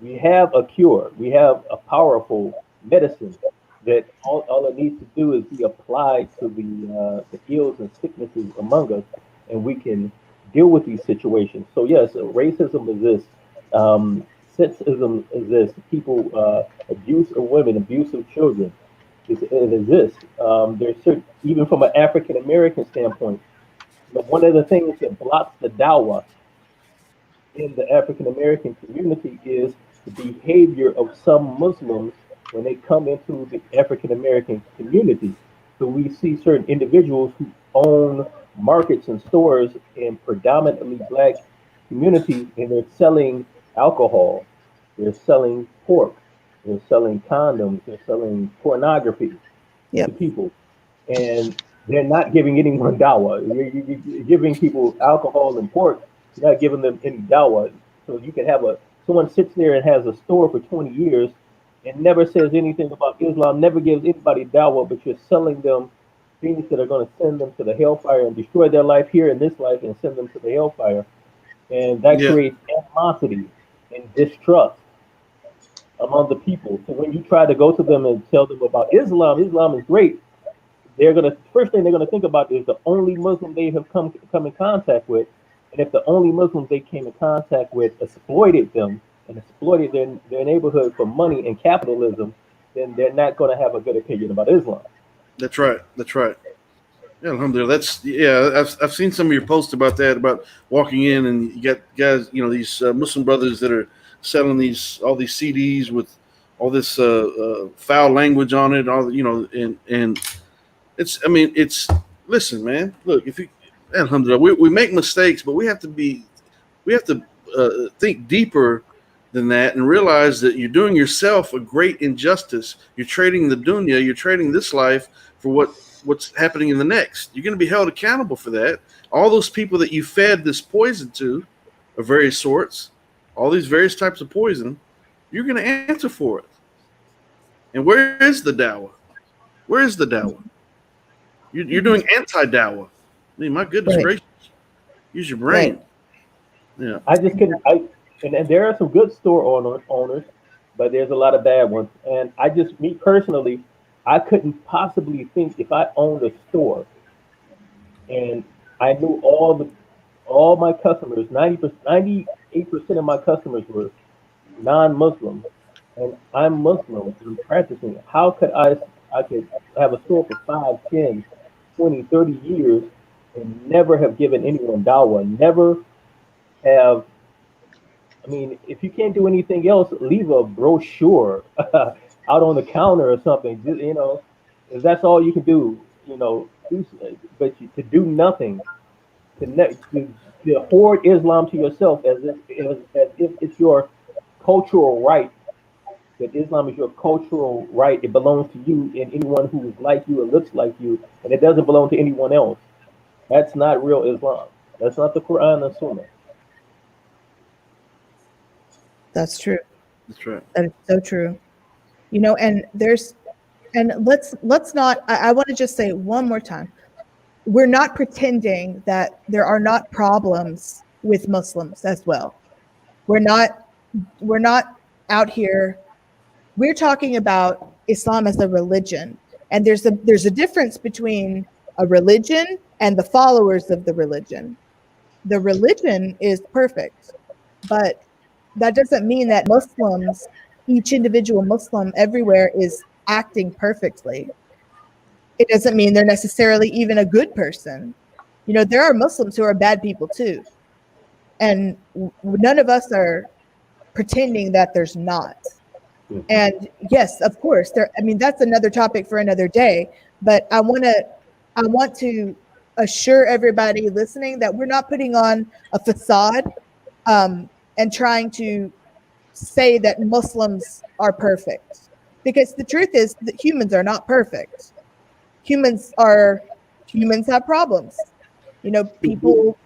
We have a powerful medicine that all it needs to do is be applied to the ills and sicknesses among us, and we can deal with these situations. So yes, racism exists, sexism exists, people abuse of women, abuse of children. It exists. There's certain, even from an African American standpoint. But one of the things that blocks the dawah in the African American community is the behavior of some Muslims when they come into the African American community. So we see certain individuals who own markets and stores in predominantly black communities, and they're selling alcohol, they're selling pork, they're selling condoms, they're selling pornography to people. And they're not giving anyone dawah. You're giving people alcohol and pork. You're not giving them any dawah. So you can have someone sits there and has a store for 20 years and never says anything about Islam, never gives anybody dawah, but you're selling them things that are going to send them to the hellfire and destroy their life here in this life and send them to the hellfire. And that creates animosity and distrust. among the people. So when you try to go to them and tell them about Islam, Islam is great. They're gonna first thing they're gonna think about is the only Muslim they have come in contact with, and if the only Muslims they came in contact with exploited them and exploited their neighborhood for money and capitalism, then they're not gonna have a good opinion about Islam. That's right. That's right. Yeah, alhamdulillah. That's yeah. I've seen some of your posts about that, about walking in and you got guys, these Muslim brothers that are selling all these CDs with all this foul language on it. All and it's. I mean, it's. Listen, man. Look, if you, alhamdulillah, we make mistakes, but we have to think deeper than that and realize that you're doing yourself a great injustice. You're trading the dunya. You're trading this life for what's happening in the next. You're going to be held accountable for that. All those people that you fed this poison to, of various sorts, all these various types of poison, you're going to answer for it. And where is the dawah? Where is the dawah? You're doing anti-dawah. I mean, my goodness gracious. Use your brain. Right. Yeah. I just couldn't. And there are some good store owners, but there's a lot of bad ones. And me personally, I couldn't possibly think if I owned a store and I knew all my customers, 98% of my customers were non-Muslim, and I'm Muslim and practicing. How could I could have a store for 5, 10, 20, 30 years and never have given anyone dawah, never have. I mean, if you can't do anything else, leave a brochure out on the counter or something. If that's all you can do, but to do nothing, to hoard Islam to yourself as if it's your cultural right. That Islam is your cultural right. It belongs to you and anyone who is like you or looks like you, and it doesn't belong to anyone else. That's not real Islam. That's not the Quran and Sunnah. That's true. That's right. That is so true. And let's not, I want to just say one more time, we're not pretending that there are not problems with Muslims as well. We're not out here, we're talking about Islam as a religion. And there's a difference between a religion and the followers of the religion. The religion is perfect, but that doesn't mean that Muslims, each individual Muslim everywhere is acting perfectly. It doesn't mean they're necessarily even a good person. There are Muslims who are bad people too. And none of us are pretending that there's not. And yes, of course, that's another topic for another day. But I want to assure everybody listening that we're not putting on a facade and trying to say that Muslims are perfect. Because the truth is that humans are not perfect. Humans have problems. People,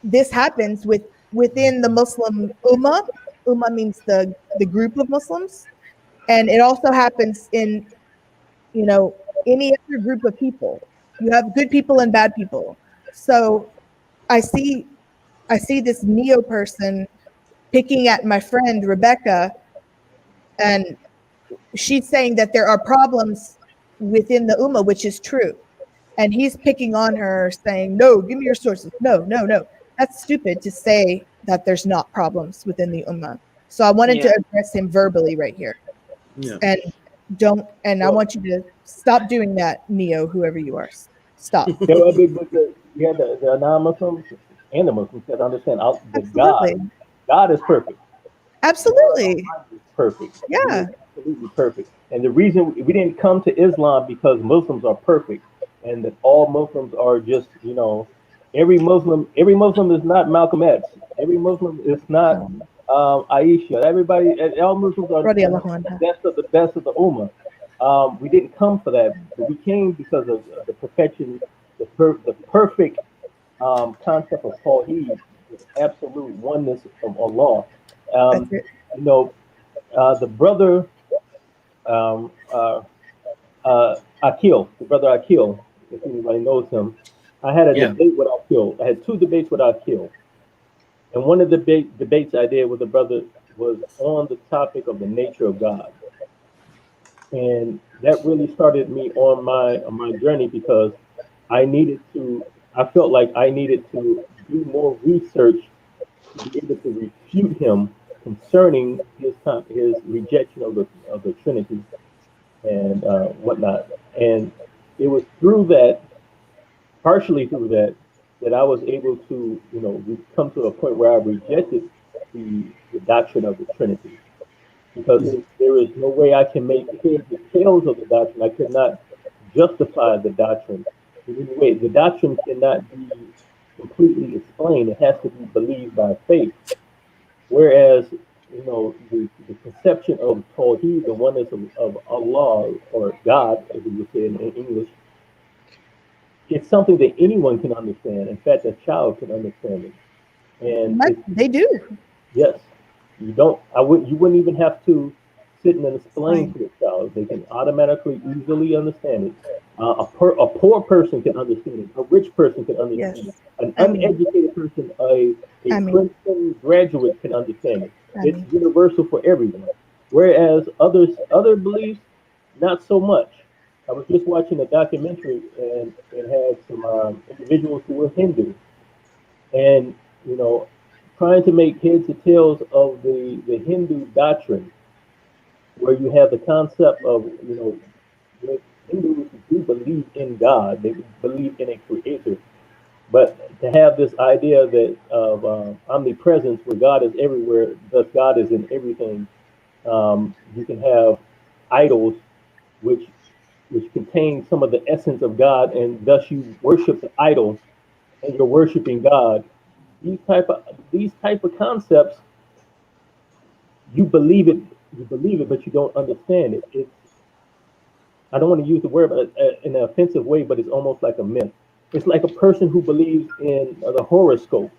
this happens within the Muslim ummah. Ummah means the group of Muslims. And it also happens in, any other group of people. You have good people and bad people. So I see this neo person picking at my friend Rebecca, and she's saying that there are problems within the ummah, which is true. And he's picking on her, saying, no, give me your sources. No. That's stupid to say that there's not problems within the ummah. So I wanted to address him verbally right here. Yeah. And I want you to stop doing that, Neo, whoever you are. Stop. The non-Muslims and the Muslims have to understand that God is perfect. Absolutely. Perfect. Yeah. Absolutely perfect. And the reason we didn't come to Islam because Muslims are perfect and that all Muslims are just, every Muslim is not Malcolm X. Every Muslim is not Aisha. All Muslims are the best of the Ummah. We didn't come for that, but we came because of the perfection, the perfect concept of Tawheed, the absolute oneness of Allah. The brother Akil, if anybody knows him, I had a debate with Akil. I had 2 debates with Akil. And one of the debates I did with the brother was on the topic of the nature of God, and that really started me on my journey because I felt like I needed to do more research to be able to refute him concerning his rejection of the Trinity and whatnot. And it was through that, partially through that, that I was able to, come to a point where I rejected the doctrine of the Trinity. Because there is no way I can make heads or tails of the doctrine. I could not justify the doctrine in any way. The doctrine cannot be completely explained. It has to be believed by faith. Whereas, the conception of Tawheed, the oneness of Allah or God, as we would say in English, it's something that anyone can understand. In fact, a child can understand it. And They do. yes, you wouldn't even have to sit and explain to a child. They can automatically, easily understand it. A poor person can understand it. A rich person can understand Yes. it. An uneducated person, a Princeton graduate can understand it. It's universal for everyone. Whereas other beliefs, not so much. I was just watching a documentary and it had some individuals who were Hindu, and trying to make heads or tails of the Hindu doctrine, where you have the concept of the Hindus do believe in God, they believe in a creator, but to have this idea that of omnipresence, where God is everywhere, thus God is in everything. You can have idols which contain some of the essence of God, and thus you worship the idol, and you're worshiping God. These type of concepts, you believe it, but you don't understand it. I don't want to use the word in an offensive way, but it's almost like a myth. It's like a person who believes in the horoscope.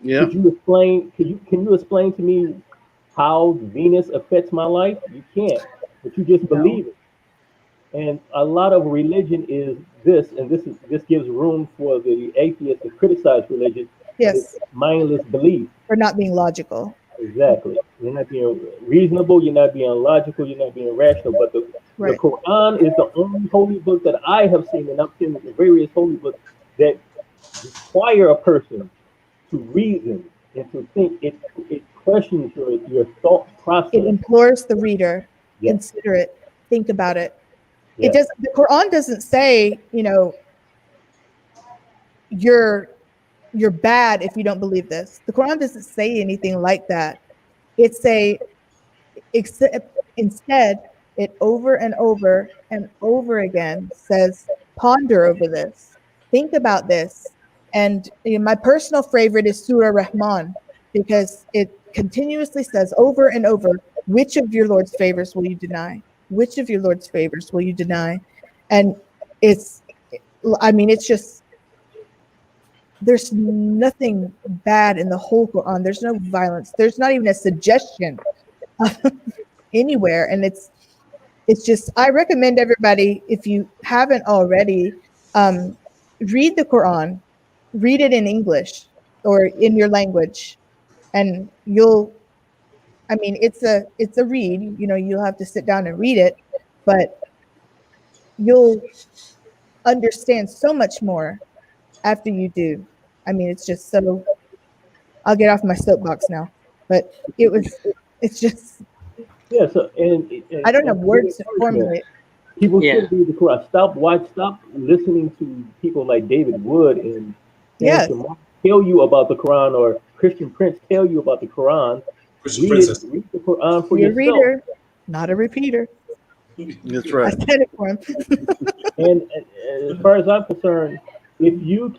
Yeah. Could you explain? Can you explain to me how Venus affects my life? You can't, but you just believe it. And a lot of religion is this, and this gives room for the atheists to criticize religion. Yes. It's mindless belief. For not being logical. Exactly. You're not being reasonable. You're not being logical. You're not being rational. But the Quran is the only holy book that I have seen, and I've seen the various holy books that require a person to reason and to think. It questions your thought process. It implores the reader, consider it, think about it. It does. The Quran doesn't say, you're bad if you don't believe this. The Quran doesn't say anything like that. Instead, it over and over and over again says, ponder over this, think about this. And my personal favorite is Surah Rahman, because it continuously says over and over, which of your Lord's favors will you deny? Which of your Lord's favors will you deny? And it's just, there's nothing bad in the whole Quran. There's no violence. There's not even a suggestion anywhere. And it's just, I recommend everybody, if you haven't already, read the Quran, read it in English or in your language, and it's a read, you'll have to sit down and read it, but you'll understand so much more after you do. It's just so, I'll get off my soapbox now, but it's just, so and I don't have words to formulate. People should read the Quran. Stop listening to people like David Wood and tell you about the Quran, or Christian Prince tell you about the Quran. Read the Quran for yourself. You're a reader, not a repeater. That's right. I said it for him. and as far as I'm concerned, if you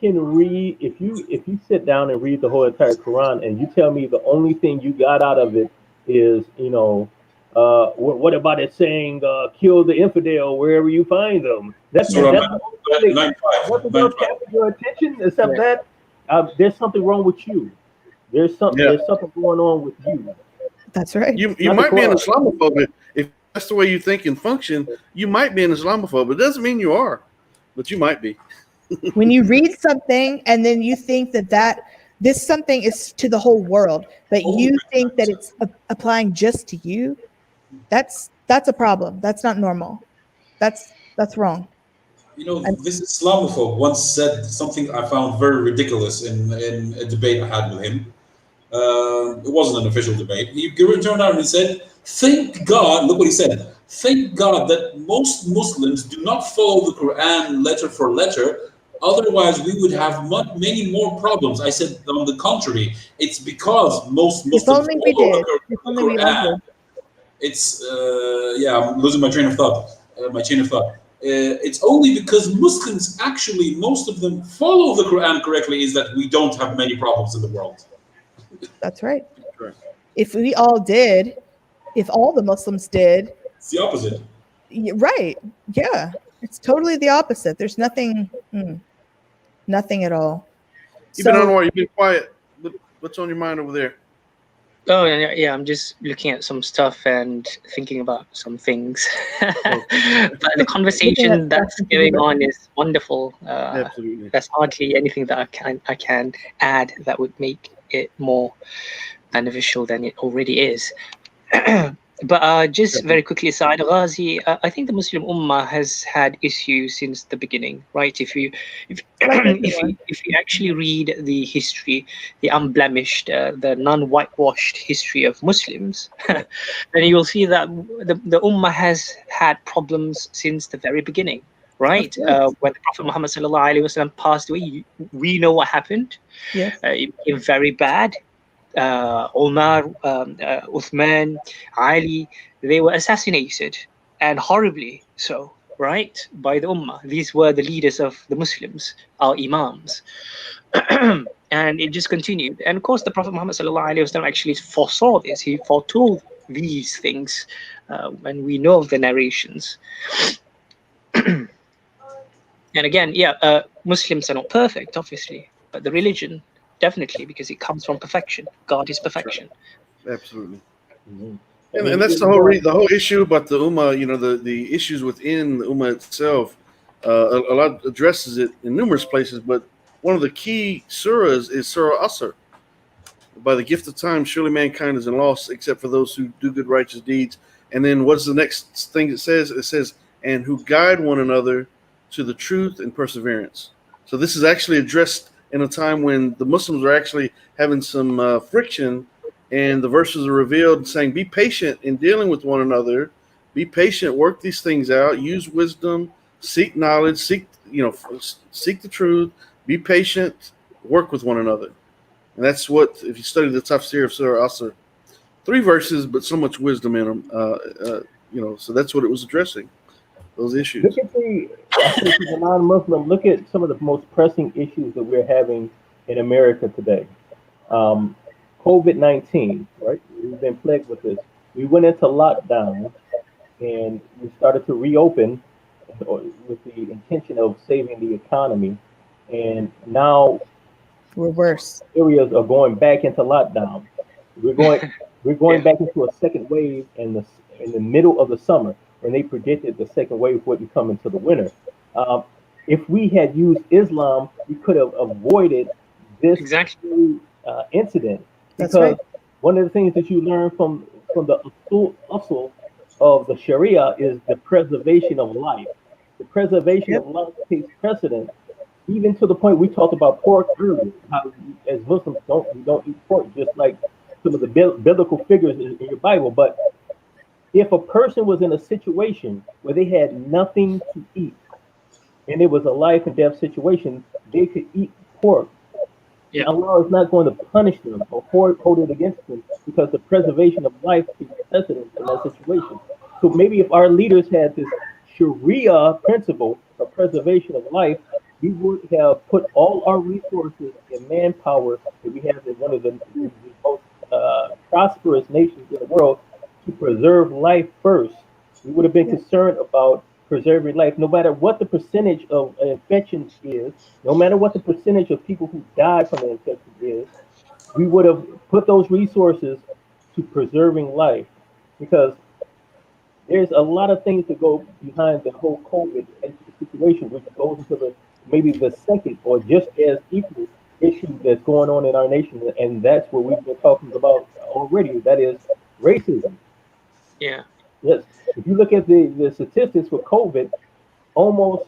sit down and read the whole entire Quran, and you tell me the only thing you got out of it is, what about it saying, kill the infidel wherever you find them? That's your attention. Except that there's something wrong with you. There's something going on with you. That's right. You might be an Islamophobe. If that's the way you think and function, you might be an Islamophobe. It doesn't mean you are, but you might be. When you read something and then you think that this something is to the whole world, but you think that it's applying just to you. That's a problem. That's not normal. That's wrong. You know, And this Islamophobe once said something I found very ridiculous in a debate I had with him. It wasn't an official debate. He turned around and he said, "Thank God." Look what he said. "Thank God that most Muslims do not follow the Quran letter for letter. Otherwise, we would have many more problems." I said, "On the contrary, it's because most if Muslims only we follow did. If the only we all Quran. did. It's yeah, I'm losing my train of thought. My chain of thought. It's only because Muslims actually, most of them, follow the Quran correctly, is that we don't have many problems in the world." That's right. Correct. If we all did, if all the Muslims did, It's the opposite. right. Yeah. It's totally the opposite. There's nothing, nothing at all. You've been So on, you've been quiet. What's on your mind over there? Oh yeah, I'm just looking at some stuff and thinking about some things. But the conversation that's going on is wonderful. Absolutely. There's hardly anything that I can add that would make it more beneficial than it already is. But just very quickly aside, Ghazi, I think the Muslim Ummah has had issues since the beginning, right? If like if everyone. you actually read the history, the unblemished, the non-whitewashed history of Muslims, then you will see that the Ummah has had problems since the very beginning, right? When the Prophet Muhammad sallallahu alaihi wasallam passed away, we know what happened. Yes. It became very bad. Omar, Uthman, Ali, they were assassinated, and horribly so, right, by the Ummah. These were the leaders of the Muslims, our Imams. And it just continued. And of course, the Prophet Muhammad ﷺ actually foresaw this. He foretold these things, and we know of the narrations. And again, Muslims are not perfect, obviously, but the religion, definitely, because it comes from perfection. God is perfection. Absolutely. Mhm. And that's the whole issue about the Ummah. You know, the issues within the Ummah itself. A lot addresses it in numerous places, but one of the key surahs is Surah Asr. By the gift of time, surely mankind is in loss, except for those who do good righteous deeds. And then what's the next thing it says? It says, and who guide one another to the truth and perseverance. So this is actually addressed in a time when the Muslims are actually having some friction, and the verses are revealed saying, be patient in dealing with one another, be patient, work these things out, use wisdom, seek knowledge, seek the truth, be patient, work with one another. And that's what, if you study the tafsir of Surah Asr, 3 verses, but so much wisdom in them. So that's what it was addressing, those issues. Look at the non-Muslim. Look at some of the most pressing issues that we're having in America today. COVID-19, right? We've been plagued with this. We went into lockdown, and we started to reopen with the intention of saving the economy. And now We're worse. areas are going back into lockdown. We're going back into a second wave in the middle of the summer, when they predicted the second wave wouldn't come into the winter. If we had used Islam, we could have avoided this Exactly. incident. That's Because right. one of the things that you learn from the usul of the Sharia is the preservation of life. The preservation of life takes precedence, even to the point we talked about pork earlier. How as Muslims we don't eat pork, just like some of the biblical figures in your Bible. But if a person was in a situation where they had nothing to eat, and it was a life and death situation, they could eat pork. Yeah. And Allah is not going to punish them or hold it against them, because the preservation of life takes precedence in that situation. So maybe if our leaders had this Sharia principle of preservation of life, we would have put all our resources and manpower that we have in one of the most prosperous nations in the world to preserve life first. We would have been concerned about preserving life, no matter what the percentage of infection is, no matter what the percentage of people who died from the infection is. We would have put those resources to preserving life, because there's a lot of things that go behind the whole COVID situation, which goes into maybe the second or just as equal issue that's going on in our nation, and that's what we've been talking about already. That is racism. Yeah. Yes, if you look at the statistics with COVID, almost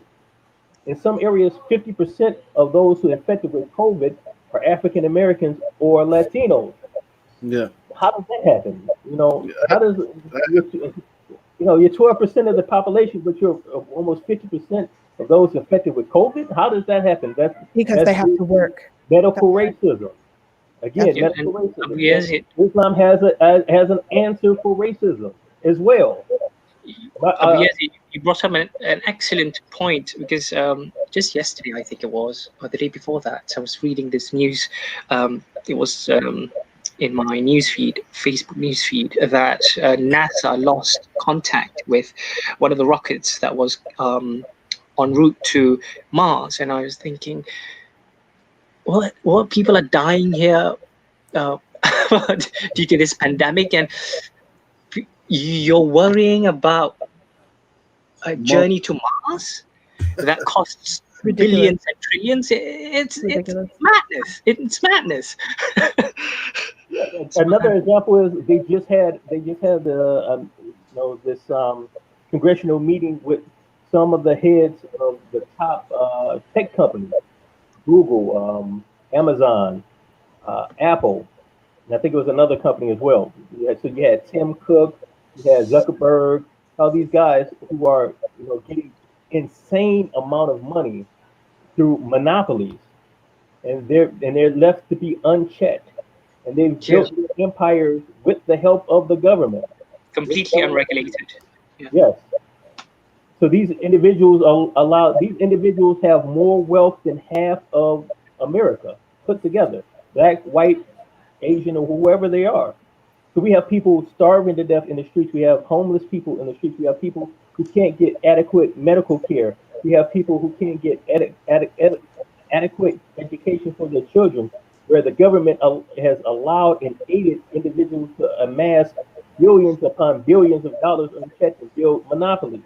in some areas, 50% of those who are infected with COVID are African Americans or Latinos. Yeah. How does that happen? I, How does you're 12% of the population, but you're almost 50% of those infected with COVID? How does that happen? because That's they have to work. medical racism. Again, Yeah. medical And racism. yes, And Islam has an answer for racism as well. But, yes, you brought up an excellent point because just yesterday, I think it was, or the day before that, I was reading this news. It was in my newsfeed, Facebook newsfeed, that NASA lost contact with one of the rockets that was en route to Mars, and I was thinking, what people are dying here uh, due to this pandemic, and you're worrying about a journey to Mars that costs Ridiculous. billions and trillions. It's Ridiculous. madness. It's madness. another example is they just had this congressional meeting with some of the heads of the top tech companies, Google, Amazon, Apple, and I think it was another company as well. So you had Tim Cook, you had Zuckerberg, all these guys who are getting insane amount of money through monopolies, and they're left to be unchecked, and they've Yes, built their empires with the help of the government. With completely government, unregulated. Yeah. yes. So these individuals have more wealth than half of America put together, black, white, Asian, or whoever they are. So we have people starving to death in the streets. We have homeless people in the streets. We have people who can't get adequate medical care. We have people who can't get adequate education for their children, where the government has allowed and aided individuals to amass billions upon billions of dollars unchecked and build monopolies.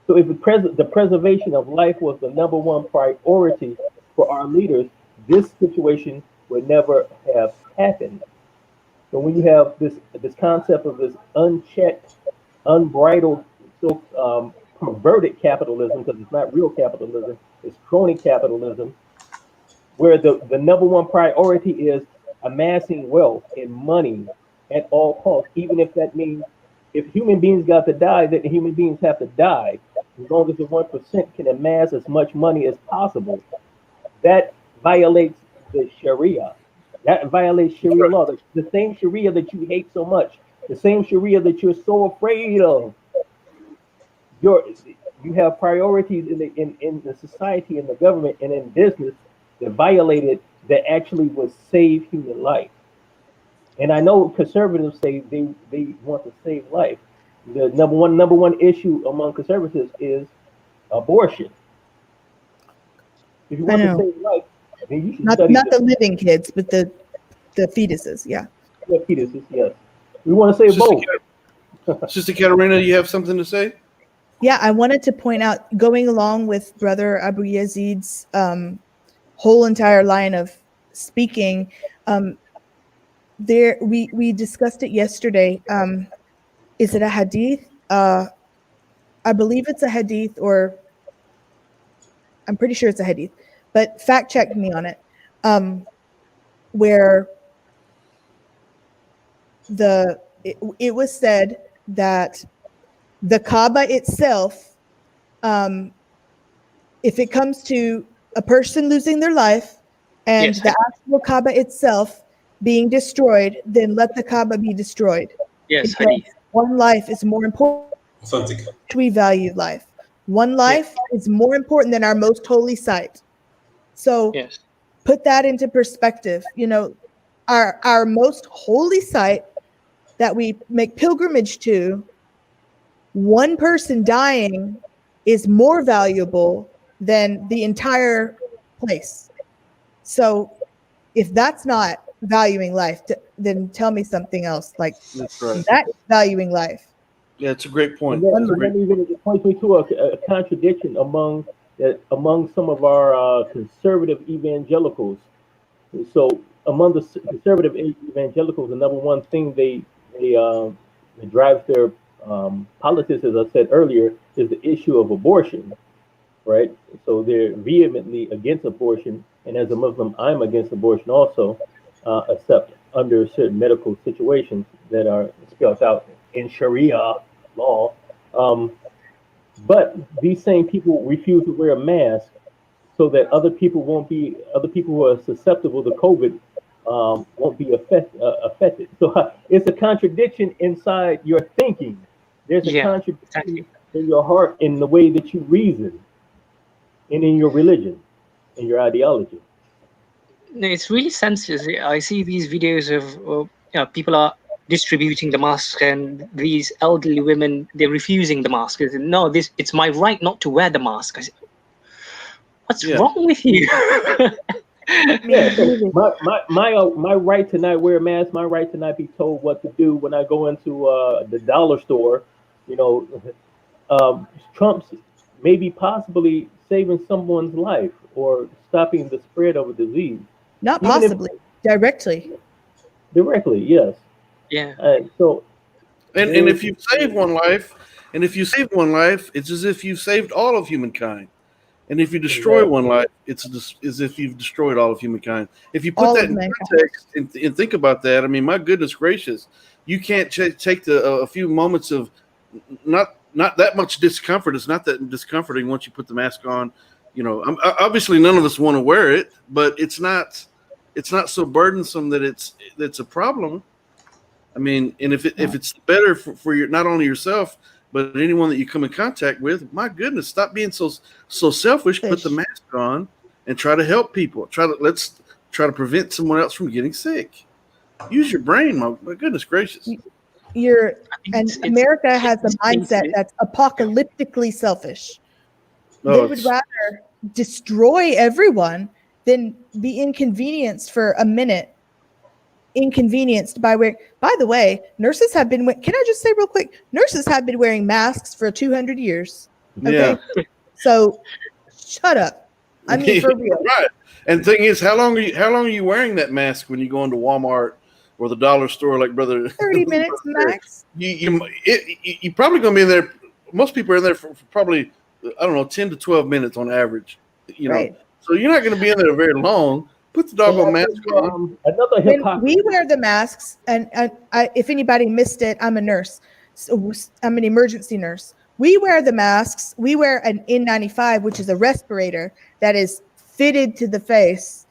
So if the preservation of life was the number one priority for our leaders, this situation would never have happened. So when you have this concept of this unchecked, unbridled, so perverted capitalism, because it's not real capitalism, it's crony capitalism, where the number one priority is amassing wealth and money at all costs, even if that means if human beings got to die, then human beings have to die, as long as the 1% can amass as much money as possible. That violates the Sharia. That violates Sharia law. The same Sharia that you hate so much, the same Sharia that you're so afraid of. You have priorities in the society, in the government, and in business that violated that actually would save human life. And I know conservatives say they want to save life. The number one issue among conservatives is abortion. If you I want to know. save life, then you should Not study the living kids, but the fetuses. Yeah. fetuses. Yes, we want to save Sister, both. Sister Katarina, you have something to say? Yeah, I wanted to point out, going along with Brother Abu Yazid's whole entire line of speaking, there we discussed it yesterday. Is it a hadith? I believe it's a hadith, or I'm pretty sure it's a hadith, but fact check me on it. Where it was said that the Kaaba itself, if it comes to a person losing their life and Yes, the actual Kaaba itself being destroyed, then let the Kaaba be destroyed. yes, Because hadith. one life is more important. Authentic. We value life. One Yeah. life is more important than our most holy site. So Yes. put that into perspective. Our most holy site that we make pilgrimage to, one person dying is more valuable than the entire place. So if that's not valuing life, then tell me something else. Like, That's right. that's valuing life. Yeah, it's a great point. And It's a great. then even it points me to a contradiction among some of our conservative evangelicals. So among the conservative evangelicals, the number one thing that drives their politics, as I said earlier, is the issue of abortion, right? So they're vehemently against abortion, and as a Muslim, I'm against abortion also, except under certain medical situations that are spelled out in Sharia law. Um, but these same people refuse to wear a mask so that other people who are susceptible to COVID won't be affected. So it's a contradiction inside your thinking. There's a Yeah, contradiction exactly. in your heart, in the way that you reason, and in your religion, in your ideology. No, it's really senseless. I see these videos of people are distributing the mask, and these elderly women, they're refusing the mask. They say, no, this it's my right not to wear the mask. I say, what's Yeah. wrong with you? I Yeah, mean, so really, my right to not wear a mask, my right to not be told what to do when I go into the dollar store, you know, Trump's maybe possibly saving someone's life or stopping the spread of a disease, not even if possibly, directly. directly, yes. Yeah, So And there's if you save one life, it's as if you've saved all of humankind. And if you destroy exactly. one life, it's as if you've destroyed all of humankind. If you put All that of in mankind. context and think about that, I mean, my goodness gracious, you can't take a few moments of not that much discomfort. It's not that discomforting once you put the mask on. You know, obviously none of us want to wear it, but it's not so burdensome that it's a problem. I mean, and if it's better for your not only yourself but anyone that you come in contact with, my goodness, stop being so selfish. Put the Fish. mask on and try to help people. Let's try to prevent someone else from getting sick. Use your brain, my goodness gracious. You're I think and America has a mindset that's apocalyptically selfish. No, They would rather destroy everyone than be inconvenienced for a minute. Inconvenienced by wearing. By the way, nurses have been. Can I just say real quick? Nurses have been wearing masks for 200 years. Okay, yeah, so shut up. I mean, for real. right. And the thing is, how long are you wearing that mask when you go into Walmart or the dollar store, like brother? 30 minutes max. You probably gonna be in there. Most people are in there for probably, I don't know, 10 to 12 minutes on average. You know, Right. so you're not gonna be in there very long. Put the And doggone mask on. another When we hypocrisy. wear the masks, and if anybody missed it, I'm a nurse. So I'm an emergency nurse. We wear the masks. We wear an N95, which is a respirator that is fitted to the face.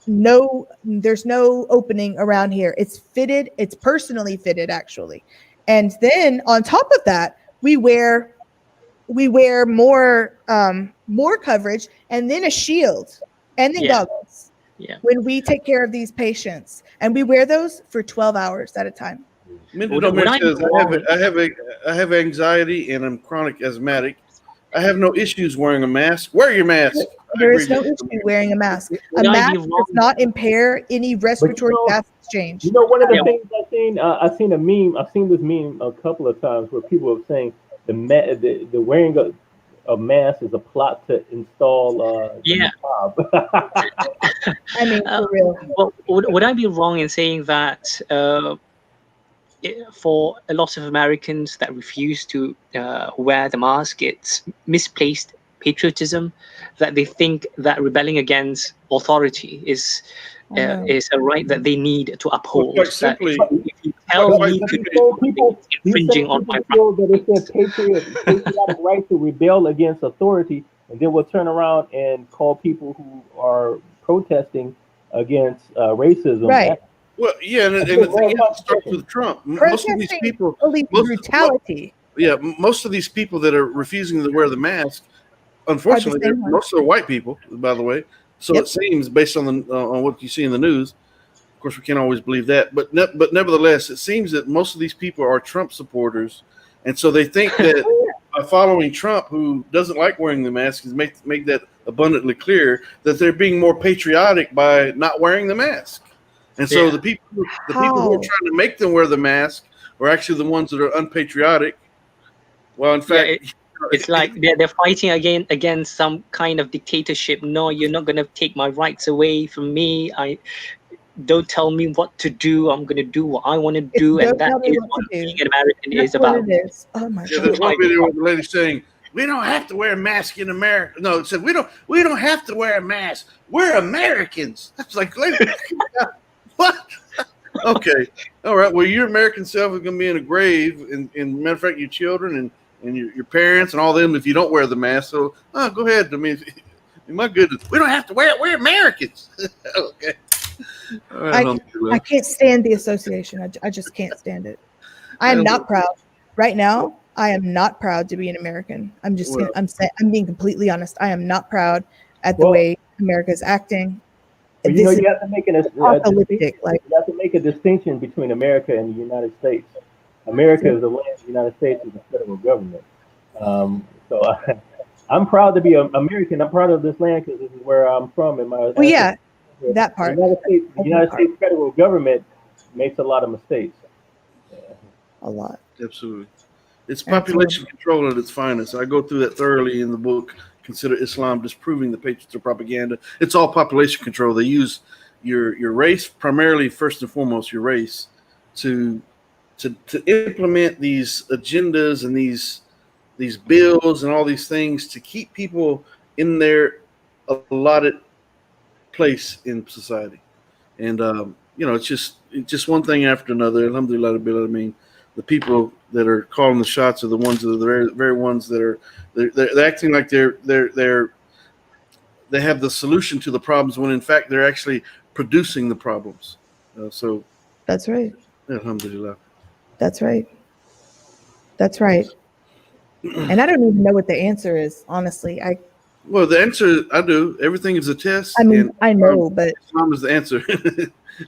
No, there's no opening around here. It's fitted. It's personally fitted, actually. And then on top of that, we wear more coverage, and then a shield, and then yeah, goggles yeah. when we take care of these patients, and we wear those for 12 hours at a time. Minda Would Domer I be says, wrong? I have anxiety and I'm chronic asthmatic. I have no issues wearing a mask. Wear your mask. I There agree is no with issue wearing a mask. A Would I mask be does wrong? not impair any respiratory gas exchange. You know, one of the Yeah, things I've seen a meme. I've seen this meme a couple of times where people are saying the wearing a mask is a plot to install the yeah. niqab. I mean, Uh, for real. well, would I be wrong in saying that for a lot of Americans that refuse to wear the mask, it's misplaced patriotism, that they think that rebelling against authority is I know. a right that they need to Well, uphold. quite That simply, if you tell quite me to simply, do something, it's These infringing same on people my right. feel that it's their patriotic right to rebel against authority, and then will turn around and call people who are protesting against racism. Right. well, yeah, and That's the thing very is, it starts contradiction. with Trump. Most of these Protesting people, police brutality most of these people that are refusing to wear the mask, are the unfortunately, same ones. most of them are white people, by the way. So Yep. it seems, based on on what you see in the news. Of course, we can't always believe that, but nevertheless, it seems that most of these people are Trump supporters, and so they think that by following Trump, who doesn't like wearing the mask, is make that abundantly clear that they're being more patriotic by not wearing the mask. And so Yeah. the people who are How? trying to make them wear the mask are actually the ones that are unpatriotic. Well, in Yeah, fact, It's like they're fighting against some kind of dictatorship. No, you're not gonna take my rights away from me. I don't tell me what to do. I'm gonna do what I want to It's do, don't and that tell me is what what to do. being an American That's is what about. it is. Oh my Yeah, god. there's one video with the lady saying, "We don't have to wear a mask in America." No, it said, "We don't have to wear a mask. We're Americans." That's like, lady, what? Okay, all right. Well, your American self is going to be in a grave, and matter of fact, your children and your parents and all them if you don't wear the mask. So, go ahead. I mean, my goodness, we don't have to wear it. We're Americans. Okay. All right, I can't stand the association. I just can't stand it. I am not proud. Right now, I am not proud to be an American. I'm just Well- I'm being completely honest. I am not proud at the Well- way America is acting. But This is you have to make apocalyptic. Like, you have to make a distinction between America and the United States. America is the land, the United States is the federal government. So I'm proud to be an American. I'm proud of this land because this is where I'm from. And my well, yeah, that part. The United States federal government makes a lot of mistakes. A lot. Absolutely. It's population control at its finest. I go through that thoroughly in the book, Consider Islam Disproving the Patriots of Propaganda. It's all population control. They use your race, primarily first and foremost your race, to implement these agendas and these bills and all these things to keep people in their allotted place in society. And it's just one thing after another. Alhamdulillah, I mean, the people that are calling the shots are the ones that are the very, very ones that are they're acting like they have the solution to the problems when in fact they're actually producing the problems. So That's right. Alhamdulillah. That's right. That's right. And I don't even know what the answer is, honestly. Well, the answer I do. Everything is a test. I mean, and I know, but Islam is the answer.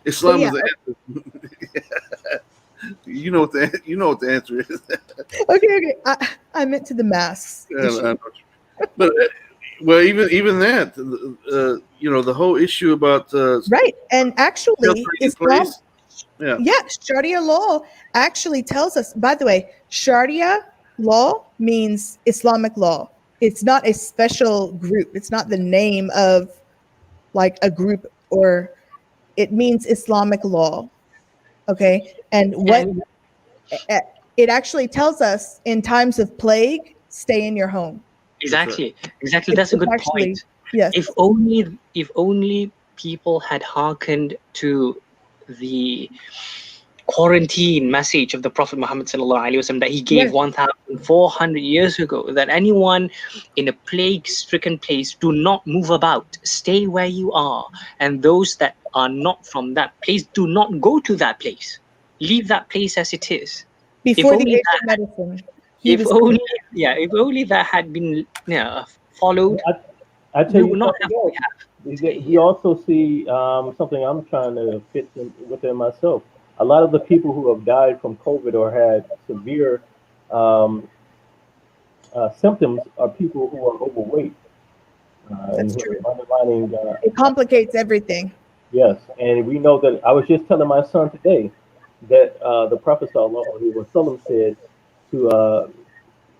Islam is the answer. You know what the answer is. okay. I meant to the masks. But well, even that, the whole issue about Right, and actually, sheltering in Islam. place. Yeah. Yeah, Sharia law actually tells us. By the way, Sharia law means Islamic law. It's not a special group. It's not the name of like a group, or it means Islamic law. Okay, and what it actually tells us in times of plague, stay in your home. Exactly. That's a good point. Yes. If only people had hearkened to the quarantine message of the Prophet Muhammad ﷺ that he gave 1,400 years ago, that anyone in a plague-stricken place, do not move about, stay where you are, and those that are not from that place, do not go to that place, leave that place as it is. Before the age of medicine, if only that had been followed, I tell we would you not have something else. We also see something I'm trying to fit within myself. A lot of the people who have died from COVID or had severe symptoms are people who are overweight. That's true. Underlining, it complicates everything. Yes, and we know that. I was just telling my son today that the Prophet ﷺ said to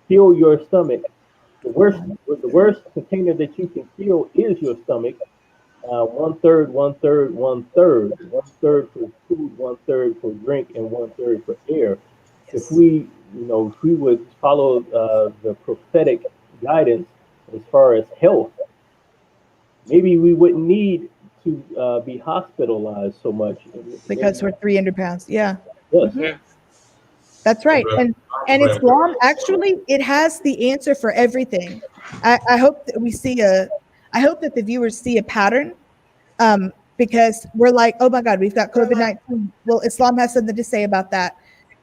fill your stomach. The worst container that you can fill is your stomach. 1/3, 1/3, 1/3. 1/3 for food, 1/3 for drink, and 1/3 for air. If we would follow the prophetic guidance as far as health, maybe we wouldn't need to be hospitalized so much. Because we're 300 pounds. Yeah. Yes. Mm-hmm. That's right. And Islam, actually, it has the answer for everything. I hope that I hope that the viewers see a pattern, because we're like, oh my God, we've got COVID-19. Well, Islam has something to say about that.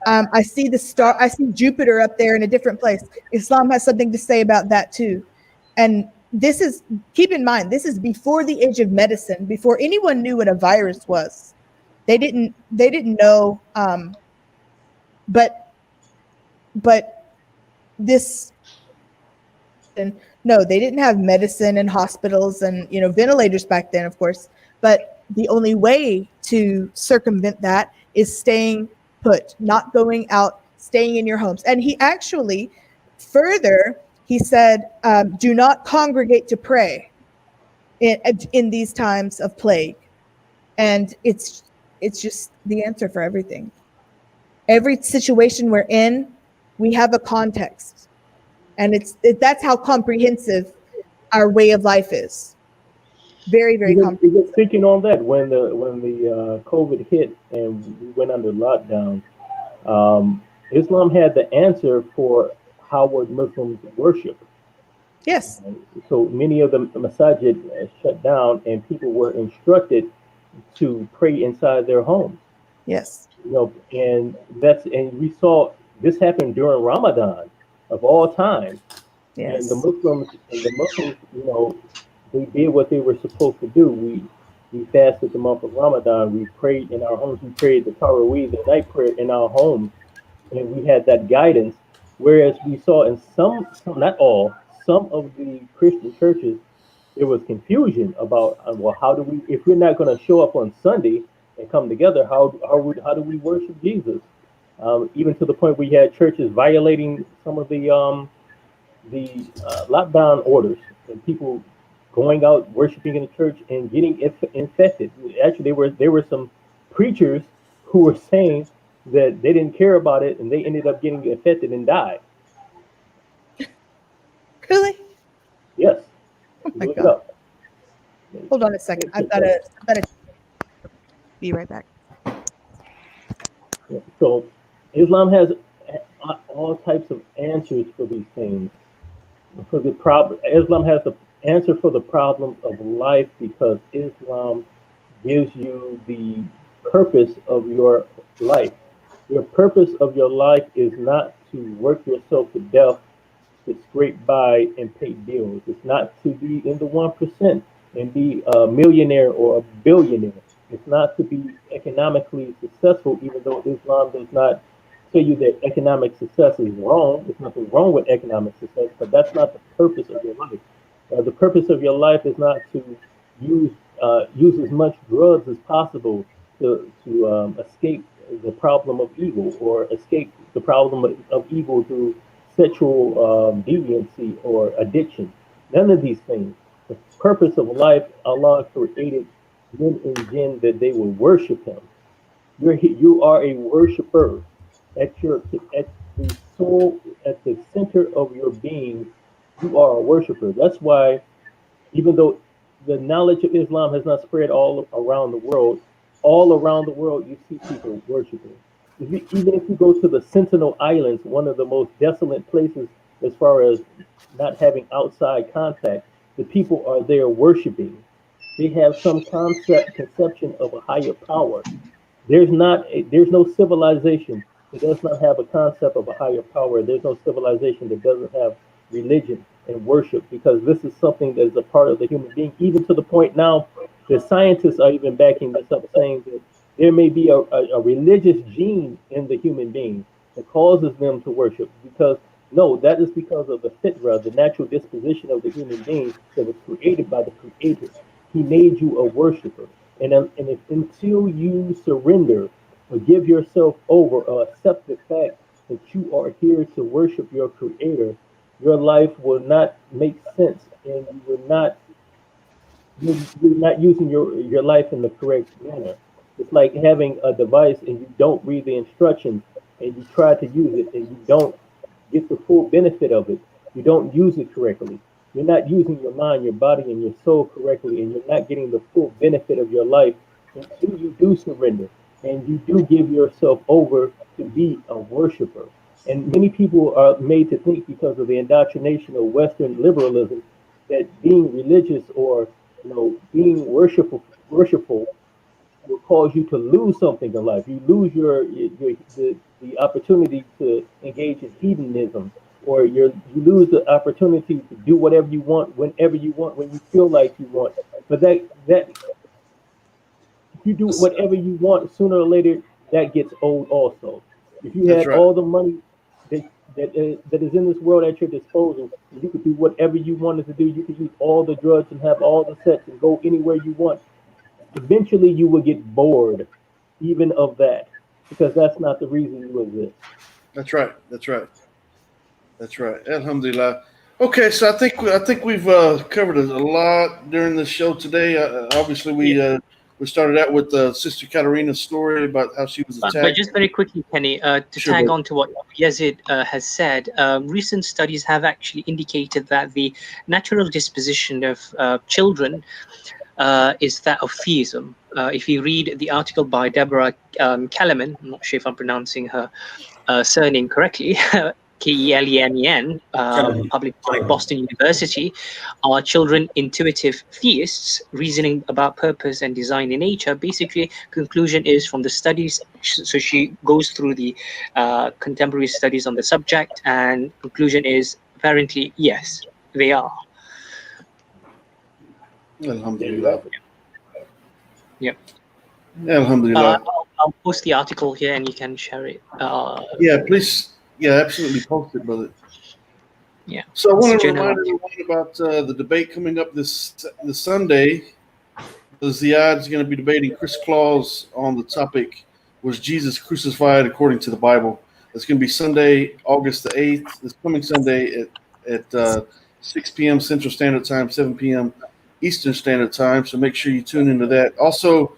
I see the star. I see Jupiter up there in a different place. Islam has something to say about that too. And keep in mind, this is before the age of medicine, before anyone knew what a virus was. They didn't know. But this, and no, they didn't have medicine and hospitals and ventilators back then, of course. But the only way to circumvent that is staying put, not going out, staying in your homes. And he actually further He said, do not congregate to pray in these times of plague. And it's just the answer for everything. Every situation we're in, we have a context. And that's how comprehensive our way of life is. Very, very comprehensive. Speaking on that, when the COVID hit and we went under lockdown, Islam had the answer for how would Muslims worship. Yes. So many of the masajid shut down, and people were instructed to pray inside their homes. Yes. And we saw this happen during Ramadan of all time. Yes. And the Muslims, they did what they were supposed to do. We fasted the month of Ramadan. We prayed in our homes. We prayed the Taraweeh, the night prayer in our homes, and we had that guidance. Whereas we saw in some, not all, some of the Christian churches, there was confusion about how do we, if we're not going to show up on Sunday and come together, how do we worship Jesus? Even to the point we had churches violating some of the lockdown orders, and people going out worshiping in the church and getting infected. Actually, there were some preachers who were saying that they didn't care about it, and they ended up getting infected and died. Really? Yes. Oh my Look it God. up. Hold on a second. I've got to be right back. So Islam has all types of answers for these things. For the problem, Islam has the answer for the problem of life, because Islam gives you the purpose of your life. Your purpose of your life is not to work yourself to death to scrape by and pay bills. It's not to be in the 1% and be a millionaire or a billionaire. It's not to be economically successful, even though Islam does not tell you that economic success is wrong. There's nothing wrong with economic success, but that's not the purpose of your life. The purpose of your life is not to use as much drugs as possible to escape the problem of evil, or escape the problem of evil through sexual deviancy or addiction. None of these things. The purpose of life, Allah created men and jinn that they will worship Him. You are a worshiper. At the soul, at the center of your being, you are a worshiper. That's why, even though the knowledge of Islam has not spread all around the world you see people worshiping. Even if you go to the Sentinel Islands, one of the most desolate places as far as not having outside contact, the people are there worshiping. They have some conception of a higher power. There's no civilization that does not have a concept of a higher power. There's no civilization that doesn't have religion and worship, because this is something that is a part of the human being, even to the point now that scientists are even backing this up, saying that there may be a religious gene in the human being that causes them to worship. Because no, that is because of the fitra, the natural disposition of the human being that was created by the Creator. He made you a worshiper. And if until you surrender or give yourself over or accept the fact that you are here to worship your Creator, your life will not make sense, and you're not using your life in the correct manner. It's like having a device and you don't read the instructions, and you try to use it and you don't get the full benefit of it. You don't use it correctly. You're not using your mind, your body, and your soul correctly, and you're not getting the full benefit of your life until you do surrender and you do give yourself over to be a worshiper. And many people are made to think, because of the indoctrination of Western liberalism, that being religious or being worshipful will cause you to lose something in life. You lose the opportunity to engage in hedonism, or you lose the opportunity to do whatever you want, whenever you want, when you feel like you want. But that if you do whatever you want, sooner or later that gets old also. If you had all the money that is in this world at your disposal, you could do whatever you wanted to do. You could use all the drugs and have all the sex and go anywhere you want. Eventually you will get bored even of that, because that's not the reason you exist. That's right. Alhamdulillah. Okay, so I think we've covered a lot during the show today. Obviously, we started out with Sister Katarina's story about how she was But attacked. just very quickly, Kenny, to Sure, tag brother. on to what Yazid has said, recent studies have actually indicated that the natural disposition of children is that of theism. If you read the article by Deborah Kellerman, I'm not sure if I'm pronouncing her surname correctly, Kelemen, Kellerman. published by Kellerman. Boston University, are children intuitive theists reasoning about purpose and design in nature? Basically, conclusion is from the studies. So she goes through the contemporary studies on the subject, and conclusion is apparently yes, they are. Alhamdulillah. Yep. Alhamdulillah. I'll post the article here, and you can share it. Yeah, please. Yeah, absolutely. Post it, brother. Yeah. So I want to Journal. remind everyone about the debate coming up this Sunday. The Ziad's going to be debating Chris Claus on the topic, was Jesus crucified according to the Bible? It's going to be Sunday, August the 8th. This coming Sunday at 6 p.m. Central Standard Time, 7 p.m. Eastern Standard Time. So make sure you tune into that. Also,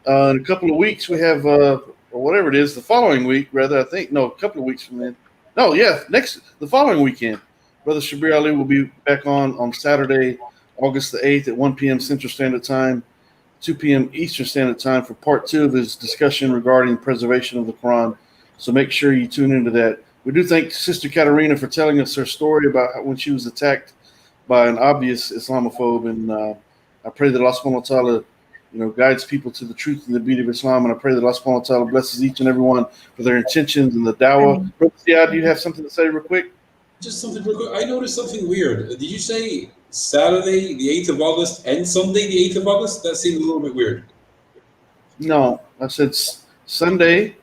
in a couple of weeks, we have, or whatever it is, the following week, rather, I think. No, a couple of weeks from then. No, yeah, the following weekend. Brother Shabir Ali will be back on Saturday, August the 8th at 1 p.m. Central Standard Time, 2 p.m. Eastern Standard Time for part 2 of his discussion regarding preservation of the Quran. So make sure you tune into that. We do thank Sister Katarina for telling us her story about when she was attacked by an obvious Islamophobe, and I pray that Allah subhanahu wa ta'ala guides people to the truth and the beauty of Islam, and I pray that Allah subhanahu wa ta'ala blesses each and every one for their intentions and the dawah. Brother Ziad, do you have something to say real quick? Just something real quick. I noticed something weird. Did you say Saturday, the 8th of August, and Sunday, the 8th of August? That seemed a little bit weird. No, I said Sunday.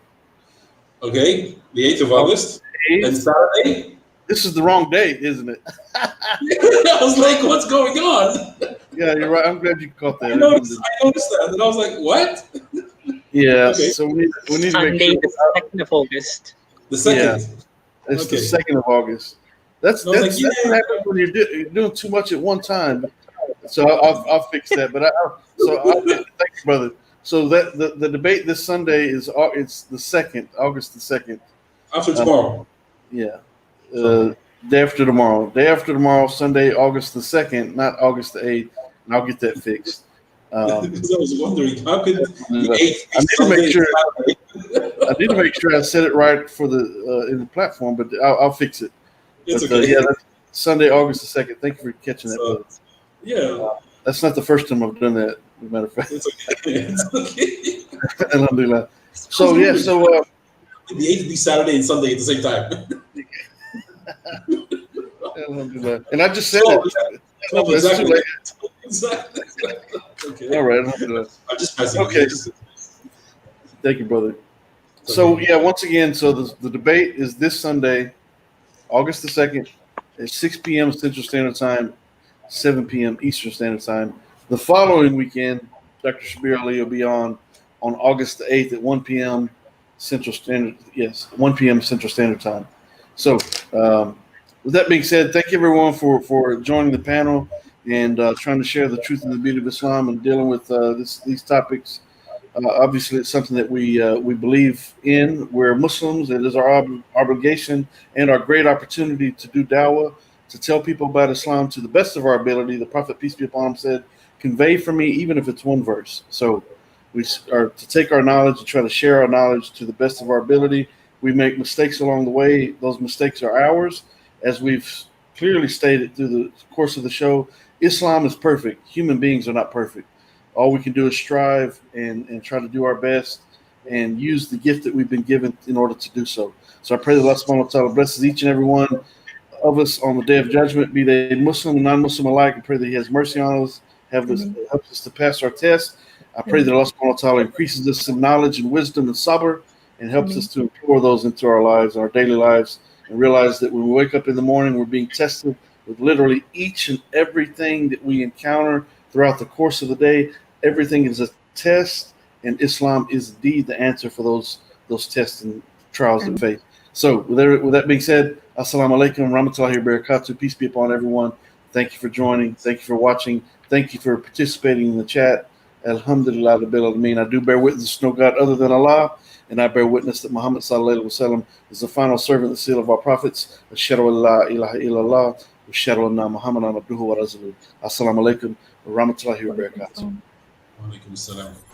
Okay, the 8th of August, and Saturday? This is the wrong day, isn't it? I was like, what's going on? Yeah, you're right. I'm glad you caught that. I noticed that, and I was like, what? Yeah, Okay. so we need to make Sunday, sure. the 2nd of August. The 2nd. Yeah. It's Okay. the 2nd of August. That's I was that's like, what happens when you're doing too much at one time. So I'll fix that. But thanks, brother. So that the debate this Sunday it's the 2nd, August the 2nd. After tomorrow. Yeah. Day after tomorrow, Sunday, August the 2nd, not August the 8th, and I'll get that fixed. Because I was wondering, how could the 8th I need to make sure. Saturday? I need to make sure I said it right for in the platform, but I'll fix it. It's But, okay. yeah, that's Sunday, August the 2nd. Thank you for catching that, brother. Yeah, That's not the first time I've done that, as a matter of fact. it's okay. It's okay. Alhamdulillah. So, yeah, so, The 8th be Saturday and Sunday at the same time. alhamdulillah. And I just said So, it. Well, That's too exactly. late. Exactly. Okay. All right, alhamdulillah. I'm just passing. Okay. Thank you, brother. So, yeah, once again, so the debate is this Sunday, August the 2nd, at 6 p.m. Central Standard Time, 7 p.m. Eastern Standard Time. The following weekend, Dr. Shabir Ali will be on August the 8th at 1 p.m. Central Standard, 1 p.m. Central Standard Time. So, with that being said, thank you everyone for joining the panel and trying to share the truth and the beauty of Islam and dealing with these topics. Obviously, it's something that we believe in. We're Muslims. It is our obligation and our great opportunity to do dawah, to tell people about Islam to the best of our ability. The Prophet, peace be upon him, said, convey from me even if it's one verse. So we are to take our knowledge and try to share our knowledge to the best of our ability. We make mistakes along the way. Those mistakes are ours. As we've clearly stated through the course of the show, Islam is perfect. Human beings are not perfect. All we can do is strive and try to do our best and use the gift that we've been given in order to do so. So I pray that Allah subhanahu wa ta'ala blesses each and every one of us on the day of judgment, be they Muslim and non-Muslim alike. I pray that he has mercy on us, helps us to pass our test. I pray that Allah subhanahu wa ta'ala increases us in knowledge and wisdom and sabr and helps us to implore those into our lives, our daily lives, and realize that when we wake up in the morning, we're being tested with literally each and everything that we encounter throughout the course of the day. Everything is a test, and Islam is indeed the answer for those tests and trials of faith. So with that being said, Assalamu alaikum, rahmatullahi wa barakatuh. Peace be upon everyone. Thank you for joining. Thank you for watching. Thank you for participating in the chat. Alhamdulillah, Rabbil Alameen. I do bear witness, no God other than Allah, and I bear witness that Muhammad sallallahu alaihi wasallam is the final servant, the seal of our prophets. Ashhadu an la ilaha illallah, wa ashhadu anna Muhammadan abduhu wa rasuluh. Assalamu alaikum wa rahmatullahi wa barakatuh. Wa alaikum assalam.